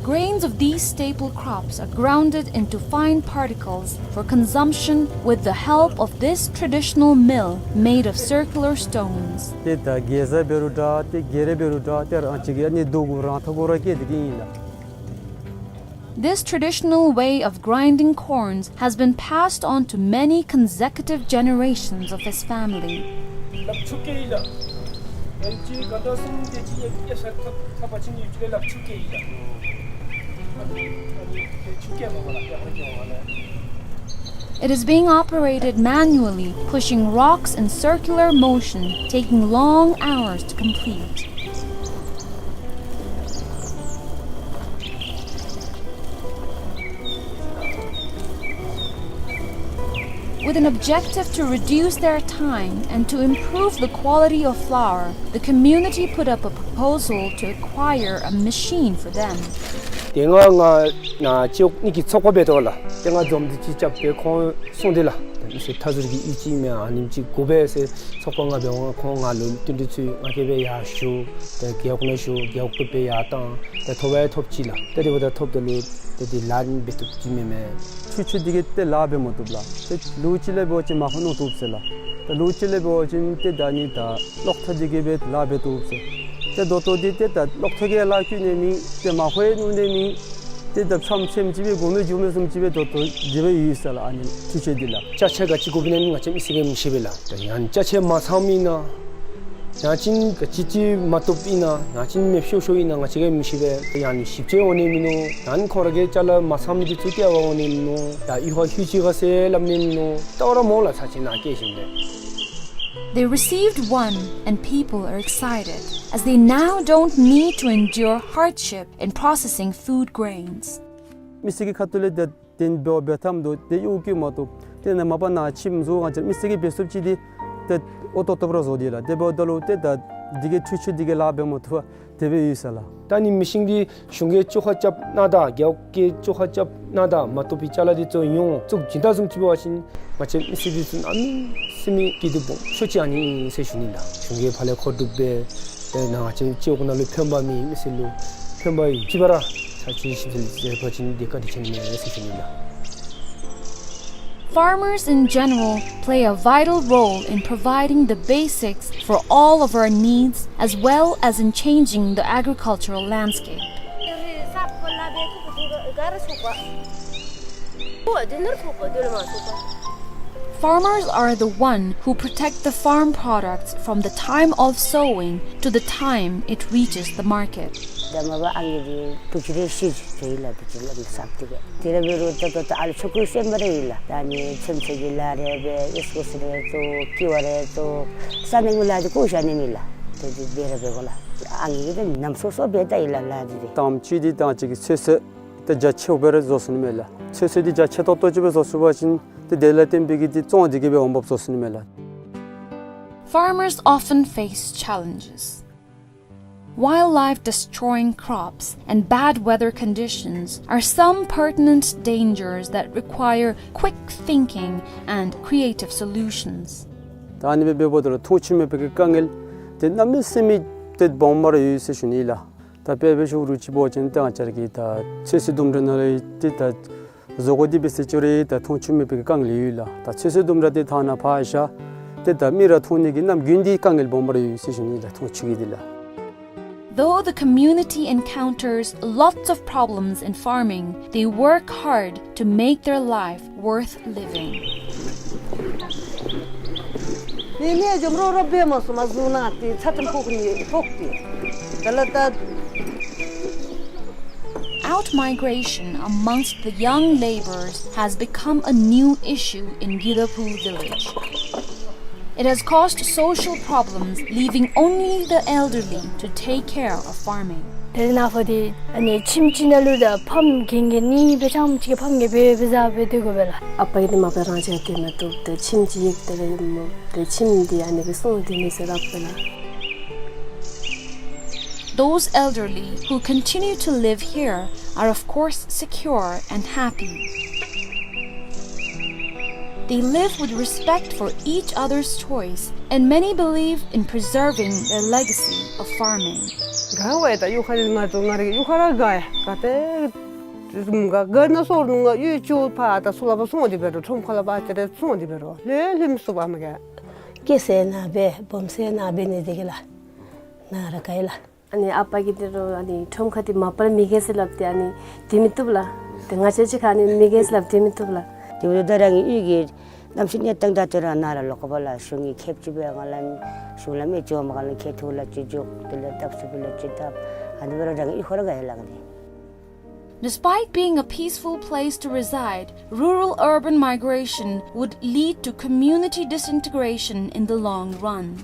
Grains of these staple crops are grounded into fine particles for consumption with the help of this traditional mill made of circular stones. This traditional way of grinding corns has been passed on to many consecutive generations of his family. It is being operated manually, pushing rocks in circular motion, taking long hours to complete. With an objective to reduce their time and to improve the quality of flour, the community put up a proposal to acquire a machine for them. 나 지역 니기 속고배도라 내가 좀 진짜 배콩 손들라 이제 타즈기 이지면 아님지 고베세 속방가 병원 콩알로 뜬듯이 아게베 야슈 대 기억내슈 기억pepe 야땅 대 토베 톱지라 때리보다 톱들로 때디 란 비트 지메메 추추디게 때 라베 못블라 루치레 보치 마호노 톱셀라 루치레 보진 때 다니다 럭터디게 라베 톱세 때 도토디 때다 럭터게 라큐네미 때 마호에 누네미 때다 참샘 집에 고메 주면서 집에 도토 집에 유살라 아니 추체딜라 자체가 지고비는 거 좀 있으게 미시빌라 ያን 자체 마사미나 야진 지지 마토피나 야진 맵쇼쇼이나 가 지게 미시베 ያን 십제 오네미노 난 코르게 잘라 마삼지 주티아 오네미노 야 이거 휴지가세 람니노 떠라 몰라 사진 나게신데. They received one, and people are excited, as they now don't need to endure hardship in processing food grains. 미스기 카톨레 된 베탐도 대유기 모토 때나 마바나 침조 가지 미스기 베습지디 때 오토토브로조디라 데보달로 때다 디게 추추 디게 라베 모토 데베 이살라 다니 미싱디 슝게 쪼하짭 나다 겨게 쪼하짭 나다 마토피 잘라디 쪼용 쪽 진다승 집에 와신 마치 미스디슨 아미 스미 기드봉 쇼치 아니 세슈니다 슝게 팔레 코드베 나 아치 찌오고나로 편바미 미슬로 편바이 지바라 사치 시들 버진 디까지 챙기는 세슈니다. Farmers in general play a vital role in providing the basics for all of our needs, as well as in changing the agricultural landscape. Farmers are the one who protect the farm products from the time of sowing to the time it reaches the market. Farmers often face challenges. Wildlife-destroying crops and bad weather conditions are some pertinent dangers that require quick thinking and creative solutions. Though the community encounters lots of problems in farming, they work hard to make their life worth living. Out-migration amongst the young laborers has become a new issue in 𝗕𝗕𝗦 village. It has caused social problems, leaving only the elderly to take care of farming. 대나포디 아니 침치나루다 펌 갱게니 베참 치게 펌게 베베자 베데고벨라 아빠이데 마베라제 때문에 또 침지 때문에 뭐 침디 아니 그 손디 미세라벨라. Those elderly who continue to live here are of course secure and happy. They live with respect for each other's choice, and many believe in preserving their legacy of farming. 가와에다 유카리가 동아리 유카라가 가테 뭔가 거나 소르는가 유초파다 술아바 송어디베로 총칼라바테레 송어디베로 레림소바마게 계세나베 범세나베네 되게라 나라카일라 아니 아빠기대로 아니 톰카티 마팔 미게슬랍데 아니 디미투블라 땡아체치 카니 미게슬랍 디미투블라 디오다랑이 이게 남신이 땅다더라 나라 로코발라 숭이 캡지베가란 숭라메 조마갈라 케토라 지족 들레 답스빌레 지답 아니버랑 이호라가 hel라가디. Despite being a peaceful place to reside, rural-urban migration would lead to community disintegration in the long run.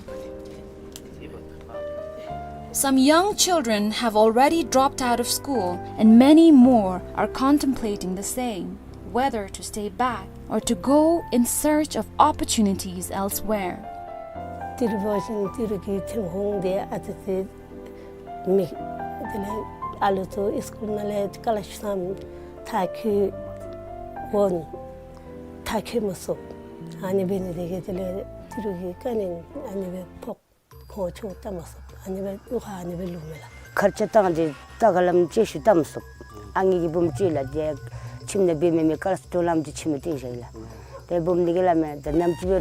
Some young children have already dropped out of school, and many more are contemplating the same, whether to stay back or to go in search of opportunities elsewhere. Tirvosin tiruki timhongde atete mi dele aluto iskulnale kalasham taki won taki muso ani benedege dele tiruki kanin ani be pok ko chota muso ani be uha ani be lumela खर्च तांगे तागलम चेशु तमसु आंगी की बुम चीला जे चिमने बीमे में कलस तोलाम जी चिमते जाइला ते बुम निगला में द नम चिबे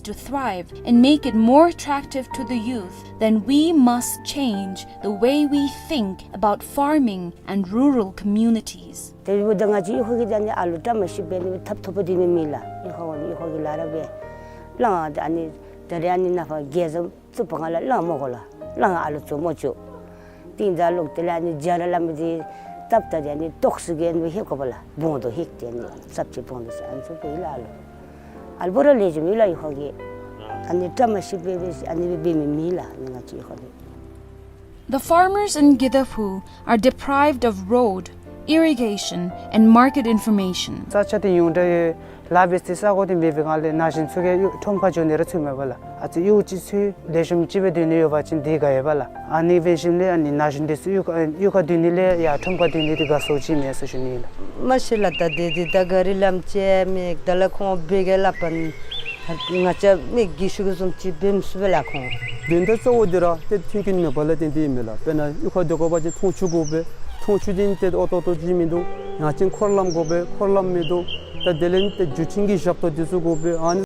to thrive and make it more attractive to the youth, then we must change the way we think about farming and rural communities. The farmers in 𝗕𝗕𝗦 are deprived of road, irrigation, and market information. Sachati yungde 𝗕𝗱 𝗖𝗂𝗵𝗵 나신 속에 톰파존에 르츠메발라 아주 유치스 레심 집에 되는 여바친 디가에발라 아니 베심레 아니 나신데스 유가 되는레 야 톰파 되는데 가소치 메서시니라 마실라다 데디다 가리람체 메달라 코 베겔라판 ngacha me gishu zum chi bem subela kho denda sawdira te thinkin me bala dendi mela pena yukha dogo ba je thonchu gobe thonchu din te oto jimido ngachin khorlam gobe khorlam medo ta delen te juchingi shapto disu gobe an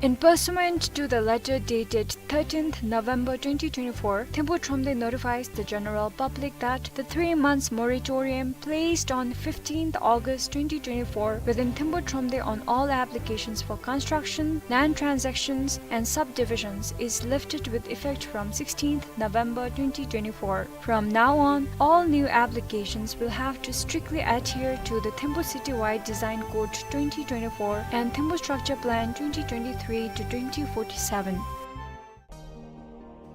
In pursuant to the letter dated 13th November 2024, Thimphu Tromde notifies the general public that the 3 months moratorium placed on 15th August 2024 within Thimphu Tromde on all applications for construction, land transactions, and subdivisions is lifted with effect from 16th November 2024. From now on, all new applications will have to strictly adhere to the Thimphu Citywide Design Code 2024 and Thimphu Structure Plan 2023 to 2047.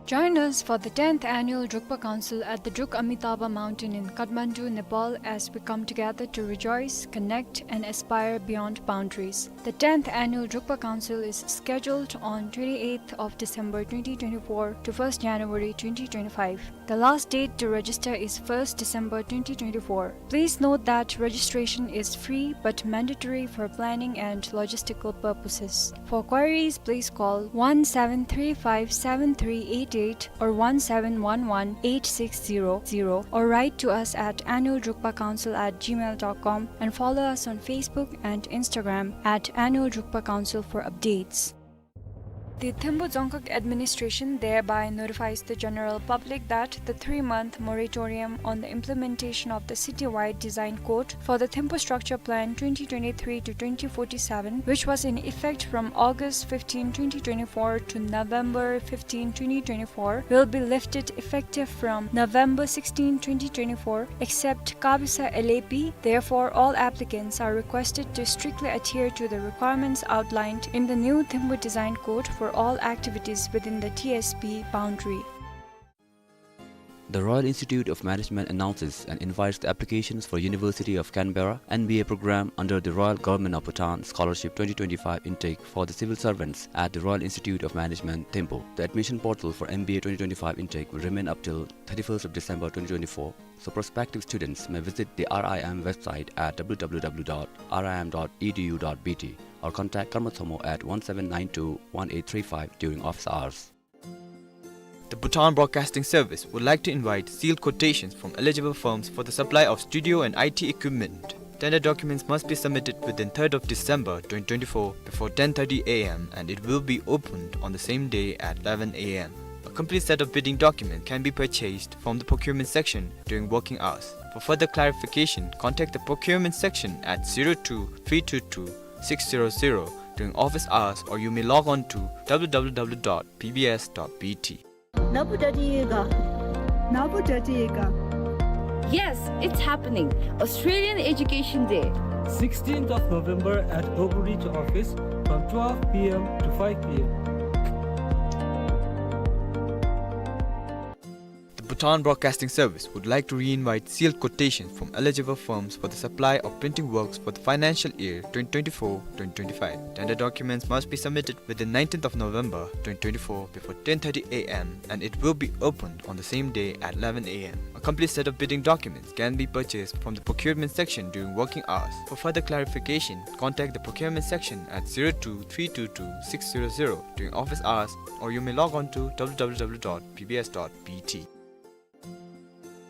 Join us for the 10th Annual 𝗕𝗕𝗬 Council at the 𝗕𝗲𝗬𝗏 Mountain in Kathmandu, Nepal as we come together to rejoice, connect and aspire beyond boundaries. The 10th Annual 𝗕𝗕𝗬 Council is scheduled on 28th of December 2024 to 1st January 2025. The last date to register is 1st December 2024. Please note that registration is free but mandatory for planning and logistical purposes. For queries, please call 17357388 or 17118600 or write to us at annualrukpacouncil@gmail.com and follow us on Facebook and Instagram at Annual Rukpa Council for updates. The 𝗕𝗵𝗂 Dzongkha administration thereby notifies the general public that the 3-month moratorium on the implementation of the city-wide design code for the 𝗕𝗵𝗂 Structure Plan 2023 to 2047, which was in effect from August 15, 2024 to November 15, 2024, will be lifted effective from November 16, 2024, except 𝗘𝗵𝗄 𝗕𝗵𝗵. Therefore, all applicants are requested to strictly adhere to the requirements outlined in the new 𝗕𝗵𝗂 Design Code for all activities within the TSP boundary. The Royal Institute of Management announces and invites the applications for University of Canberra MBA program under the Royal Government of Bhutan Scholarship 2025 intake for the civil servants at the Royal Institute of Management, 𝗕𝗵𝗂. The admission portal for MBA 2025 intake will remain up till 31st of December 2024, so prospective students may visit the RIM website at www.rim.edu.bt or contact 𝗕𝗏𝗬𝗧 at 1792-1835 during office hours. The Bhutan Broadcasting Service would like to invite sealed quotations from eligible firms for the supply of studio and IT equipment. Tender documents must be submitted within 3rd of December 2024 before 10:30 a.m. and it will be opened on the same day at 11 a.m. A complete set of bidding documents can be purchased from the procurement section during working hours. For further clarification, contact the procurement section at 02-322-600 during office hours, or you may log on to www.pbs.bt. Yes, it's happening. Australian Education Day. 16th of November at 𝗕𝗏𝗬𝗏 office from 12 p.m. to 5 p.m. The Bhutan Broadcasting Service would like to re-invite sealed quotations from eligible firms for the supply of printing works for the financial year 2024-2025. Tender documents must be submitted within 19th of November 2024 before 10:30 a.m. and it will be opened on the same day at 11 a.m. A complete set of bidding documents can be purchased from the procurement section during working hours. For further clarification, contact the procurement section at 02-322-600 during office hours, or you may log on to www.pbs.bt.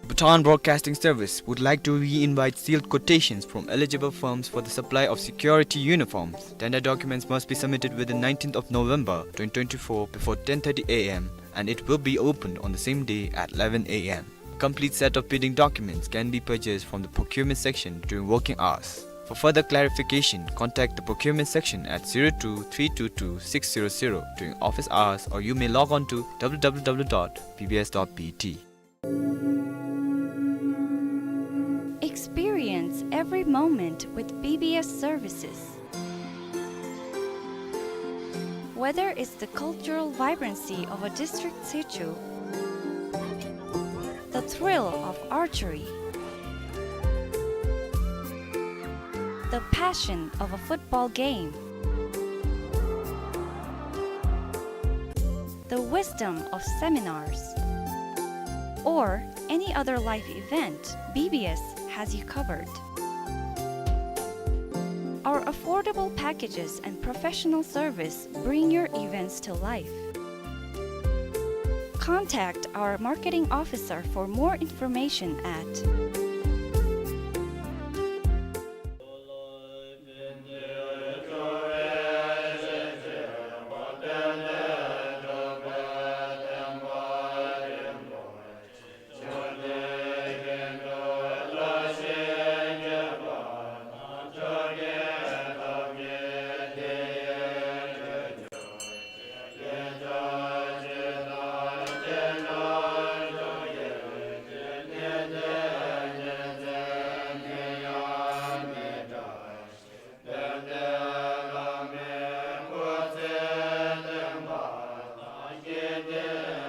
Bhutan Broadcasting Service would like to re-invite sealed quotations from eligible firms for the supply of security uniforms. Tender documents must be submitted within 19th of November 2024 before 10:30 a.m. and it will be opened on the same day at 11 a.m. A complete set of bidding documents can be purchased from the procurement section during working hours. For further clarification, contact the procurement section at 02-322-600 during office hours, or you may log on to www.pbs.bt. Experience every moment with BBS services. Whether it's the cultural vibrancy of a district 𝗕𝗂, the thrill of archery, the passion of a football game, the wisdom of seminars, or any other life event, BBS has you covered. Our affordable packages and professional service bring your events to life. Contact our marketing officer for more information at Yeah.